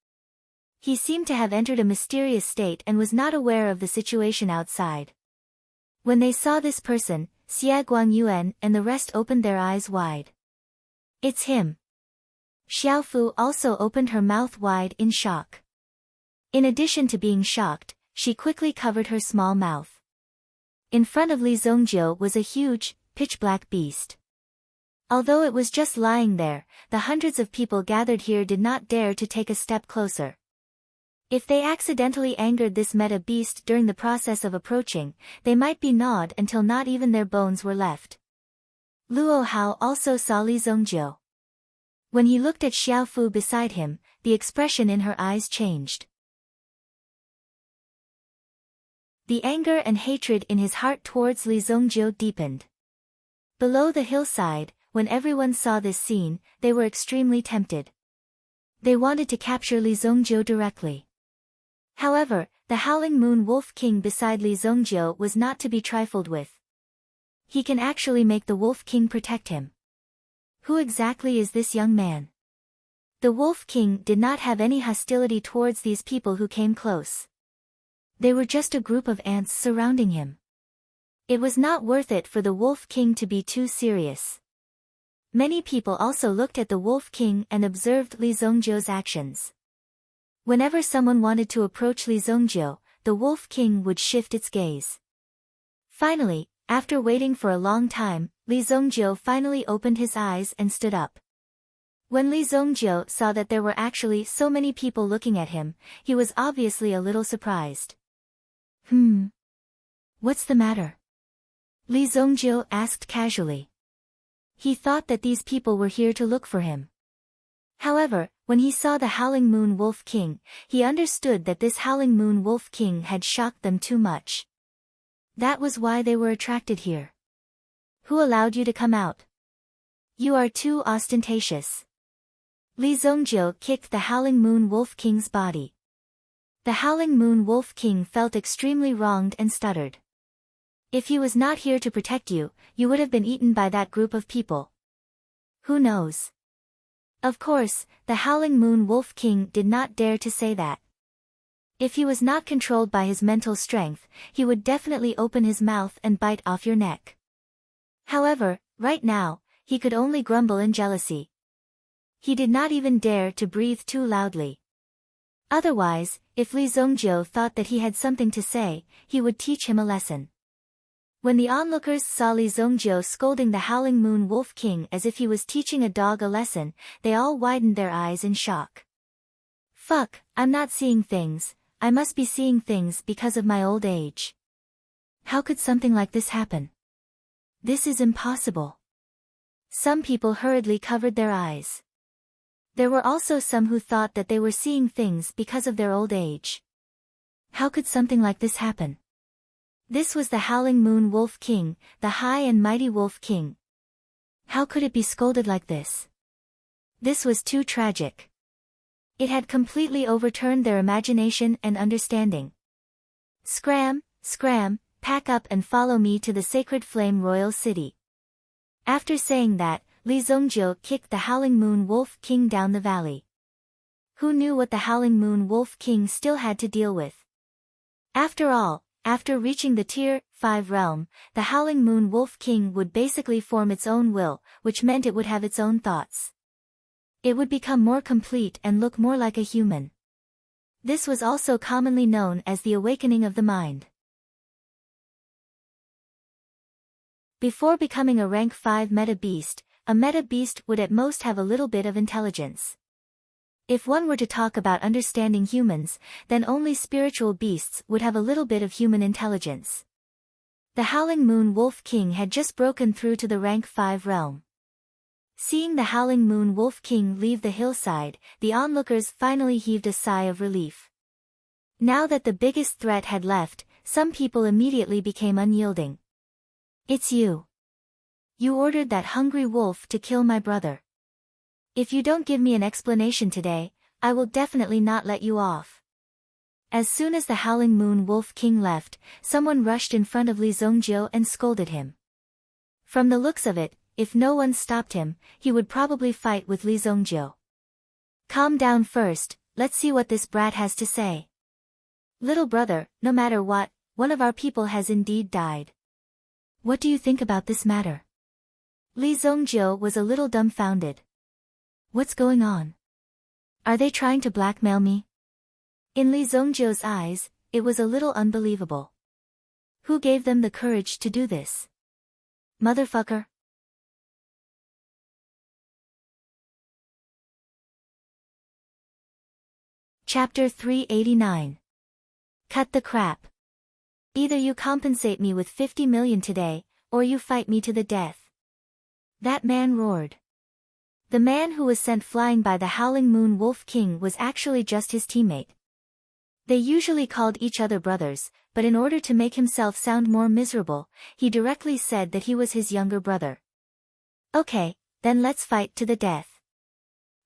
He seemed to have entered a mysterious state and was not aware of the situation outside. When they saw this person, Xie Guangyuan and the rest opened their eyes wide. It's him. Xiaofu also opened her mouth wide in shock. In addition to being shocked, she quickly covered her small mouth. In front of Li Zongjiu was a huge, pitch-black beast. Although it was just lying there, the hundreds of people gathered here did not dare to take a step closer. If they accidentally angered this meta beast during the process of approaching, they might be gnawed until not even their bones were left. Luo Hao also saw Li Zongjiu. When he looked at Xiaofu beside him, the expression in her eyes changed. The anger and hatred in his heart towards Li Zongjiu deepened. Below the hillside, when everyone saw this scene, they were extremely tempted. They wanted to capture Li Zongjiu directly. However, the Howling Moon Wolf King beside Li Zongjiu was not to be trifled with. He can actually make the Wolf King protect him. Who exactly is this young man? The Wolf King did not have any hostility towards these people who came close. They were just a group of ants surrounding him. It was not worth it for the Wolf King to be too serious. Many people also looked at the Wolf King and observed Li Zongjiu's actions. Whenever someone wanted to approach Li Zongjiu, the Wolf King would shift its gaze. Finally, after waiting for a long time, Li Zongjiu finally opened his eyes and stood up. When Li Zongjiu saw that there were actually so many people looking at him, he was obviously a little surprised. What's the matter? Li Zongjiu asked casually. He thought that these people were here to look for him. However, when he saw the Howling Moon Wolf King, he understood that this Howling Moon Wolf King had shocked them too much. That was why they were attracted here. Who allowed you to come out? You are too ostentatious. Li Zongjiu kicked the Howling Moon Wolf King's body. The Howling Moon Wolf King felt extremely wronged and stuttered. If he was not here to protect you, you would have been eaten by that group of people. Who knows? Of course, the Howling Moon Wolf King did not dare to say that. If he was not controlled by his mental strength, he would definitely open his mouth and bite off your neck. However, right now, he could only grumble in jealousy. He did not even dare to breathe too loudly. Otherwise, if Li Zongjiu thought that he had something to say, he would teach him a lesson. When the onlookers saw Li Zongjiu scolding the Howling Moon Wolf King as if he was teaching a dog a lesson, they all widened their eyes in shock. Fuck, I'm not seeing things, I must be seeing things because of my old age. How could something like this happen? This is impossible. Some people hurriedly covered their eyes. There were also some who thought that they were seeing things because of their old age. How could something like this happen? This was the Howling Moon Wolf King, the high and mighty Wolf King. How could it be scolded like this? This was too tragic. It had completely overturned their imagination and understanding. Scram, scram, pack up and follow me to the Sacred Flame Royal City. After saying that, Li Zongjiu kicked the Howling Moon Wolf King down the valley. Who knew what the Howling Moon Wolf King still had to deal with? After all, after reaching the Tier 5 realm, the Howling Moon Wolf King would basically form its own will, which meant it would have its own thoughts. It would become more complete and look more like a human. This was also commonly known as the awakening of the mind. Before becoming a rank 5 meta beast, a meta beast would at most have a little bit of intelligence. If one were to talk about understanding humans, then only spiritual beasts would have a little bit of human intelligence. The Howling Moon Wolf King had just broken through to the rank 5 realm. Seeing the Howling Moon Wolf King leave the hillside, the onlookers finally heaved a sigh of relief. Now that the biggest threat had left, some people immediately became unyielding. It's you. You ordered that hungry wolf to kill my brother. If you don't give me an explanation today, I will definitely not let you off. As soon as the Howling Moon Wolf King left, someone rushed in front of Li Zongjiu and scolded him. From the looks of it, if no one stopped him, he would probably fight with Li Zongjiu. Calm down first, let's see what this brat has to say. Little brother, no matter what, one of our people has indeed died. What do you think about this matter? Li Zongjiu was a little dumbfounded. What's going on? Are they trying to blackmail me? In Li Zongjiu's eyes, it was a little unbelievable. Who gave them the courage to do this? Motherfucker. Chapter 389. Cut the crap. Either you compensate me with 50 million today, or you fight me to the death. That man roared. The man who was sent flying by the Howling Moon Wolf King was actually just his teammate. They usually called each other brothers, but in order to make himself sound more miserable, he directly said that he was his younger brother. Okay, then let's fight to the death.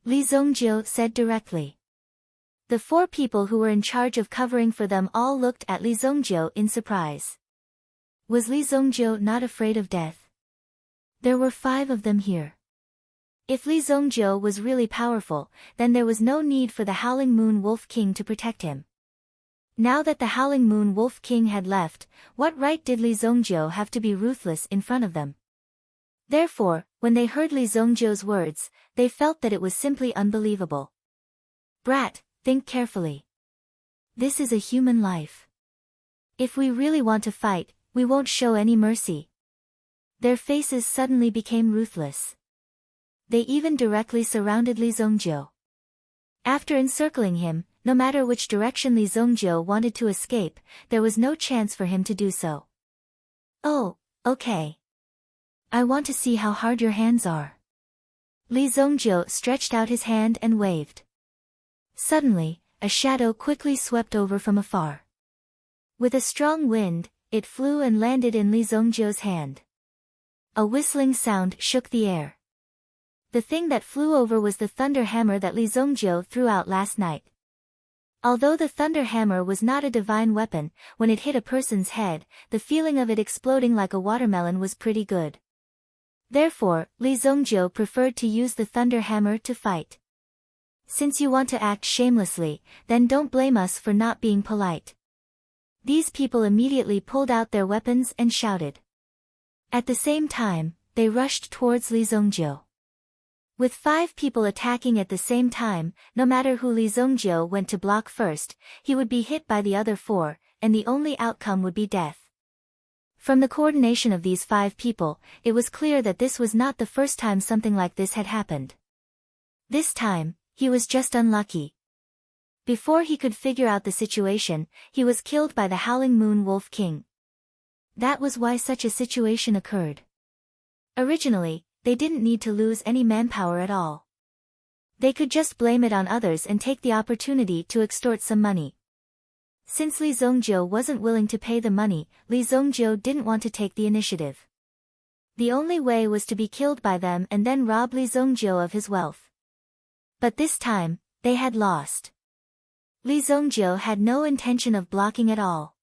Li Zongjiu said directly. The 4 people who were in charge of covering for them all looked at Li Zongjiu in surprise. Was Li Zongjiu not afraid of death? There were 5 of them here. If Li Zongjiu was really powerful, then there was no need for the Howling Moon Wolf King to protect him. Now that the Howling Moon Wolf King had left, what right did Li Zongjiu have to be ruthless in front of them? Therefore, when they heard Li Zongjiu's words, they felt that it was simply unbelievable. Brat, think carefully. This is a human life. If we really want to fight, we won't show any mercy. Their faces suddenly became ruthless. They even directly surrounded Li Zongjiu. After encircling him, no matter which direction Li Zongjiu wanted to escape, there was no chance for him to do so. Oh, okay. I want to see how hard your hands are. Li Zongjiu stretched out his hand and waved. Suddenly, a shadow quickly swept over from afar. With a strong wind, it flew and landed in Li Zongjiu's hand. A whistling sound shook the air. The thing that flew over was the thunder hammer that Li Zongjiu threw out last night. Although the thunder hammer was not a divine weapon, when it hit a person's head, the feeling of it exploding like a watermelon was pretty good. Therefore, Li Zongjiu preferred to use the thunder hammer to fight. Since you want to act shamelessly, then don't blame us for not being polite. These people immediately pulled out their weapons and shouted. At the same time, they rushed towards Li Zongjiu. With 5 people attacking at the same time, no matter who Li Zongjiu went to block first, he would be hit by the other 4, and the only outcome would be death. From the coordination of these 5 people, it was clear that this was not the first time something like this had happened. This time, he was just unlucky. Before he could figure out the situation, he was killed by the Howling Moon Wolf King. That was why such a situation occurred. Originally, they didn't need to lose any manpower at all. They could just blame it on others and take the opportunity to extort some money. Since Li Zongjiu wasn't willing to pay the money, Li Zongjiu didn't want to take the initiative. The only way was to be killed by them and then rob Li Zongjiu of his wealth. But this time, they had lost. Li Zongjiu had no intention of blocking at all.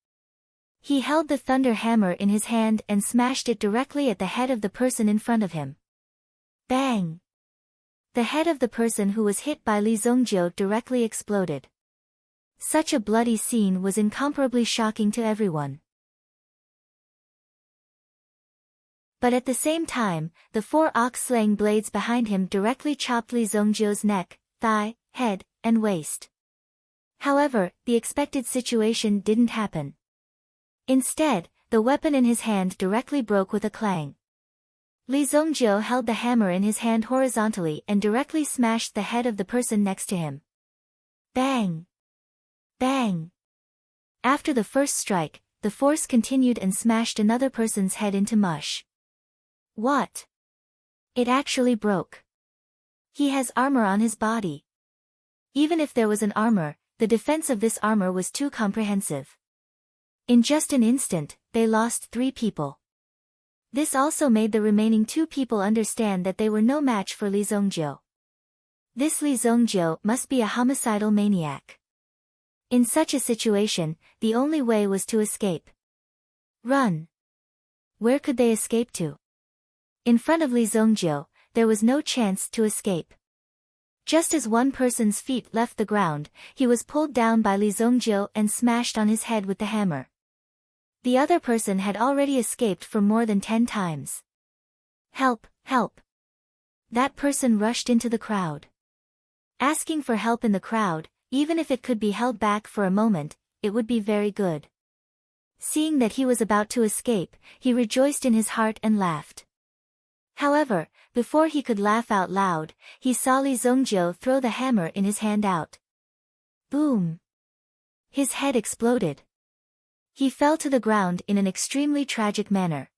He held the thunder hammer in his hand and smashed it directly at the head of the person in front of him. Bang! The head of the person who was hit by Li Zongjiu directly exploded. Such a bloody scene was incomparably shocking to everyone. But at the same time, the 4 ox-slaying blades behind him directly chopped Li Zongjiu's neck, thigh, head, and waist. However, the expected situation didn't happen. Instead, the weapon in his hand directly broke with a clang. Li Zongjiu held the hammer in his hand horizontally and directly smashed the head of the person next to him. Bang! Bang! After the first strike, the force continued and smashed another person's head into mush. What? It actually broke. He has armor on his body. Even if there was an armor, the defense of this armor was too comprehensive. In just an instant, they lost 3 people. This also made the remaining 2 people understand that they were no match for Li Zongjiu. This Li Zongjiu must be a homicidal maniac. In such a situation, the only way was to escape. Run! Where could they escape to? In front of Li Zongjiu, there was no chance to escape. Just as one person's feet left the ground, he was pulled down by Li Zongjiu and smashed on his head with the hammer. The other person had already escaped for more than 10 times. Help! Help! That person rushed into the crowd. Asking for help in the crowd, even if it could be held back for a moment, it would be very good. Seeing that he was about to escape, he rejoiced in his heart and laughed. However, before he could laugh out loud, he saw Li Zongjiu throw the hammer in his hand out. Boom! His head exploded. He fell to the ground in an extremely tragic manner.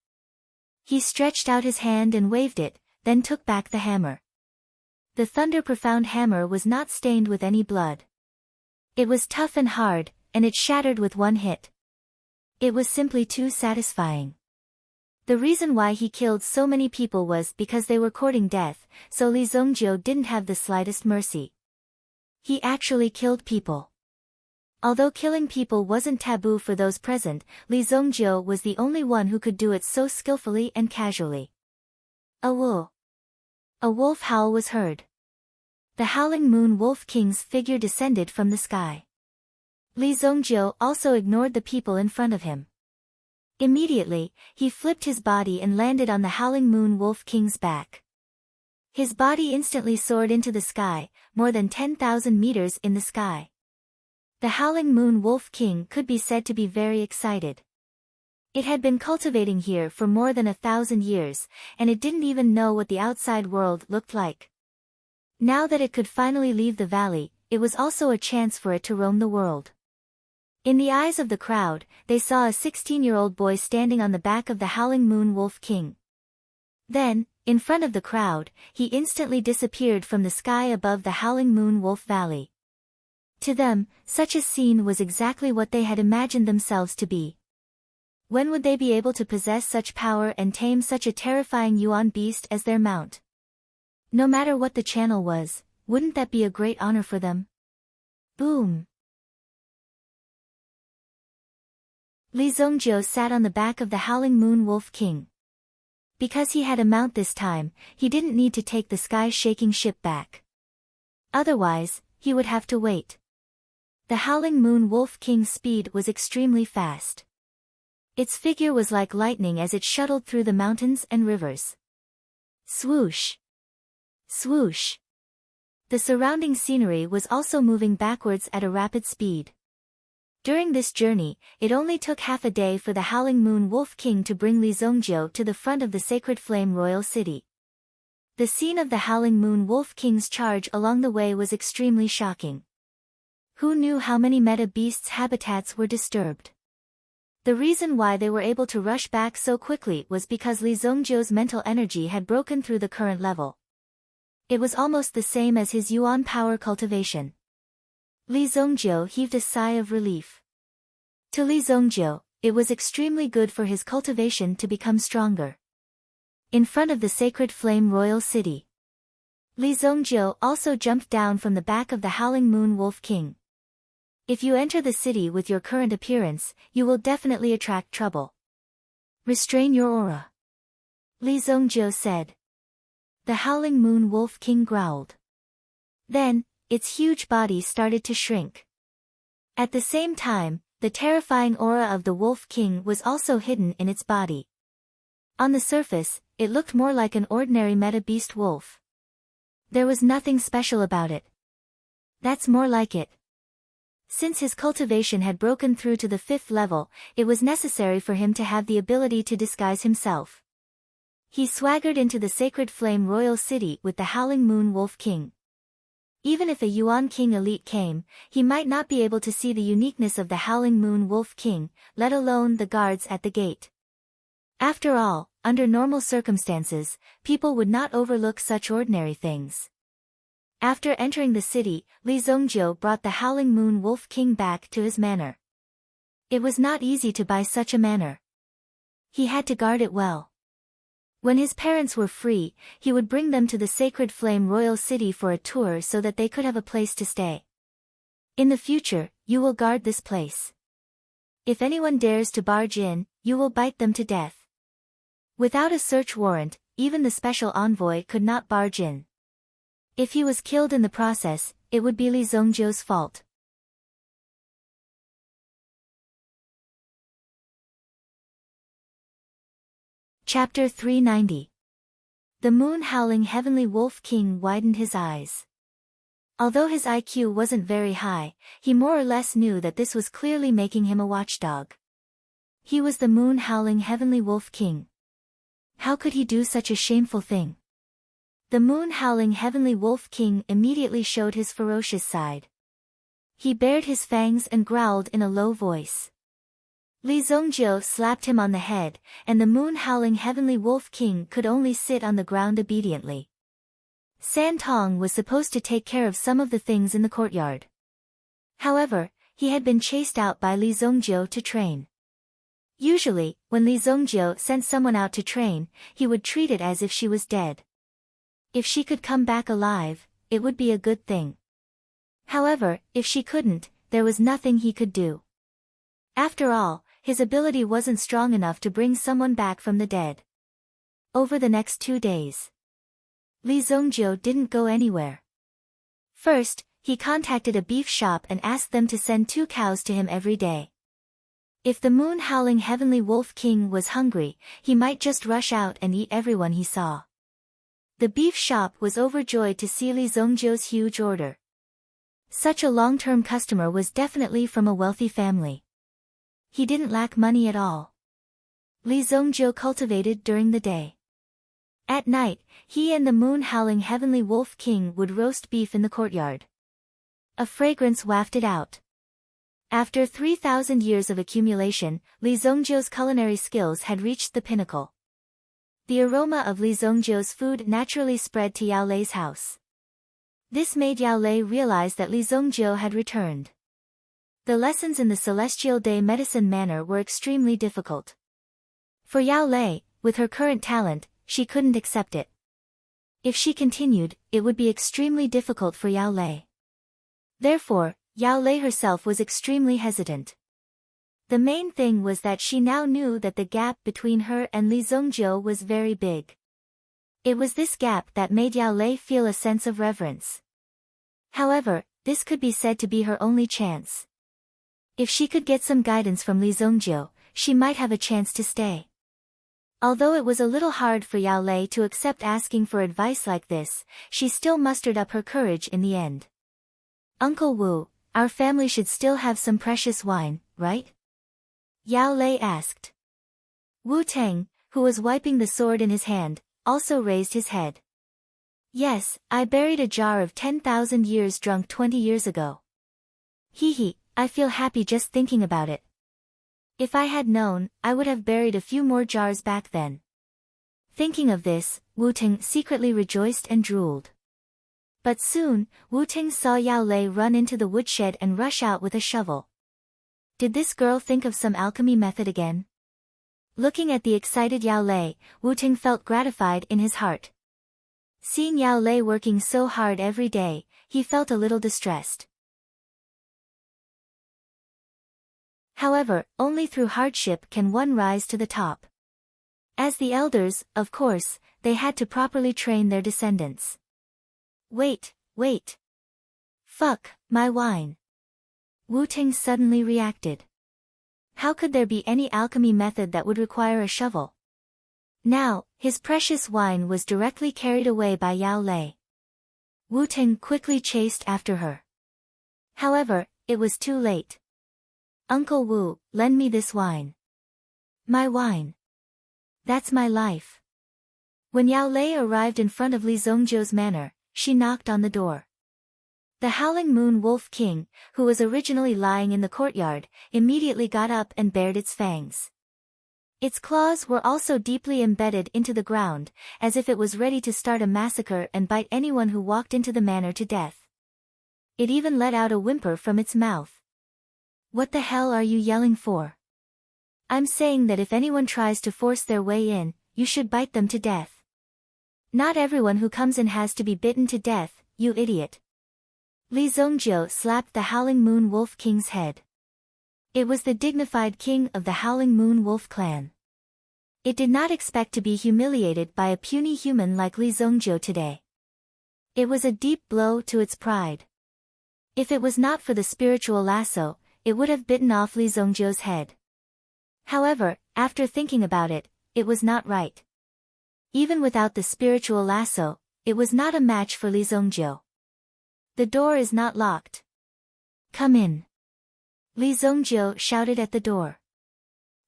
He stretched out his hand and waved it, then took back the hammer. The thunder-profound hammer was not stained with any blood. It was tough and hard, and it shattered with one hit. It was simply too satisfying. The reason why he killed so many people was because they were courting death, so Li Zongjiu didn't have the slightest mercy. He actually killed people. Although killing people wasn't taboo for those present, Li Zongjiu was the only one who could do it so skillfully and casually. A wolf howl was heard. The Howling Moon Wolf King's figure descended from the sky. Li Zongjiu also ignored the people in front of him. Immediately, he flipped his body and landed on the Howling Moon Wolf King's back. His body instantly soared into the sky, more than 10,000 meters in the sky. The Howling Moon Wolf King could be said to be very excited. It had been cultivating here for more than 1,000 years, and it didn't even know what the outside world looked like. Now that it could finally leave the valley, it was also a chance for it to roam the world. In the eyes of the crowd, they saw a 16-year-old boy standing on the back of the Howling Moon Wolf King. Then, in front of the crowd, he instantly disappeared from the sky above the Howling Moon Wolf Valley. To them, such a scene was exactly what they had imagined themselves to be. When would they be able to possess such power and tame such a terrifying Yuan beast as their mount? No matter what the channel was, wouldn't that be a great honor for them? Boom! Li Zongjiu sat on the back of the Howling Moon Wolf King. Because he had a mount this time, he didn't need to take the sky-shaking ship back. Otherwise, he would have to wait. The Howling Moon Wolf King's speed was extremely fast. Its figure was like lightning as it shuttled through the mountains and rivers. Swoosh! Swoosh! The surrounding scenery was also moving backwards at a rapid speed. During this journey, it only took half a day for the Howling Moon Wolf King to bring Li Zongjiu to the front of the Sacred Flame Royal City. The scene of the Howling Moon Wolf King's charge along the way was extremely shocking. Who knew how many meta beasts' habitats were disturbed? The reason why they were able to rush back so quickly was because Li Zongjiu's mental energy had broken through the current level. It was almost the same as his Yuan power cultivation. Li Zongjiu heaved a sigh of relief. To Li Zongjiu, it was extremely good for his cultivation to become stronger. In front of the Sacred Flame Royal City, Li Zongjiu also jumped down from the back of the Howling Moon Wolf King. If you enter the city with your current appearance, you will definitely attract trouble. Restrain your aura, Li Zongjiu said. The Howling Moon Wolf King growled. Then, its huge body started to shrink. At the same time, the terrifying aura of the Wolf King was also hidden in its body. On the surface, it looked more like an ordinary meta-beast wolf. There was nothing special about it. That's more like it. Since his cultivation had broken through to the 5th level, it was necessary for him to have the ability to disguise himself. He swaggered into the Sacred Flame Royal City with the Howling Moon Wolf King. Even if a Yuan King elite came, he might not be able to see the uniqueness of the Howling Moon Wolf King, let alone the guards at the gate. After all, under normal circumstances, people would not overlook such ordinary things. After entering the city, Li Zongjiu brought the Howling Moon Wolf King back to his manor. It was not easy to buy such a manor. He had to guard it well. When his parents were free, he would bring them to the Sacred Flame Royal City for a tour so that they could have a place to stay. In the future, you will guard this place. If anyone dares to barge in, you will bite them to death. Without a search warrant, even the special envoy could not barge in. If he was killed in the process, it would be Li Zongjiu's fault. Chapter 390. The moon-howling heavenly wolf king widened his eyes. Although his IQ wasn't very high, he more or less knew that this was clearly making him a watchdog. He was the moon-howling heavenly wolf king. How could he do such a shameful thing? The moon-howling heavenly wolf king immediately showed his ferocious side. He bared his fangs and growled in a low voice. Li Zongjiu slapped him on the head, and the moon-howling heavenly wolf king could only sit on the ground obediently. San Tong was supposed to take care of some of the things in the courtyard. However, he had been chased out by Li Zongjiu to train. Usually, when Li Zongjiu sent someone out to train, he would treat it as if she was dead. If she could come back alive, it would be a good thing. However, if she couldn't, there was nothing he could do. After all, his ability wasn't strong enough to bring someone back from the dead. Over the next 2 days, Li Zongjiu didn't go anywhere. First, he contacted a beef shop and asked them to send 2 cows to him every day. If the moon-howling heavenly wolf king was hungry, he might just rush out and eat everyone he saw. The beef shop was overjoyed to see Li Zongjiu's huge order. Such a long-term customer was definitely from a wealthy family. He didn't lack money at all. Li Zongjiu cultivated during the day. At night, he and the moon-howling heavenly wolf king would roast beef in the courtyard. A fragrance wafted out. After 3,000 years of accumulation, Li Zongjiu's culinary skills had reached the pinnacle. The aroma of Li Zongjiu's food naturally spread to Yao Lei's house. This made Yao Lei realize that Li Zongjiu had returned. The lessons in the Celestial Day Medicine Manor were extremely difficult. For Yao Lei, with her current talent, she couldn't accept it. If she continued, it would be extremely difficult for Yao Lei. Therefore, Yao Lei herself was extremely hesitant. The main thing was that she now knew that the gap between her and Li Zongjiu was very big. It was this gap that made Yao Lei feel a sense of reverence. However, this could be said to be her only chance. If she could get some guidance from Li Zongjiu, she might have a chance to stay. Although it was a little hard for Yao Lei to accept asking for advice like this, she still mustered up her courage in the end. "Uncle Wu, our family should still have some precious wine, right?" Yao Lei asked. Wu Teng, who was wiping the sword in his hand, also raised his head. "Yes, I buried a jar of 10,000 years drunk 20 years ago. Hee, I feel happy just thinking about it. If I had known, I would have buried a few more jars back then." Thinking of this, Wu Teng secretly rejoiced and drooled. But soon, Wu Ting saw Yao Lei run into the woodshed and rush out with a shovel. Did this girl think of some alchemy method again? Looking at the excited Yao Lei, Wu Ting felt gratified in his heart. Seeing Yao Lei working so hard every day, he felt a little distressed. However, only through hardship can one rise to the top. As the elders, of course, they had to properly train their descendants. Wait. Fuck, my wine. Wu Ting suddenly reacted. How could there be any alchemy method that would require a shovel? Now, his precious wine was directly carried away by Yao Lei. Wu Ting quickly chased after her. However, it was too late. "Uncle Wu, lend me this wine." "My wine. That's my life." When Yao Lei arrived in front of Li Zongjiu's manor, she knocked on the door. The Howling Moon Wolf King, who was originally lying in the courtyard, immediately got up and bared its fangs. Its claws were also deeply embedded into the ground, as if it was ready to start a massacre and bite anyone who walked into the manor to death. It even let out a whimper from its mouth. "What the hell are you yelling for? I'm saying that if anyone tries to force their way in, you should bite them to death. Not everyone who comes in has to be bitten to death, you idiot." Li Zongjiu slapped the Howling Moon Wolf King's head. It was the dignified king of the Howling Moon Wolf clan. It did not expect to be humiliated by a puny human like Li Zongjiu today. It was a deep blow to its pride. If it was not for the spiritual lasso, it would have bitten off Li Zongjiu's head. However, after thinking about it, it was not right. Even without the spiritual lasso, it was not a match for Li Zongjiu. "The door is not locked. Come in." Li Zongjiu shouted at the door.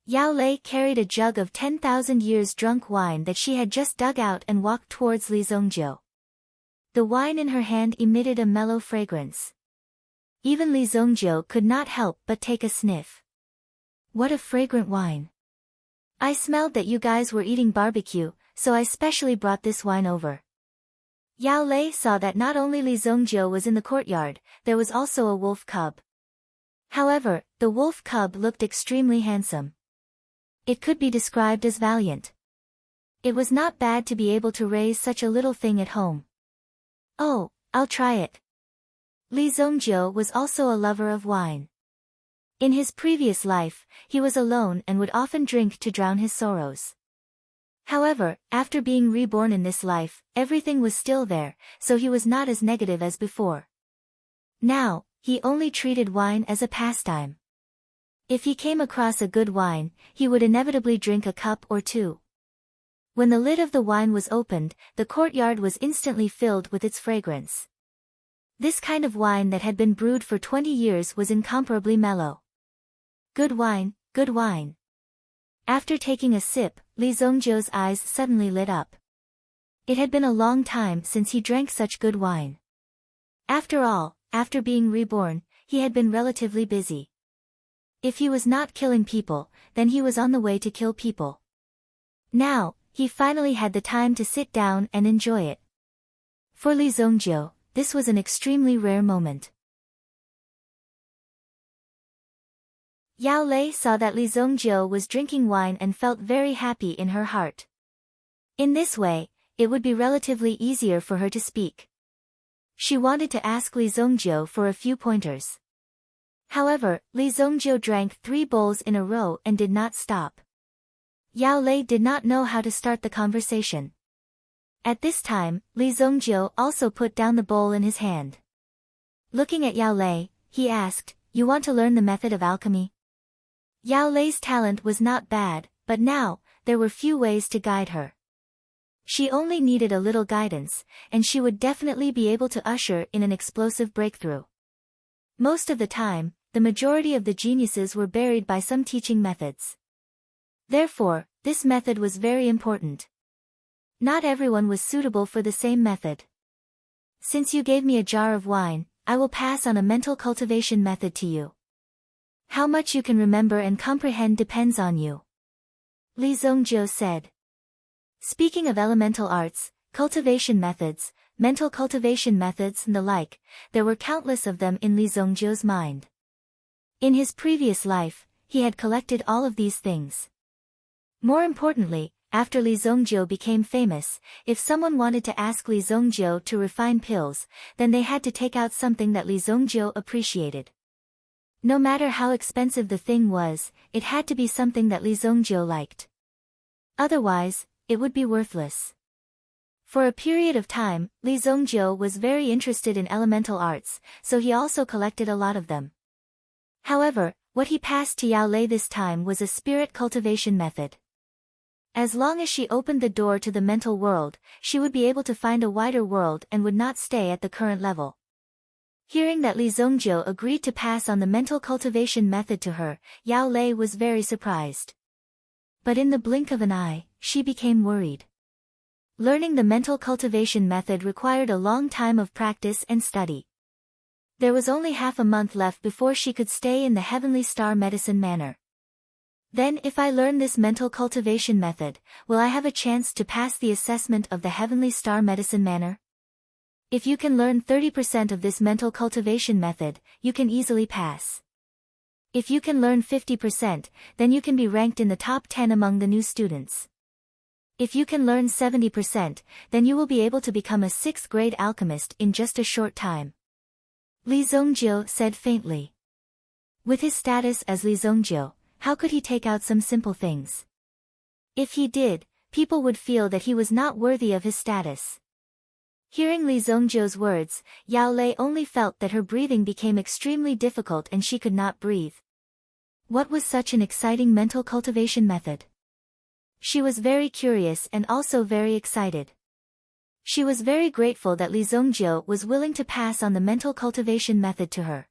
Yao Lei carried a jug of 10,000 years drunk wine that she had just dug out and walked towards Li Zongjiu. The wine in her hand emitted a mellow fragrance. Even Li Zongjiu could not help but take a sniff. "What a fragrant wine. I smelled that you guys were eating barbecue, so I specially brought this wine over." Yao Lei saw that not only Li Zongjiu was in the courtyard, there was also a wolf cub. However, the wolf cub looked extremely handsome. It could be described as valiant. It was not bad to be able to raise such a little thing at home. "Oh, I'll try it." Li Zongjiu was also a lover of wine. In his previous life, he was alone and would often drink to drown his sorrows. However, after being reborn in this life, everything was still there, so he was not as negative as before. Now, he only treated wine as a pastime. If he came across a good wine, he would inevitably drink a cup or two. When the lid of the wine was opened, the courtyard was instantly filled with its fragrance. This kind of wine that had been brewed for 20 years was incomparably mellow. Good wine, good wine. After taking a sip, Li Zongjiu's eyes suddenly lit up. It had been a long time since he drank such good wine. After all, after being reborn, he had been relatively busy. If he was not killing people, then he was on the way to kill people. Now, he finally had the time to sit down and enjoy it. For Li Zongjiu, this was an extremely rare moment. Yao Lei saw that Li Zongjiu was drinking wine and felt very happy in her heart. In this way, it would be relatively easier for her to speak. She wanted to ask Li Zongjiu for a few pointers. However, Li Zongjiu drank 3 bowls in a row and did not stop. Yao Lei did not know how to start the conversation. At this time, Li Zongjiu also put down the bowl in his hand. Looking at Yao Lei, he asked, "You want to learn the method of alchemy?" Yao Lei's talent was not bad, but now, there were few ways to guide her. She only needed a little guidance, and she would definitely be able to usher in an explosive breakthrough. Most of the time, the majority of the geniuses were buried by some teaching methods. Therefore, this method was very important. Not everyone was suitable for the same method. Since you gave me a jar of wine, I will pass on a mental cultivation method to you. How much you can remember and comprehend depends on you. Li Zongjiu said. Speaking of elemental arts, cultivation methods, mental cultivation methods and the like, there were countless of them in Li Zongjiu's mind. In his previous life, he had collected all of these things. More importantly, after Li Zongjiu became famous, if someone wanted to ask Li Zongjiu to refine pills, then they had to take out something that Li Zongjiu appreciated. No matter how expensive the thing was, it had to be something that Li Zongjiu liked. Otherwise, it would be worthless. For a period of time, Li Zongjiu was very interested in elemental arts, so he also collected a lot of them. However, what he passed to Yao Lei this time was a spirit cultivation method. As long as she opened the door to the mental world, she would be able to find a wider world and would not stay at the current level. Hearing that Li Zongjiu agreed to pass on the mental cultivation method to her, Yao Lei was very surprised. But in the blink of an eye, she became worried. Learning the mental cultivation method required a long time of practice and study. There was only half a month left before she could stay in the Heavenly Star Medicine Manor. Then if I learn this mental cultivation method, will I have a chance to pass the assessment of the Heavenly Star Medicine Manor? If you can learn 30% of this mental cultivation method, you can easily pass. If you can learn 50%, then you can be ranked in the top 10 among the new students. If you can learn 70%, then you will be able to become a 6th-grade alchemist in just a short time. Li Zongjiu said faintly. With his status as Li Zongjiu, how could he take out some simple things? If he did, people would feel that he was not worthy of his status. Hearing Li Zongjiu's words, Yao Lei only felt that her breathing became extremely difficult and she could not breathe. What was such an exciting mental cultivation method? She was very curious and also very excited. She was very grateful that Li Zongjiu was willing to pass on the mental cultivation method to her.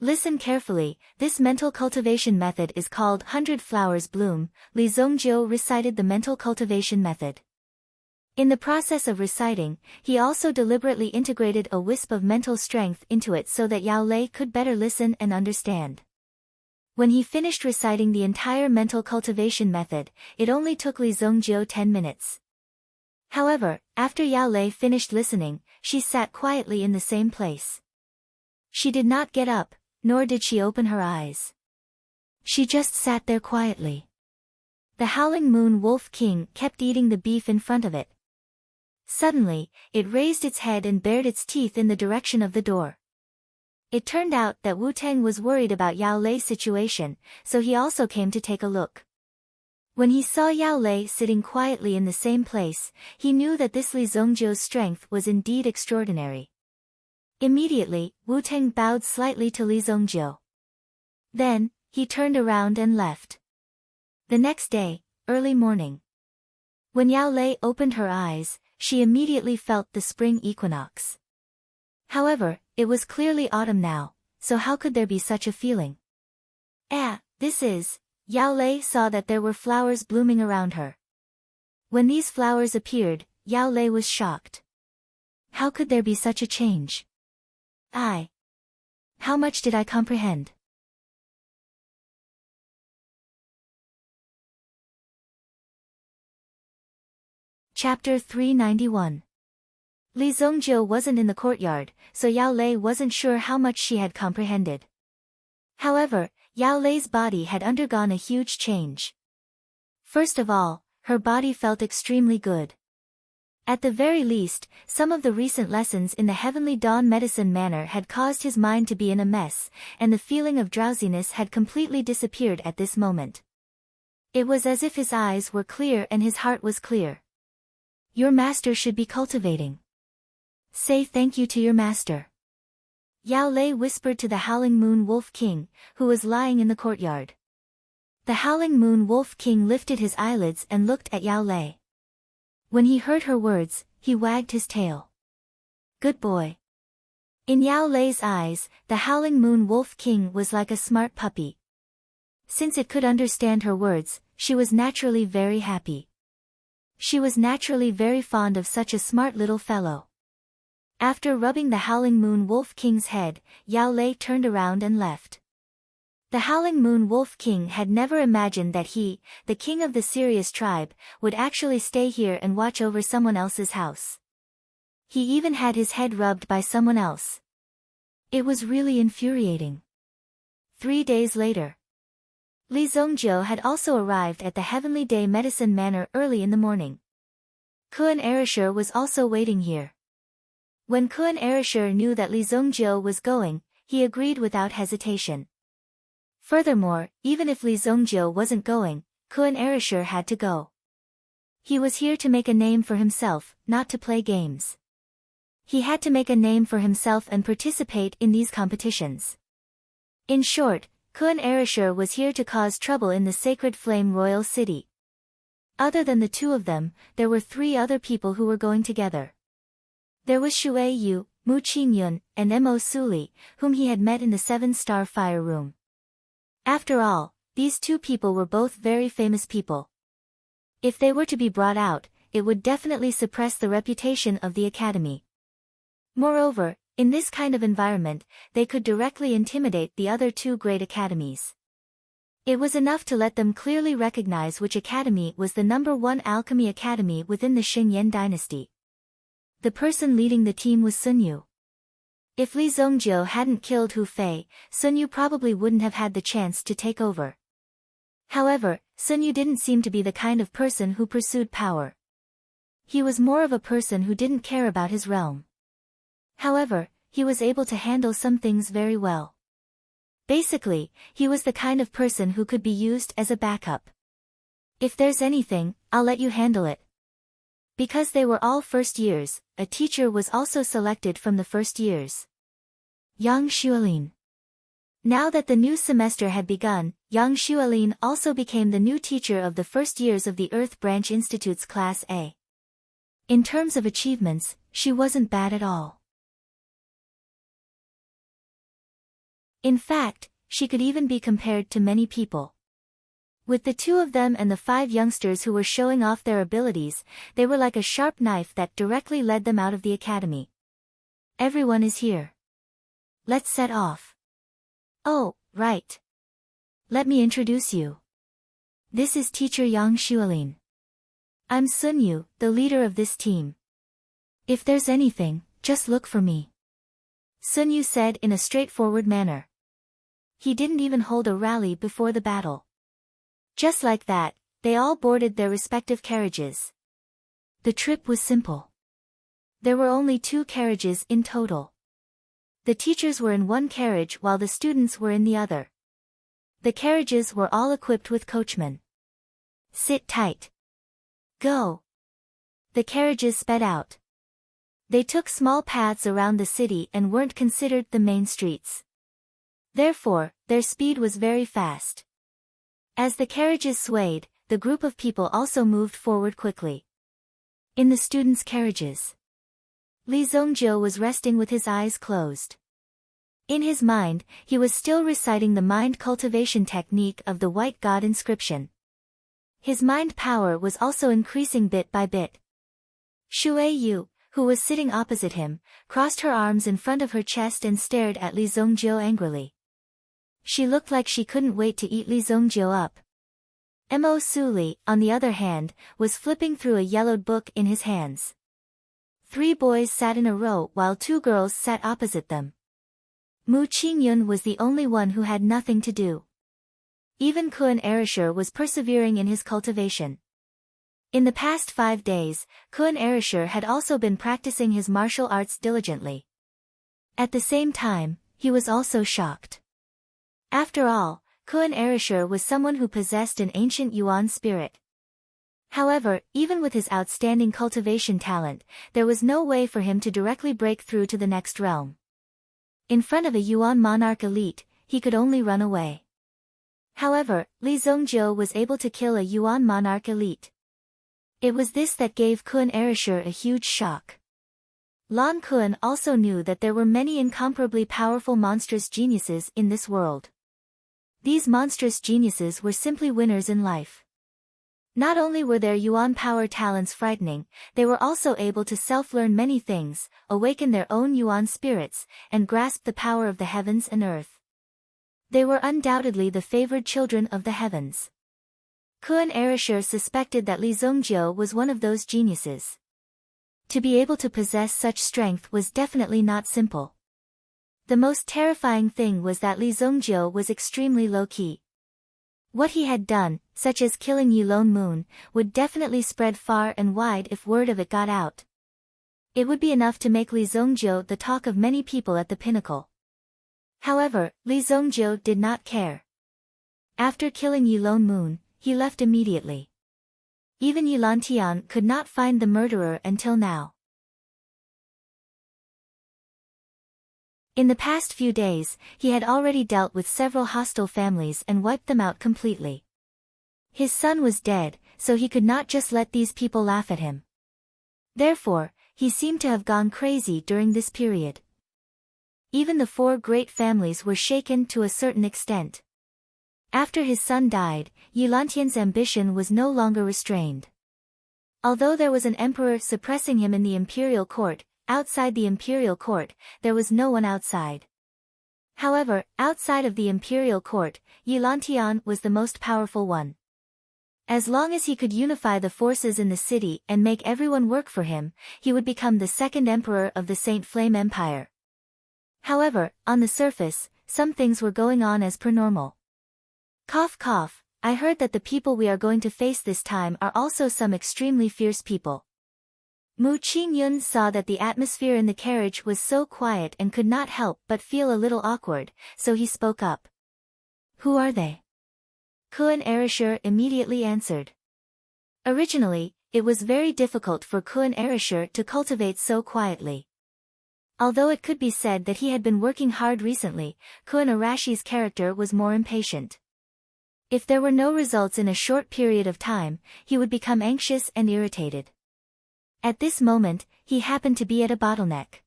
Listen carefully, this mental cultivation method is called 100 Flowers Bloom. Li Zongjiu recited the mental cultivation method. In the process of reciting, he also deliberately integrated a wisp of mental strength into it so that Yao Lei could better listen and understand. When he finished reciting the entire mental cultivation method, it only took Li Zongjiu 10 minutes. However, after Yao Lei finished listening, she sat quietly in the same place. She did not get up, nor did she open her eyes. She just sat there quietly. The Howling Moon Wolf King kept eating the beef in front of it. Suddenly, it raised its head and bared its teeth in the direction of the door. It turned out that Wu Teng was worried about Yao Lei's situation, so he also came to take a look. When he saw Yao Lei sitting quietly in the same place, he knew that this Li Zongjiu's strength was indeed extraordinary. Immediately, Wu Teng bowed slightly to Li Zongjiu. Then, he turned around and left. The next day, early morning. When Yao Lei opened her eyes, she immediately felt the spring equinox. However, it was clearly autumn now, so how could there be such a feeling? This is... Yao Lei saw that there were flowers blooming around her. When these flowers appeared, Yao Lei was shocked. How could there be such a change? How much did I comprehend? Chapter 391. Li Zongjiu wasn't in the courtyard, so Yao Lei wasn't sure how much she had comprehended. However, Yao Lei's body had undergone a huge change. First of all, her body felt extremely good. At the very least, some of the recent lessons in the Heavenly Dawn Medicine Manor had caused his mind to be in a mess, and the feeling of drowsiness had completely disappeared at this moment. It was as if his eyes were clear and his heart was clear. Your master should be cultivating. Say thank you to your master. Yao Lei whispered to the Howling Moon Wolf King, who was lying in the courtyard. The Howling Moon Wolf King lifted his eyelids and looked at Yao Lei. When he heard her words, he wagged his tail. Good boy. In Yao Lei's eyes, the Howling Moon Wolf King was like a smart puppy. Since it could understand her words, she was naturally very happy. She was naturally very fond of such a smart little fellow. After rubbing the Howling Moon Wolf King's head, Yao Lei turned around and left. The Howling Moon Wolf King had never imagined that he, the king of the Sirius tribe, would actually stay here and watch over someone else's house. He even had his head rubbed by someone else. It was really infuriating. 3 days later. Li Zongjiu had also arrived at the Heavenly Day Medicine Manor early in the morning. Kun Erishur was also waiting here. When Kun Erishur knew that Li Zongjiu was going, he agreed without hesitation. Furthermore, even if Li Zongjiu wasn't going, Kun Erishur had to go. He was here to make a name for himself, not to play games. He had to make a name for himself and participate in these competitions. In short, Kun Erishur was here to cause trouble in the Sacred Flame Royal City. Other than the two of them, there were 3 other people who were going together. There was Shui Yu, Mu Qingyun, and Mo Suli, whom he had met in the 7-star fire room. After all, these 2 people were both very famous people. If they were to be brought out, it would definitely suppress the reputation of the academy. Moreover, in this kind of environment, they could directly intimidate the other 2 great academies. It was enough to let them clearly recognize which academy was the #1 alchemy academy within the Xingyan dynasty. The person leading the team was Sun Yu. If Li Zongjiu hadn't killed Hu Fei, Sun Yu probably wouldn't have had the chance to take over. However, Sun Yu didn't seem to be the kind of person who pursued power. He was more of a person who didn't care about his realm. However, he was able to handle some things very well. Basically, he was the kind of person who could be used as a backup. If there's anything, I'll let you handle it. Because they were all first years, a teacher was also selected from the first years. Yang Xuelin. Now that the new semester had begun, Yang Xuelin also became the new teacher of the first years of the Earth Branch Institute's Class A. In terms of achievements, she wasn't bad at all. In fact, she could even be compared to many people. With the 2 of them and the 5 youngsters who were showing off their abilities, they were like a sharp knife that directly led them out of the academy. Everyone is here. Let's set off. Oh, right. Let me introduce you. This is Teacher Yang Xuelin. I'm Sun Yu, the leader of this team. If there's anything, just look for me. Sun Yu said in a straightforward manner. He didn't even hold a rally before the battle. Just like that, they all boarded their respective carriages. The trip was simple. There were only 2 carriages in total. The teachers were in one carriage while the students were in the other. The carriages were all equipped with coachmen. Sit tight. Go. The carriages sped out. They took small paths around the city and weren't considered the main streets. Therefore, their speed was very fast. As the carriages swayed, the group of people also moved forward quickly. In the students' carriages, Li Zhongjiu was resting with his eyes closed. In his mind, he was still reciting the mind cultivation technique of the White God inscription. His mind power was also increasing bit by bit. Shui Yu, who was sitting opposite him, crossed her arms in front of her chest and stared at Li Zhongjiu angrily. She looked like she couldn't wait to eat Li Zhongjiu up. Mo Suli, on the other hand, was flipping through a yellowed book in his hands. 3 boys sat in a row while 2 girls sat opposite them. Mu Qingyun was the only one who had nothing to do. Even Kun Erishur was persevering in his cultivation. In the past 5 days, Kun Erishur had also been practicing his martial arts diligently. At the same time, he was also shocked. After all, Kun Erishur was someone who possessed an ancient Yuan spirit. However, even with his outstanding cultivation talent, there was no way for him to directly break through to the next realm. In front of a Yuan monarch elite, he could only run away. However, Li Zhongjiu was able to kill a Yuan monarch elite. It was this that gave Kun Erishur a huge shock. Lan Kun also knew that there were many incomparably powerful monstrous geniuses in this world. These monstrous geniuses were simply winners in life. Not only were their Yuan power talents frightening, they were also able to self-learn many things, awaken their own Yuan spirits, and grasp the power of the heavens and earth. They were undoubtedly the favored children of the heavens. Kun Erishur suspected that Li Zhongjiu was one of those geniuses. To be able to possess such strength was definitely not simple. The most terrifying thing was that Li Zhongjiu was extremely low-key. What he had done, such as killing Yilong Moon, would definitely spread far and wide if word of it got out. It would be enough to make Li Zhongjiu the talk of many people at the pinnacle. However, Li Zhongjiu did not care. After killing Yilong Moon, he left immediately. Even Yilantian could not find the murderer until now. In the past few days, he had already dealt with several hostile families and wiped them out completely. His son was dead, so he could not just let these people laugh at him. Therefore, he seemed to have gone crazy during this period. Even the 4 great families were shaken to a certain extent. After his son died, Yilantian's ambition was no longer restrained. Although there was an emperor suppressing him in the imperial court, outside the imperial court, there was no one outside. However, outside of the imperial court, Yilantian was the most powerful one. As long as he could unify the forces in the city and make everyone work for him, he would become the 2nd emperor of the Saint Flame Empire. However, on the surface, some things were going on as per normal. Cough cough, I heard that the people we are going to face this time are also some extremely fierce people. Mu Qingyun saw that the atmosphere in the carriage was so quiet and could not help but feel a little awkward, so he spoke up. Who are they? Kun Erishur immediately answered. Originally, it was very difficult for Kun Erishur to cultivate so quietly. Although it could be said that he had been working hard recently, Kun Arashi's character was more impatient. If there were no results in a short period of time, he would become anxious and irritated. At this moment, he happened to be at a bottleneck.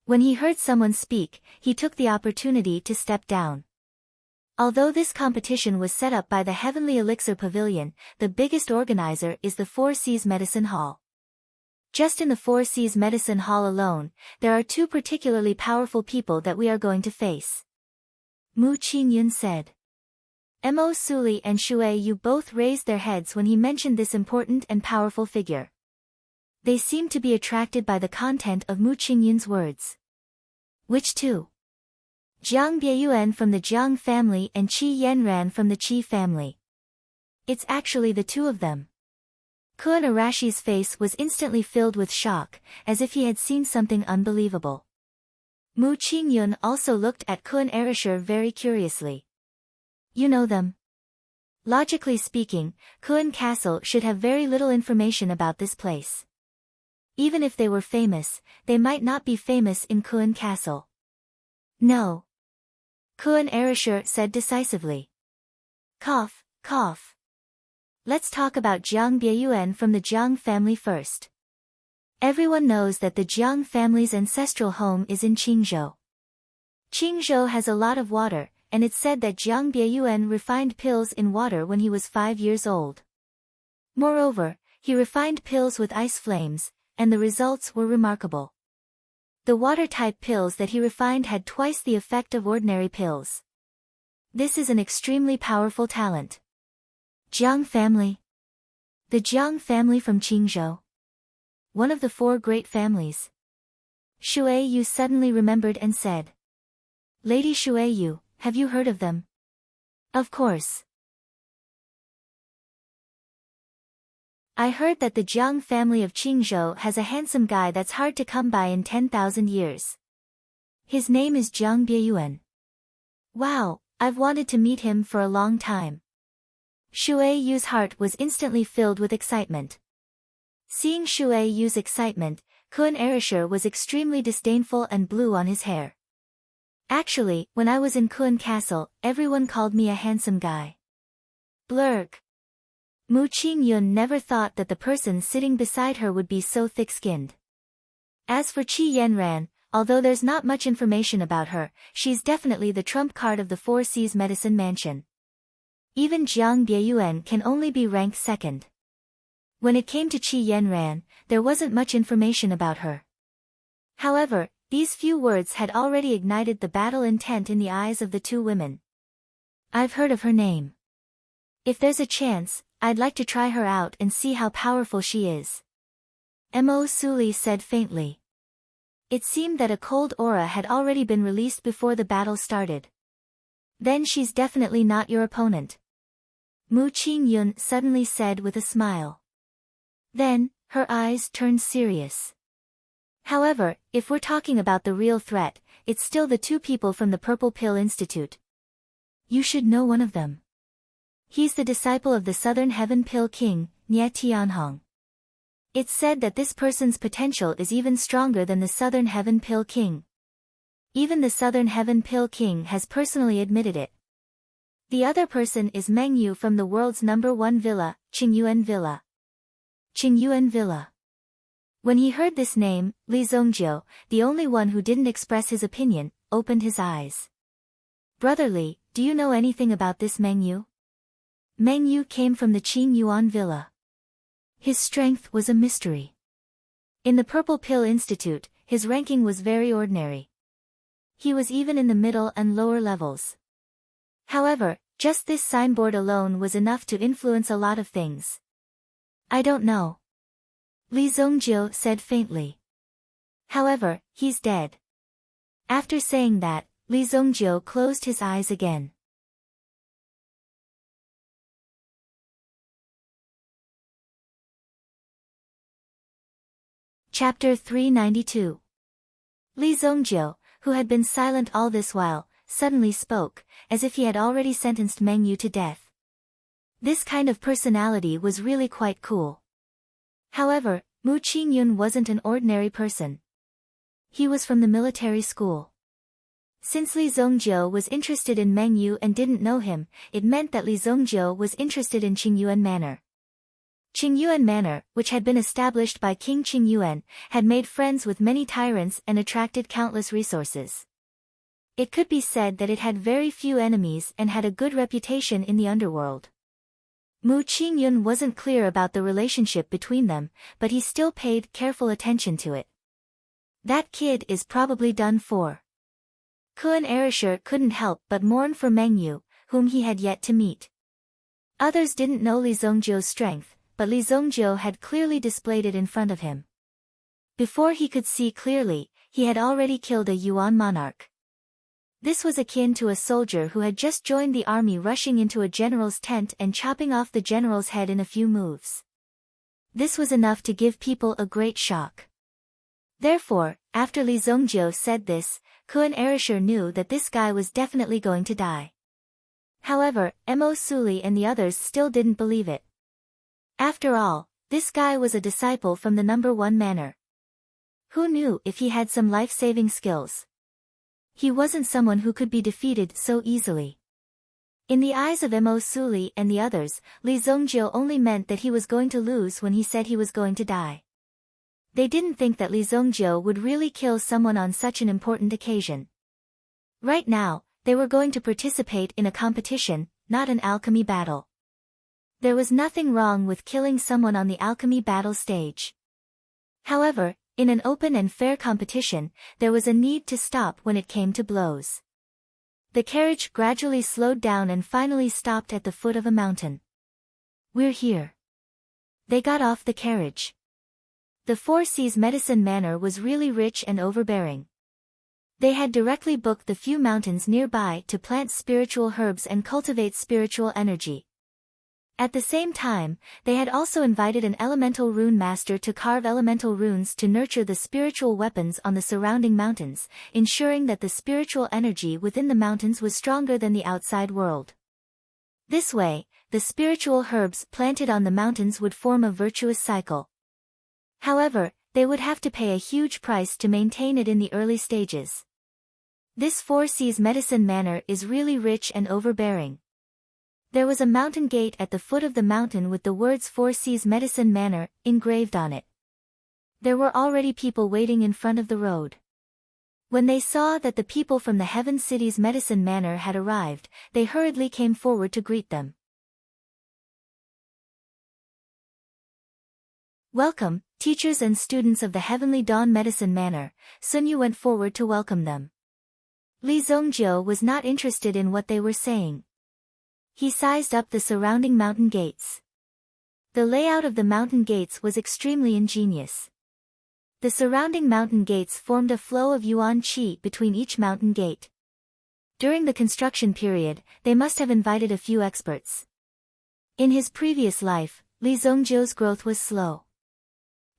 When he heard someone speak, he took the opportunity to step down. Although this competition was set up by the Heavenly Elixir Pavilion, the biggest organizer is the 4 Seas Medicine Hall. Just in the 4 Seas Medicine Hall alone, there are 2 particularly powerful people that we are going to face. Mu Qingyun said. Mo Suli and Shui Yu both raised their heads when he mentioned this important and powerful figure. They seemed to be attracted by the content of Mu Qingyun's words. Which 2? Jiang Bieyuan from the Jiang family and Qi Yanran from the Qi family. It's actually the 2 of them. Kun Arashi's face was instantly filled with shock, as if he had seen something unbelievable. Mu Qingyun also looked at Kun Erishur very curiously. You know them? Logically speaking, Kun Castle should have very little information about this place. Even if they were famous, they might not be famous in Kuan Castle. No. Kuan Erasure said decisively. Cough, cough. Let's talk about Jiang Bieyuan from the Jiang family first. Everyone knows that the Jiang family's ancestral home is in Qingzhou. Qingzhou has a lot of water, and it's said that Jiang Bieyuan refined pills in water when he was 5 years old. Moreover, he refined pills with ice flames, and the results were remarkable. The water-type pills that he refined had twice the effect of ordinary pills. This is an extremely powerful talent. Jiang family. The Jiang family from Qingzhou. One of the 4 great families. Shui Yu suddenly remembered and said. Lady Shui Yu, have you heard of them? Of course. I heard that the Jiang family of Qingzhou has a handsome guy that's hard to come by in 10,000 years. His name is Jiang Bieyuan. Wow, I've wanted to meet him for a long time. Shui Yu's heart was instantly filled with excitement. Seeing Shui Yu's excitement, Kuan Erasure was extremely disdainful and blew on his hair. Actually, when I was in Kuan Castle, everyone called me a handsome guy. Blurg. Mu Qingyun never thought that the person sitting beside her would be so thick-skinned. As for Qi Yanran, although there's not much information about her, she's definitely the trump card of the Four Seas Medicine Mansion. Even Jiang Bieyuan can only be ranked second. When it came to Qi Yanran, there wasn't much information about her. However, these few words had already ignited the battle intent in the eyes of the 2 women. I've heard of her name. If there's a chance, I'd like to try her out and see how powerful she is. Mo Suli said faintly. It seemed that a cold aura had already been released before the battle started. Then she's definitely not your opponent. Mu Qingyun suddenly said with a smile. Then, her eyes turned serious. However, if we're talking about the real threat, it's still the 2 people from the Purple Pill Institute. You should know one of them. He's the disciple of the Southern Heaven Pill King, Nie Tianhong. It's said that this person's potential is even stronger than the Southern Heaven Pill King. Even the Southern Heaven Pill King has personally admitted it. The other person is Meng Yu from the world's #1 villa, Qingyuan Villa. Qingyuan Villa. When he heard this name, Li Zongjiu, the only one who didn't express his opinion, opened his eyes. Brother Li, do you know anything about this Meng Yu? Meng Yu came from the Qingyuan Villa. His strength was a mystery. In the Purple Pill Institute, his ranking was very ordinary. He was even in the middle and lower levels. However, just this signboard alone was enough to influence a lot of things. I don't know. Li Zongjiu said faintly. However, he's dead. After saying that, Li Zongjiu closed his eyes again. Chapter 392. Li Zongjiu, who had been silent all this while, suddenly spoke, as if he had already sentenced Meng Yu to death. This kind of personality was really quite cool. However, Mu Qingyun wasn't an ordinary person. He was from the military school. Since Li Zongjiu was interested in Meng Yu and didn't know him, it meant that Li Zongjiu was interested in Qingyuan Manor. Qingyuan Manor, which had been established by King Qingyuan, had made friends with many tyrants and attracted countless resources. It could be said that it had very few enemies and had a good reputation in the underworld. Mu Qingyun wasn't clear about the relationship between them, but he still paid careful attention to it. That kid is probably done for. Kuan Erasure couldn't help but mourn for Meng Yu, whom he had yet to meet. Others didn't know Li Zongjiu's strength, but Li Zongjiu had clearly displayed it in front of him. Before he could see clearly, he had already killed a Yuan monarch. This was akin to a soldier who had just joined the army rushing into a general's tent and chopping off the general's head in a few moves. This was enough to give people a great shock. Therefore, after Li Zongjiu said this, Kuan Erasure knew that this guy was definitely going to die. However, Mo Suli and the others still didn't believe it. After all, this guy was a disciple from the #1 manor. Who knew if he had some life-saving skills? He wasn't someone who could be defeated so easily. In the eyes of Mo Suli and the others, Li Zongjiu only meant that he was going to lose when he said he was going to die. They didn't think that Li Zongjiu would really kill someone on such an important occasion. Right now, they were going to participate in a competition, not an alchemy battle. There was nothing wrong with killing someone on the alchemy battle stage. However, in an open and fair competition, there was a need to stop when it came to blows. The carriage gradually slowed down and finally stopped at the foot of a mountain. "We're here." They got off the carriage. The Four Seas Medicine Manor was really rich and overbearing. They had directly booked the few mountains nearby to plant spiritual herbs and cultivate spiritual energy. At the same time, they had also invited an elemental rune master to carve elemental runes to nurture the spiritual weapons on the surrounding mountains, ensuring that the spiritual energy within the mountains was stronger than the outside world. This way, the spiritual herbs planted on the mountains would form a virtuous cycle. However, they would have to pay a huge price to maintain it in the early stages. This Four Seas Medicine Manor is really rich and overbearing. There was a mountain gate at the foot of the mountain with the words Four Seas Medicine Manor engraved on it. There were already people waiting in front of the road. When they saw that the people from the Heaven City's Medicine Manor had arrived, they hurriedly came forward to greet them. "Welcome, teachers and students of the Heavenly Dawn Medicine Manor," Sun Yu went forward to welcome them. Li Zongjiu was not interested in what they were saying. He sized up the surrounding mountain gates. The layout of the mountain gates was extremely ingenious. The surrounding mountain gates formed a flow of yuan qi between each mountain gate. During the construction period, they must have invited a few experts. In his previous life, Li Zongjiu's growth was slow.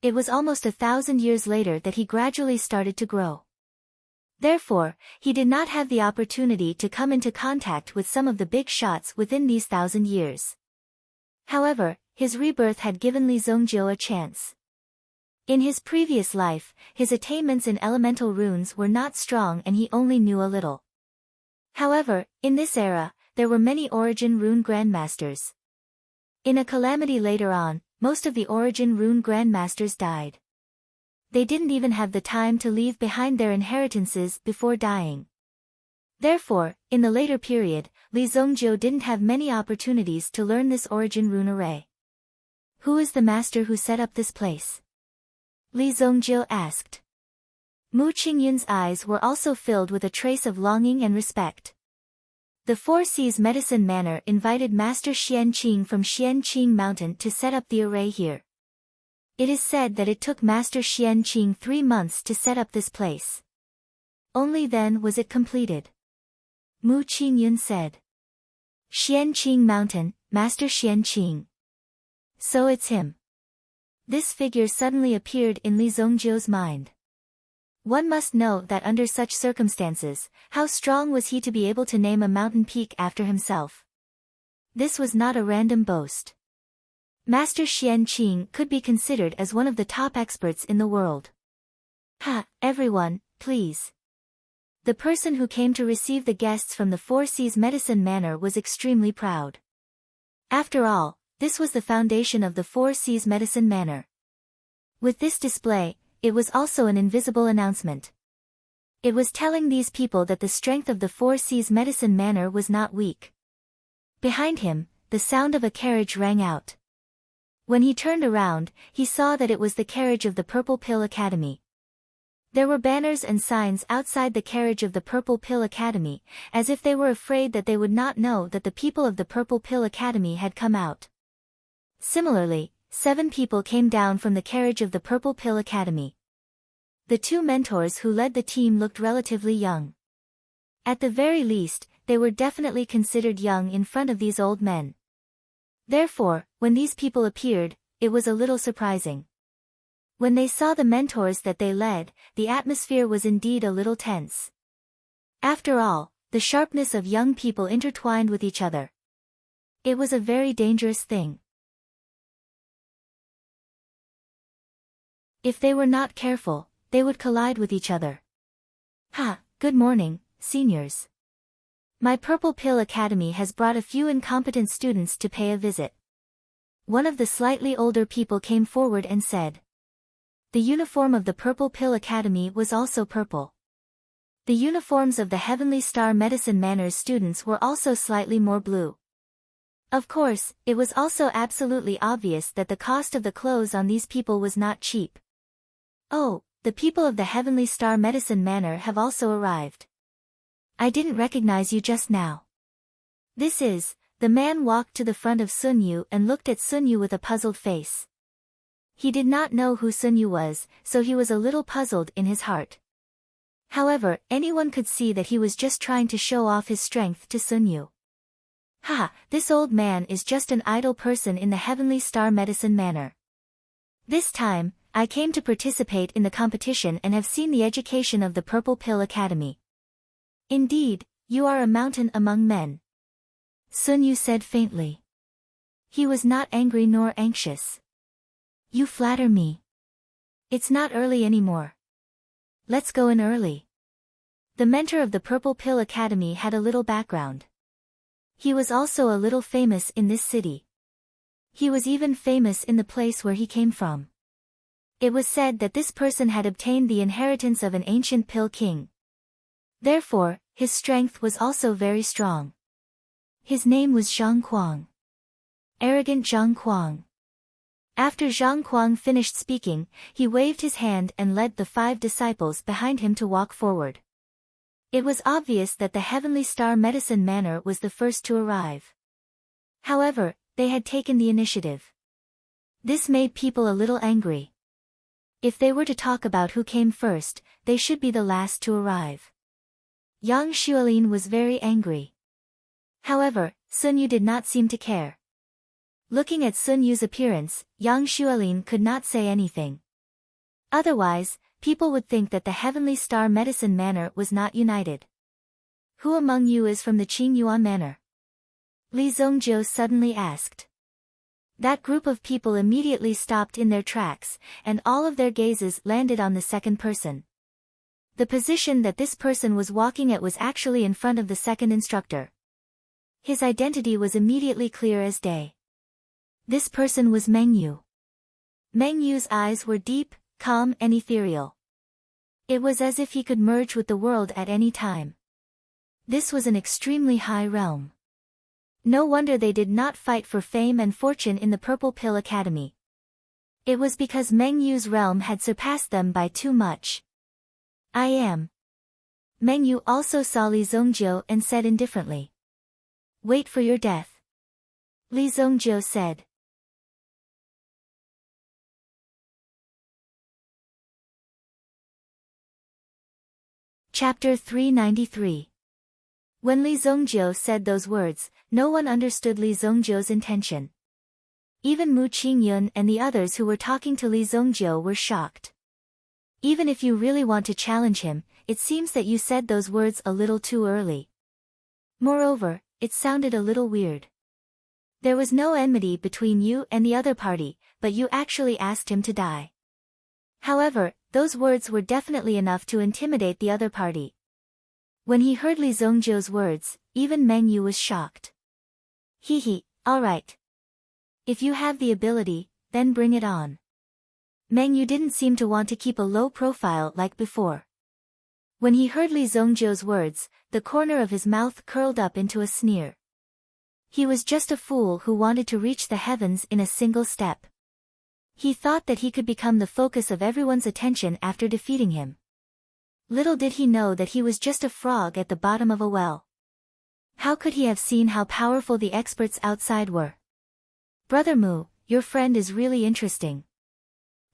It was almost 1,000 years later that he gradually started to grow. Therefore, he did not have the opportunity to come into contact with some of the big shots within these 1,000 years. However, his rebirth had given Li Zongjiu a chance. In his previous life, his attainments in elemental runes were not strong and he only knew a little. However, in this era, there were many origin rune grandmasters. In a calamity later on, most of the origin rune grandmasters died. They didn't even have the time to leave behind their inheritances before dying. Therefore, in the later period, Li Zongjiu didn't have many opportunities to learn this origin rune array. "Who is the master who set up this place?" Li Zongjiu asked. Mu Qingyun's eyes were also filled with a trace of longing and respect. The Four Seas Medicine Manor invited Master Xianqing from Xianqing Mountain to set up the array here. It is said that it took Master Xianqing 3 months to set up this place. Only then was it completed. Mu Qingyun said. "Xianqing Mountain, Master Xianqing. So it's him." This figure suddenly appeared in Li Zongjiu's mind. One must know that under such circumstances, how strong was he to be able to name a mountain peak after himself? This was not a random boast. Master Xianqing could be considered as one of the top experts in the world. "Ha, everyone, please." The person who came to receive the guests from the Four Seas Medicine Manor was extremely proud. After all, this was the foundation of the Four Seas Medicine Manor. With this display, it was also an invisible announcement. It was telling these people that the strength of the Four Seas Medicine Manor was not weak. Behind him, the sound of a carriage rang out. When he turned around, he saw that it was the carriage of the Purple Pill Academy. There were banners and signs outside the carriage of the Purple Pill Academy, as if they were afraid that they would not know that the people of the Purple Pill Academy had come out. Similarly, 7 people came down from the carriage of the Purple Pill Academy. The 2 mentors who led the team looked relatively young. At the very least, they were definitely considered young in front of these old men. Therefore, when these people appeared, it was a little surprising. When they saw the mentors that they led, the atmosphere was indeed a little tense. After all, the sharpness of young people intertwined with each other. It was a very dangerous thing. If they were not careful, they would collide with each other. Ha, good morning, seniors. My Purple Pill Academy has brought a few incompetent students to pay a visit. One of the slightly older people came forward and said. The uniform of the Purple Pill Academy was also purple. The uniforms of the Heavenly Star Medicine Manor's students were also slightly more blue. Of course, it was also absolutely obvious that the cost of the clothes on these people was not cheap. Oh, the people of the Heavenly Star Medicine Manor have also arrived. I didn't recognize you just now. The man walked to the front of Sun Yu and looked at Sun Yu with a puzzled face. He did not know who Sun Yu was, so he was a little puzzled in his heart. However, anyone could see that he was just trying to show off his strength to Sun Yu. Ha, this old man is just an idle person in the Heavenly Star Medicine Manor. This time, I came to participate in the competition and have seen the education of the Purple Pill Academy. Indeed, you are a mountain among men. Sun Yu said faintly. He was not angry nor anxious. You flatter me. It's not early anymore. Let's go in early. The mentor of the Purple Pill Academy had a little background. He was also a little famous in this city. He was even famous in the place where he came from. It was said that this person had obtained the inheritance of an ancient pill king. Therefore, his strength was also very strong. His name was Zhang Kuang. Arrogant Zhang Kuang. After Zhang Kuang finished speaking, he waved his hand and led the 5 disciples behind him to walk forward. It was obvious that the Heavenly Star Medicine Manor was the first to arrive. However, they had taken the initiative. This made people a little angry. If they were to talk about who came first, they should be the last to arrive. Yang Xuelin was very angry. However, Sun Yu did not seem to care. Looking at Sun Yu's appearance, Yang Xuelin could not say anything. Otherwise, people would think that the Heavenly Star Medicine Manor was not united. Who among you is from the Qing Yuan Manor? Li Zongjiu suddenly asked. That group of people immediately stopped in their tracks, and all of their gazes landed on the second person. The position that this person was walking at was actually in front of the second instructor. His identity was immediately clear as day. This person was Meng Yu. Meng Yu's eyes were deep, calm and ethereal. It was as if he could merge with the world at any time. This was an extremely high realm. No wonder they did not fight for fame and fortune in the Purple Pill Academy. It was because Meng Yu's realm had surpassed them by too much. I am. Meng Yu also saw Li Zongjiu and said indifferently. Wait for your death. Li Zongjiu said. Chapter 393. When Li Zongjiu said those words, no one understood Li Zongjiu's intention. Even Mu Qingyun and the others who were talking to Li Zongjiu were shocked. Even if you really want to challenge him, it seems that you said those words a little too early. Moreover, it sounded a little weird. There was no enmity between you and the other party, but you actually asked him to die. However, those words were definitely enough to intimidate the other party. When he heard Li Zongjiu's words, even Meng Yu was shocked. Alright. If you have the ability, then bring it on. Meng Yu didn't seem to want to keep a low profile like before. When he heard Li Zongjiu's words, the corner of his mouth curled up into a sneer. He was just a fool who wanted to reach the heavens in a single step. He thought that he could become the focus of everyone's attention after defeating him. Little did he know that he was just a frog at the bottom of a well. How could he have seen how powerful the experts outside were? Brother Mu, your friend is really interesting.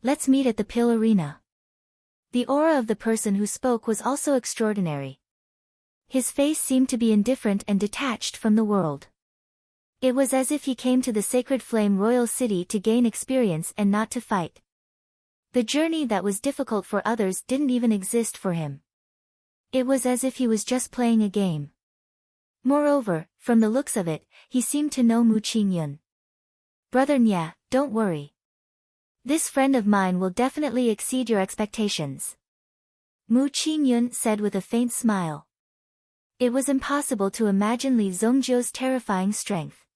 Let's meet at the pill arena. The aura of the person who spoke was also extraordinary. His face seemed to be indifferent and detached from the world. It was as if he came to the Sacred Flame Royal City to gain experience and not to fight. The journey that was difficult for others didn't even exist for him. It was as if he was just playing a game. Moreover, from the looks of it, he seemed to know Mu Qingyun. Brother Nya, don't worry. This friend of mine will definitely exceed your expectations. Mu Qingyun said with a faint smile. It was impossible to imagine Li Zongjiu's terrifying strength.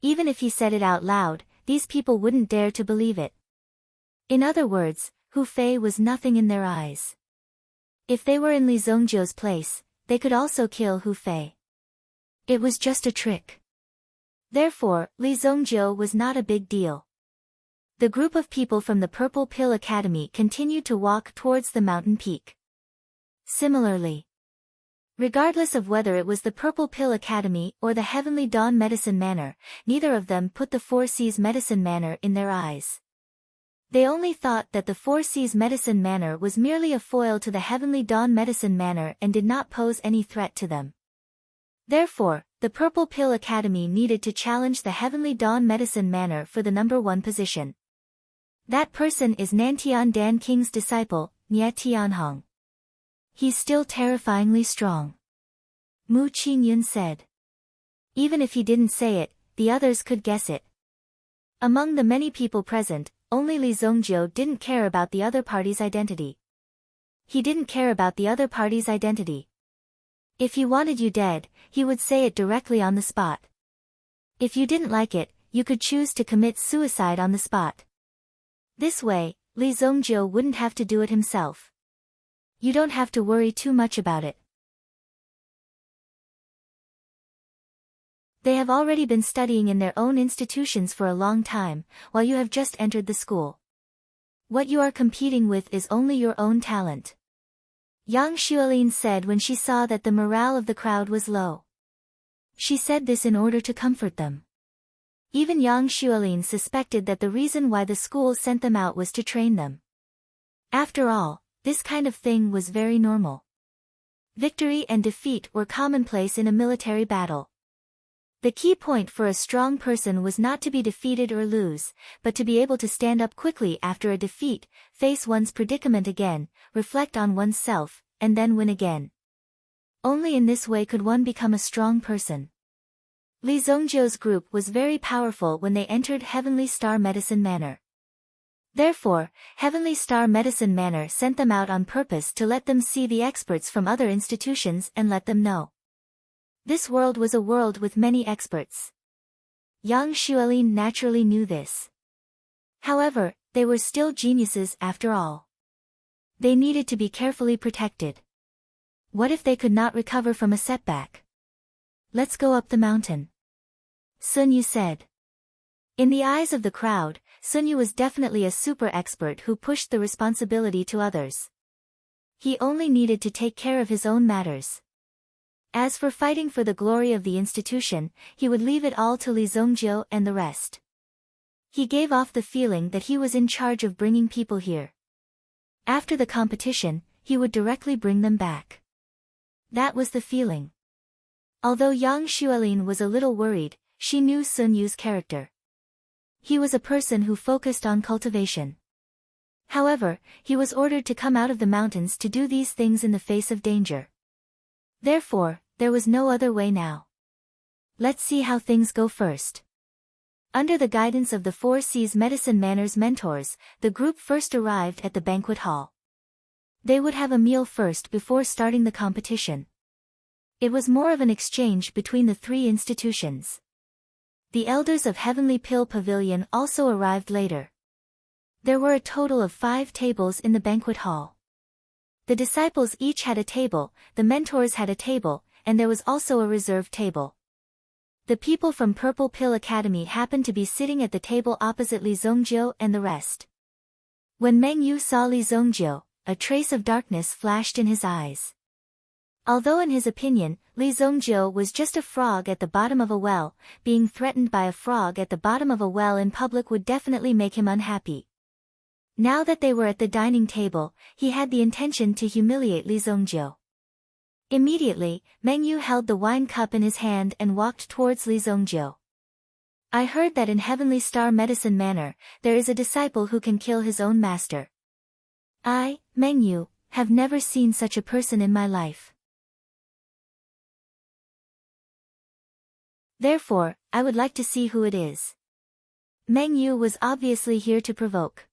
Even if he said it out loud, these people wouldn't dare to believe it. In other words, Hu Fei was nothing in their eyes. If they were in Li Zongjiu's place, they could also kill Hu Fei. It was just a trick. Therefore, Li Zongjiu was not a big deal. The group of people from the Purple Pill Academy continued to walk towards the mountain peak. Similarly, regardless of whether it was the Purple Pill Academy or the Heavenly Dawn Medicine Manor, neither of them put the Four Seas Medicine Manor in their eyes. They only thought that the Four Seas Medicine Manor was merely a foil to the Heavenly Dawn Medicine Manor and did not pose any threat to them. Therefore, the Purple Pill Academy needed to challenge the Heavenly Dawn Medicine Manor for the #1 position. That person is Nantian Dan King's disciple, Nie Tianhong. He's still terrifyingly strong. Mu Qingyun said. Even if he didn't say it, the others could guess it. Among the many people present, only Li Zongjiu didn't care about the other party's identity. He didn't care about the other party's identity. If he wanted you dead, he would say it directly on the spot. If you didn't like it, you could choose to commit suicide on the spot. This way, Li Zongjiu wouldn't have to do it himself. You don't have to worry too much about it. They have already been studying in their own institutions for a long time, while you have just entered the school. What you are competing with is only your own talent. Yang Xuelin said when she saw that the morale of the crowd was low. She said this in order to comfort them. Even Yang Xuelin suspected that the reason why the school sent them out was to train them. After all, this kind of thing was very normal. Victory and defeat were commonplace in a military battle. The key point for a strong person was not to be defeated or lose, but to be able to stand up quickly after a defeat, face one's predicament again, reflect on oneself, and then win again. Only in this way could one become a strong person. Li Zongjiu's group was very powerful when they entered Heavenly Star Medicine Manor. Therefore, Heavenly Star Medicine Manor sent them out on purpose to let them see the experts from other institutions and let them know. This world was a world with many experts. Yang Xuelin naturally knew this. However, they were still geniuses after all. They needed to be carefully protected. What if they could not recover from a setback? Let's go up the mountain, Sun Yu said. In the eyes of the crowd, Sun Yu was definitely a super expert who pushed the responsibility to others. He only needed to take care of his own matters. As for fighting for the glory of the institution, he would leave it all to Li Zongjiu and the rest. He gave off the feeling that he was in charge of bringing people here. After the competition, he would directly bring them back. That was the feeling. Although Yang Xuelin was a little worried, she knew Sun Yu's character. He was a person who focused on cultivation. However, he was ordered to come out of the mountains to do these things in the face of danger. Therefore, there was no other way now. Let's see how things go first. Under the guidance of the Four Seas Medicine Manor's mentors, the group first arrived at the banquet hall. They would have a meal first before starting the competition. It was more of an exchange between the three institutions. The elders of Heavenly Pill Pavilion also arrived later. There were a total of 5 tables in the banquet hall. The disciples each had a table, the mentors had a table, and there was also a reserved table. The people from Purple Pill Academy happened to be sitting at the table opposite Li Zongjiu and the rest. When Meng Yu saw Li Zongjiu, a trace of darkness flashed in his eyes. Although in his opinion, Li Zongjiu was just a frog at the bottom of a well, being threatened by a frog at the bottom of a well in public would definitely make him unhappy. Now that they were at the dining table, he had the intention to humiliate Li Zongjiu. Immediately, Meng Yu held the wine cup in his hand and walked towards Li Zongjiu. I heard that in Heavenly Star Medicine Manor, there is a disciple who can kill his own master. I, Meng Yu, have never seen such a person in my life. Therefore, I would like to see who it is. Meng Yu was obviously here to provoke.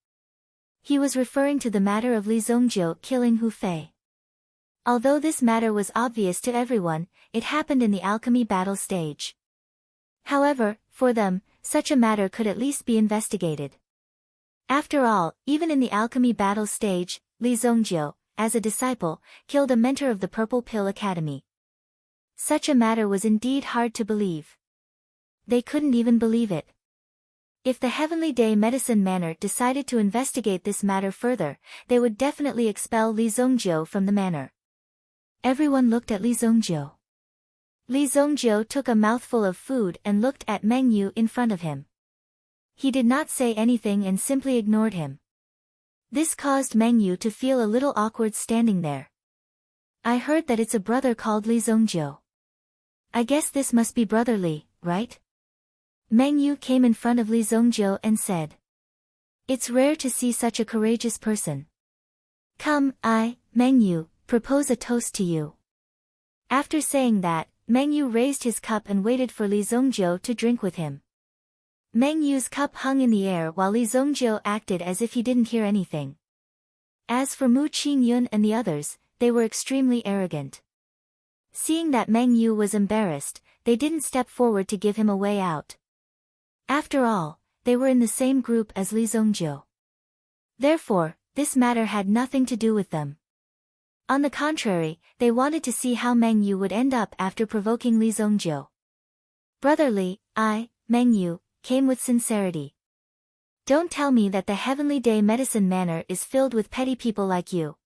He was referring to the matter of Li Zongjiu killing Hu Fei. Although this matter was obvious to everyone, it happened in the alchemy battle stage. However, for them, such a matter could at least be investigated. After all, even in the alchemy battle stage, Li Zongjiu, as a disciple, killed a mentor of the Purple Pill Academy. Such a matter was indeed hard to believe. They couldn't even believe it. If the Heavenly Day Medicine Manor decided to investigate this matter further, they would definitely expel Li Zongjiu from the manor. Everyone looked at Li Zongjiu. Li Zongjiu took a mouthful of food and looked at Meng Yu in front of him. He did not say anything and simply ignored him. This caused Meng Yu to feel a little awkward standing there. I heard that it's a brother called Li Zongjiu. I guess this must be Brother Li, right? Meng Yu came in front of Li Zongjiu and said. It's rare to see such a courageous person. Come, Meng Yu, propose a toast to you. After saying that, Meng Yu raised his cup and waited for Li Zongjiu to drink with him. Meng Yu's cup hung in the air while Li Zongjiu acted as if he didn't hear anything. As for Mu Qingyun and the others, they were extremely arrogant. Seeing that Meng Yu was embarrassed, they didn't step forward to give him a way out. After all, they were in the same group as Li Zongjiu. Therefore, this matter had nothing to do with them. On the contrary, they wanted to see how Meng Yu would end up after provoking Li Zongjiu. Brother Li, Meng Yu, came with sincerity. Don't tell me that the Heavenly Day Medicine Manor is filled with petty people like you.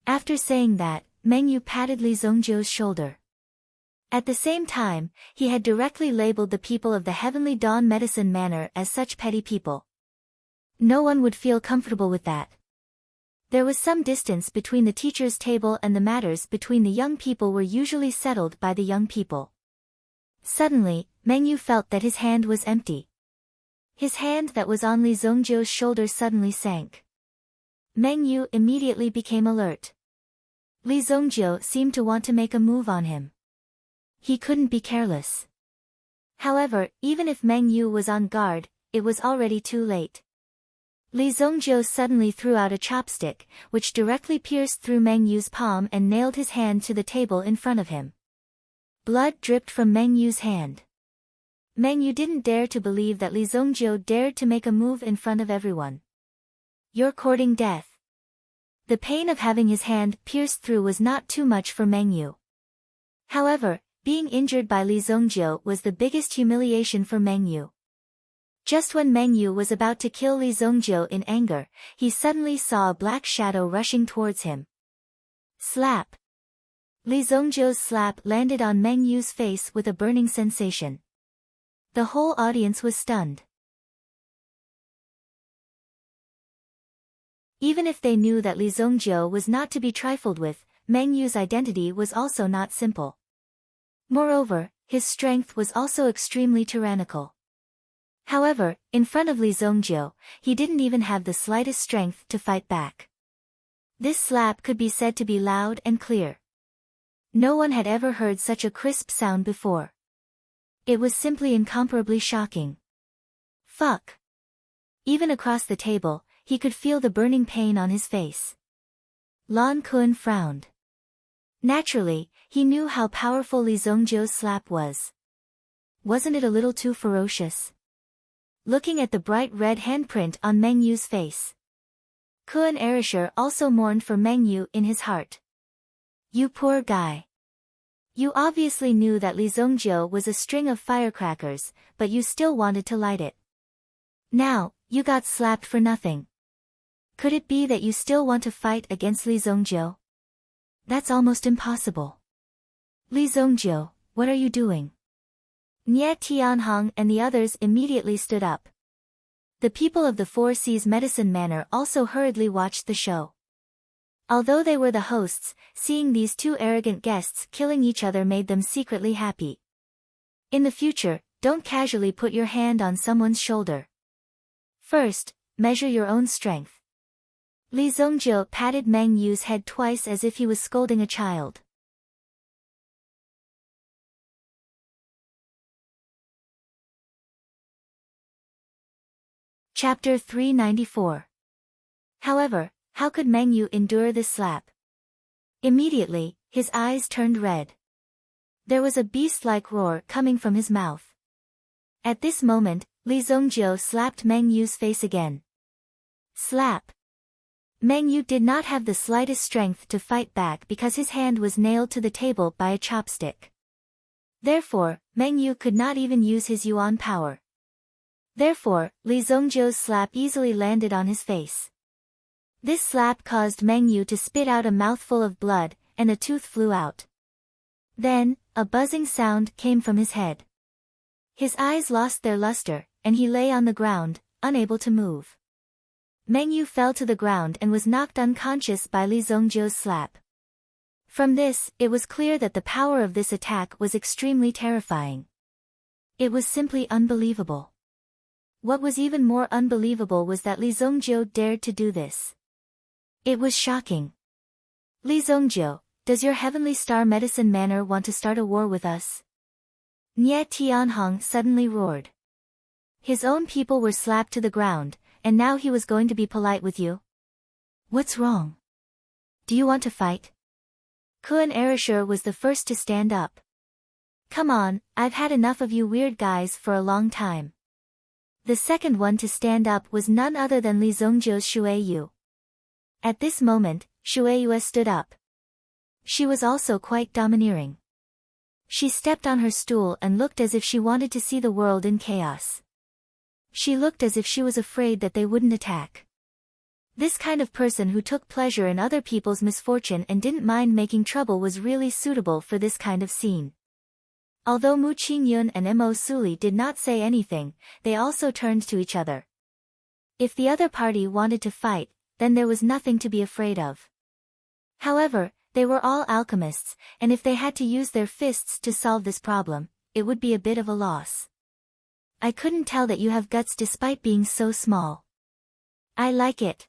After saying that, Meng Yu patted Li Zongjiu's shoulder. At the same time, he had directly labeled the people of the Heavenly Dawn Medicine Manor as such petty people. No one would feel comfortable with that. There was some distance between the teacher's table and the matters between the young people were usually settled by the young people. Suddenly, Meng Yu felt that his hand was empty. His hand that was on Li Zongjiu's shoulder suddenly sank. Meng Yu immediately became alert. Li Zongjiu seemed to want to make a move on him. He couldn't be careless. However, even if Meng Yu was on guard, it was already too late. Li Zongjiu suddenly threw out a chopstick, which directly pierced through Meng Yu's palm and nailed his hand to the table in front of him. Blood dripped from Meng Yu's hand. Meng Yu didn't dare to believe that Li Zongjiu dared to make a move in front of everyone. You're courting death. The pain of having his hand pierced through was not too much for Meng Yu. However, being injured by Li Zongjiu was the biggest humiliation for Meng Yu. Just when Meng Yu was about to kill Li Zongjiu in anger, he suddenly saw a black shadow rushing towards him. Slap! Li Zongjiu's slap landed on Meng Yu's face with a burning sensation. The whole audience was stunned. Even if they knew that Li Zongjiu was not to be trifled with, Meng Yu's identity was also not simple. Moreover, his strength was also extremely tyrannical. However, in front of Li Zongjiu, he didn't even have the slightest strength to fight back. This slap could be said to be loud and clear. No one had ever heard such a crisp sound before. It was simply incomparably shocking. Fuck! Even across the table, he could feel the burning pain on his face. Lan Kun frowned. Naturally, he knew how powerful Li Zongjiu's slap was. Wasn't it a little too ferocious? Looking at the bright red handprint on Meng Yu's face. Kun Erasure also mourned for Meng Yu in his heart. You poor guy. You obviously knew that Li Zongjiu was a string of firecrackers, but you still wanted to light it. Now, you got slapped for nothing. Could it be that you still want to fight against Li Zongjiu? That's almost impossible. Li Zongjiu, what are you doing? Nie Tianhong and the others immediately stood up. The people of the Four Seas Medicine Manor also hurriedly watched the show. Although they were the hosts, seeing these two arrogant guests killing each other made them secretly happy. In the future, don't casually put your hand on someone's shoulder. First, measure your own strength. Li Zongjiu patted Meng Yu's head twice as if he was scolding a child. Chapter 394. However, how could Meng Yu endure this slap? Immediately, his eyes turned red. There was a beast-like roar coming from his mouth. At this moment, Li Zongjiu slapped Meng Yu's face again. Slap! Meng Yu did not have the slightest strength to fight back because his hand was nailed to the table by a chopstick. Therefore, Meng Yu could not even use his yuan power. Therefore, Li Zongjiu's slap easily landed on his face. This slap caused Meng Yu to spit out a mouthful of blood, and a tooth flew out. Then, a buzzing sound came from his head. His eyes lost their luster, and he lay on the ground, unable to move. Meng Yu fell to the ground and was knocked unconscious by Li Zongjiu's slap. From this, it was clear that the power of this attack was extremely terrifying. It was simply unbelievable. What was even more unbelievable was that Li Zongjiu dared to do this. It was shocking. Li Zongjiu, does your Heavenly Star Medicine Manor want to start a war with us? Nie Tianhong suddenly roared. His own people were slapped to the ground, and now he was going to be polite with you? What's wrong? Do you want to fight? Kuan Erasure was the first to stand up. Come on, I've had enough of you weird guys for a long time. The second one to stand up was none other than Li Zongjiu's Shui Yu. At this moment, Shui Yu stood up. She was also quite domineering. She stepped on her stool and looked as if she wanted to see the world in chaos. She looked as if she was afraid that they wouldn't attack. This kind of person who took pleasure in other people's misfortune and didn't mind making trouble was really suitable for this kind of scene. Although Mu Qingyun and Mo Suli did not say anything, they also turned to each other. If the other party wanted to fight, then there was nothing to be afraid of. However, they were all alchemists, and if they had to use their fists to solve this problem, it would be a bit of a loss. I couldn't tell that you have guts despite being so small. I like it.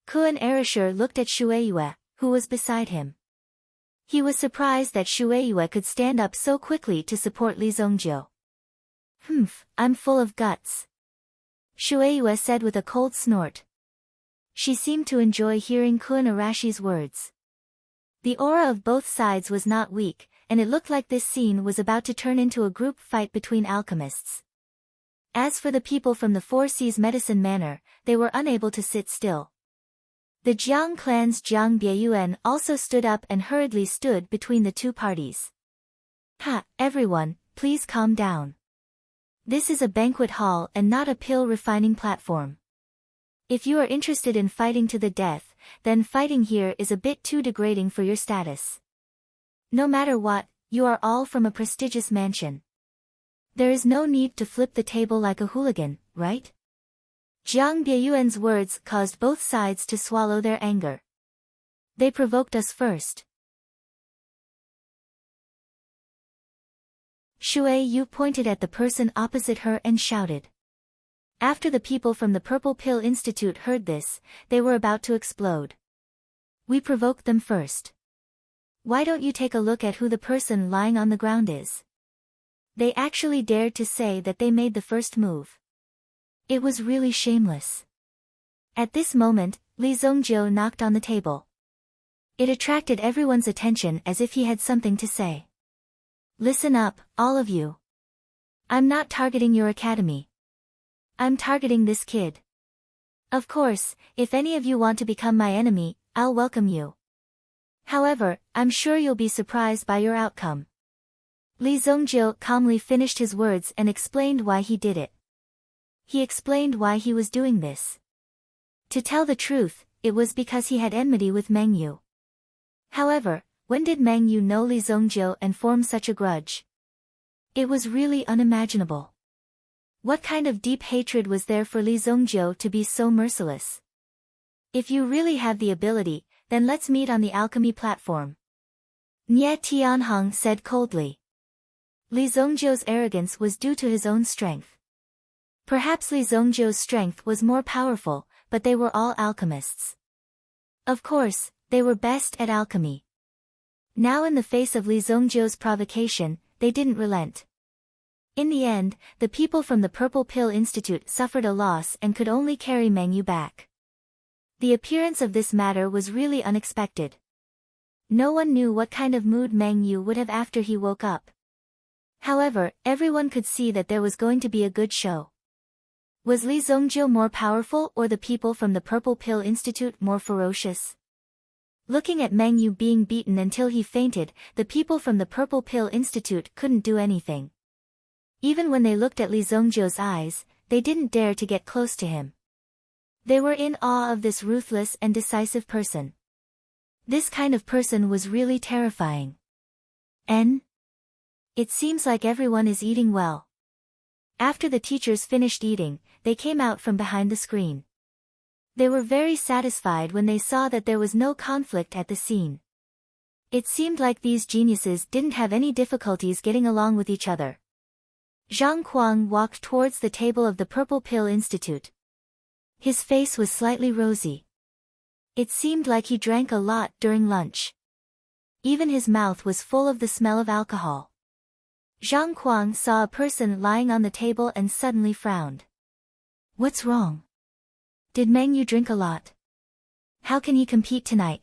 Kuan Erasure looked at Shueiyue, who was beside him. He was surprised that Shueiyue could stand up so quickly to support Li Zongjiu. I'm full of guts. Shueiyue said with a cold snort. She seemed to enjoy hearing Kuan Arashi's words. The aura of both sides was not weak, and it looked like this scene was about to turn into a group fight between alchemists. As for the people from the Four Seas Medicine Manor, they were unable to sit still. The Jiang clan's Jiang Bieyuan also stood up and hurriedly stood between the two parties. Everyone, please calm down. This is a banquet hall and not a pill refining platform. If you are interested in fighting to the death, then fighting here is a bit too degrading for your status. No matter what, you are all from a prestigious mansion. There is no need to flip the table like a hooligan, right? Jiang Bieyuan's words caused both sides to swallow their anger. They provoked us first. Shui Yu pointed at the person opposite her and shouted. After the people from the Purple Pill Institute heard this, they were about to explode. We provoked them first. Why don't you take a look at who the person lying on the ground is? They actually dared to say that they made the first move. It was really shameless. At this moment, Li Zongjiu knocked on the table. It attracted everyone's attention as if he had something to say. Listen up, all of you. I'm not targeting your academy. I'm targeting this kid. Of course, if any of you want to become my enemy, I'll welcome you. However, I'm sure you'll be surprised by your outcome. Li Zongjiu calmly finished his words and explained why he did it. He explained why he was doing this. To tell the truth, it was because he had enmity with Meng Yu. However, when did Meng Yu know Li Zongjiu and form such a grudge? It was really unimaginable. What kind of deep hatred was there for Li Zongjiu to be so merciless? If you really have the ability, then let's meet on the alchemy platform. Nie Tianhong said coldly. Li Zongjiu's arrogance was due to his own strength. Perhaps Li Zongjiu's strength was more powerful, but they were all alchemists. Of course, they were best at alchemy. Now in the face of Li Zongjiu's provocation, they didn't relent. In the end, the people from the Purple Pill Institute suffered a loss and could only carry Meng Yu back. The appearance of this matter was really unexpected. No one knew what kind of mood Meng Yu would have after he woke up. However, everyone could see that there was going to be a good show. Was Li Zongjiu more powerful or the people from the Purple Pill Institute more ferocious? Looking at Meng Yu being beaten until he fainted, the people from the Purple Pill Institute couldn't do anything. Even when they looked at Li Zongjiu's eyes, they didn't dare to get close to him. They were in awe of this ruthless and decisive person. This kind of person was really terrifying. It seems like everyone is eating well. After the teachers finished eating, they came out from behind the screen. They were very satisfied when they saw that there was no conflict at the scene. It seemed like these geniuses didn't have any difficulties getting along with each other. Zhang Kuang walked towards the table of the Purple Pill Institute. His face was slightly rosy. It seemed like he drank a lot during lunch. Even his mouth was full of the smell of alcohol. Zhang Kuang saw a person lying on the table and suddenly frowned. What's wrong? Did Meng Yu drink a lot? How can he compete tonight?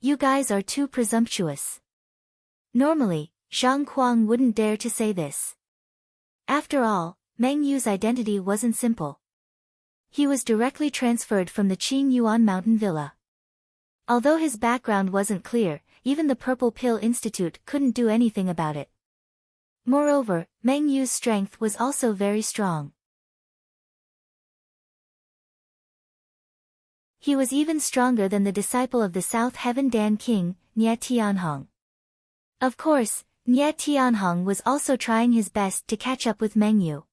You guys are too presumptuous. Normally, Zhang Kuang wouldn't dare to say this. After all, Meng Yu's identity wasn't simple. He was directly transferred from the Qing Yuan Mountain Villa. Although his background wasn't clear, even the Purple Pill Institute couldn't do anything about it. Moreover, Meng Yu's strength was also very strong. He was even stronger than the disciple of the South Heaven Dan King, Nie Tianhong. Of course, Nie Tianhong was also trying his best to catch up with Meng Yu.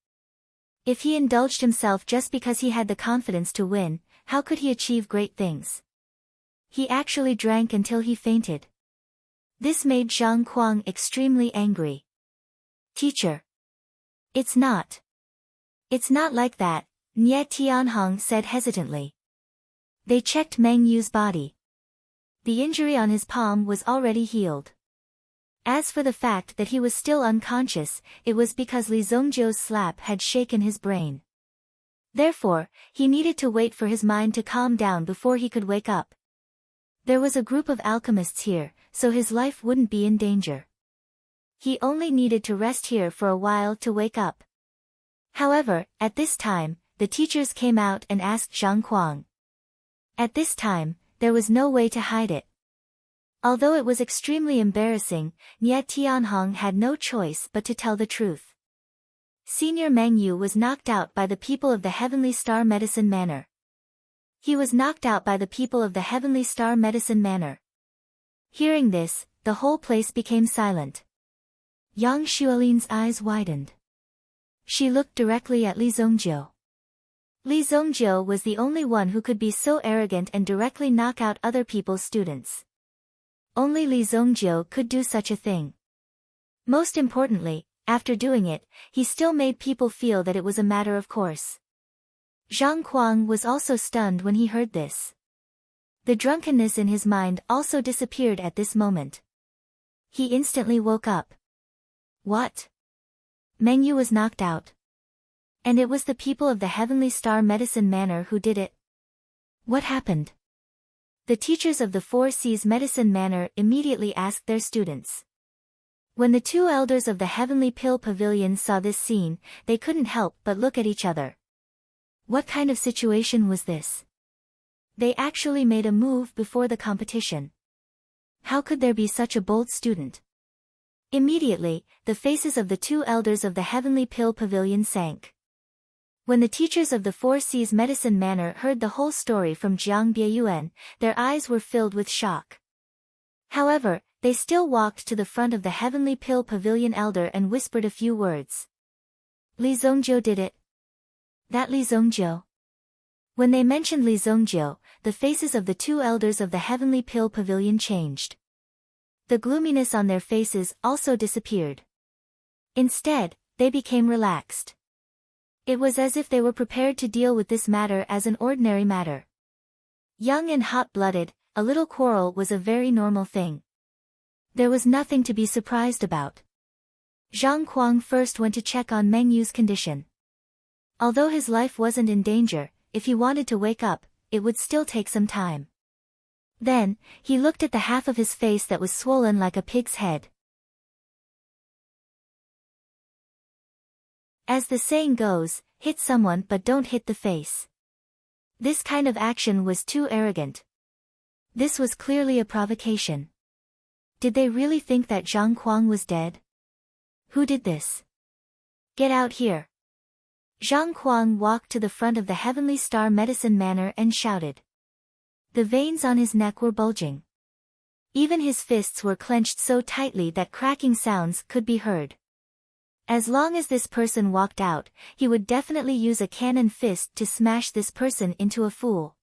If he indulged himself just because he had the confidence to win, how could he achieve great things? He actually drank until he fainted. This made Zhang Kuang extremely angry. Teacher. It's not like that, Nie Tianhong said hesitantly. They checked Meng Yu's body. The injury on his palm was already healed. As for the fact that he was still unconscious, it was because Li Zongjiu's slap had shaken his brain. Therefore, he needed to wait for his mind to calm down before he could wake up. There was a group of alchemists here, so his life wouldn't be in danger. He only needed to rest here for a while to wake up. However, at this time, the teachers came out and asked Zhang Kuang. At this time, there was no way to hide it. Although it was extremely embarrassing, Nie Tianhong had no choice but to tell the truth. Senior Meng Yu was knocked out by the people of the Heavenly Star Medicine Manor. He was knocked out by the people of the Heavenly Star Medicine Manor. Hearing this, the whole place became silent. Yang Xuelin's eyes widened. She looked directly at Li Zongjiu. Li Zongjiu was the only one who could be so arrogant and directly knock out other people's students. Only Li Zongjiu could do such a thing. Most importantly, after doing it, he still made people feel that it was a matter of course. Zhang Kuang was also stunned when he heard this. The drunkenness in his mind also disappeared at this moment. He instantly woke up. What? Meng Yu was knocked out. And it was the people of the Heavenly Star Medicine Manor who did it. What happened? The teachers of the Four Seas Medicine Manor immediately asked their students. When the two elders of the Heavenly Pill Pavilion saw this scene, they couldn't help but look at each other. What kind of situation was this? They actually made a move before the competition. How could there be such a bold student? Immediately, the faces of the two elders of the Heavenly Pill Pavilion sank. When the teachers of the Four Seas Medicine Manor heard the whole story from Jiang Bieyuan, their eyes were filled with shock. However, they still walked to the front of the Heavenly Pill Pavilion elder and whispered a few words. Li Zongjiu did it. That Li Zongjiu. When they mentioned Li Zongjiu, the faces of the two elders of the Heavenly Pill Pavilion changed. The gloominess on their faces also disappeared. Instead, they became relaxed. It was as if they were prepared to deal with this matter as an ordinary matter. Young and hot-blooded, a little quarrel was a very normal thing. There was nothing to be surprised about. Zhang Kuang first went to check on Meng Yu's condition. Although his life wasn't in danger, if he wanted to wake up, it would still take some time. Then, he looked at the half of his face that was swollen like a pig's head. As the saying goes, hit someone but don't hit the face. This kind of action was too arrogant. This was clearly a provocation. Did they really think that Zhang Kuang was dead? Who did this? Get out here. Zhang Kuang walked to the front of the Heavenly Star Medicine Manor and shouted. The veins on his neck were bulging. Even his fists were clenched so tightly that cracking sounds could be heard. As long as this person walked out, he would definitely use a cannon fist to smash this person into a fool.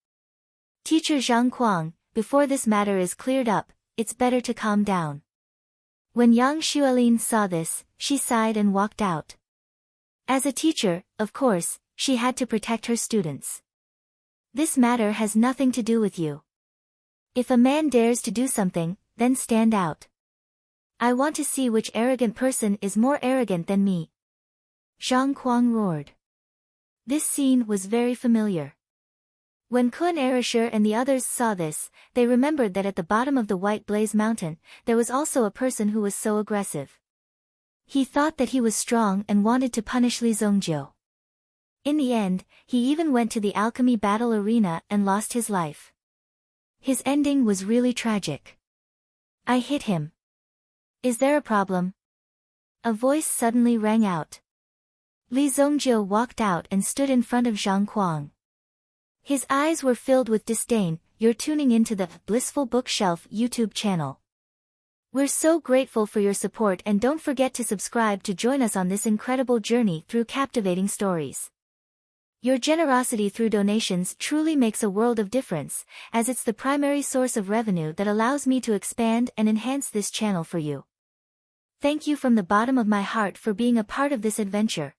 Teacher Zhang Kuang, before this matter is cleared up, it's better to calm down. When Yang Xuelin saw this, she sighed and walked out. As a teacher, of course, she had to protect her students. This matter has nothing to do with you. If a man dares to do something, then stand out. I want to see which arrogant person is more arrogant than me. Zhang Kuang roared. This scene was very familiar. When Kun Erasure and the others saw this, they remembered that at the bottom of the White Blaze Mountain, there was also a person who was so aggressive. He thought that he was strong and wanted to punish Li Zongjiu. In the end, he even went to the alchemy battle arena and lost his life. His ending was really tragic. I hit him. Is there a problem? A voice suddenly rang out. Li Zongjiu walked out and stood in front of Zhang Kuang. His eyes were filled with disdain. You're tuning into the Blissful Bookshelf YouTube channel. We're so grateful for your support, and don't forget to subscribe to join us on this incredible journey through captivating stories. Your generosity through donations truly makes a world of difference, as it's the primary source of revenue that allows me to expand and enhance this channel for you. Thank you from the bottom of my heart for being a part of this adventure.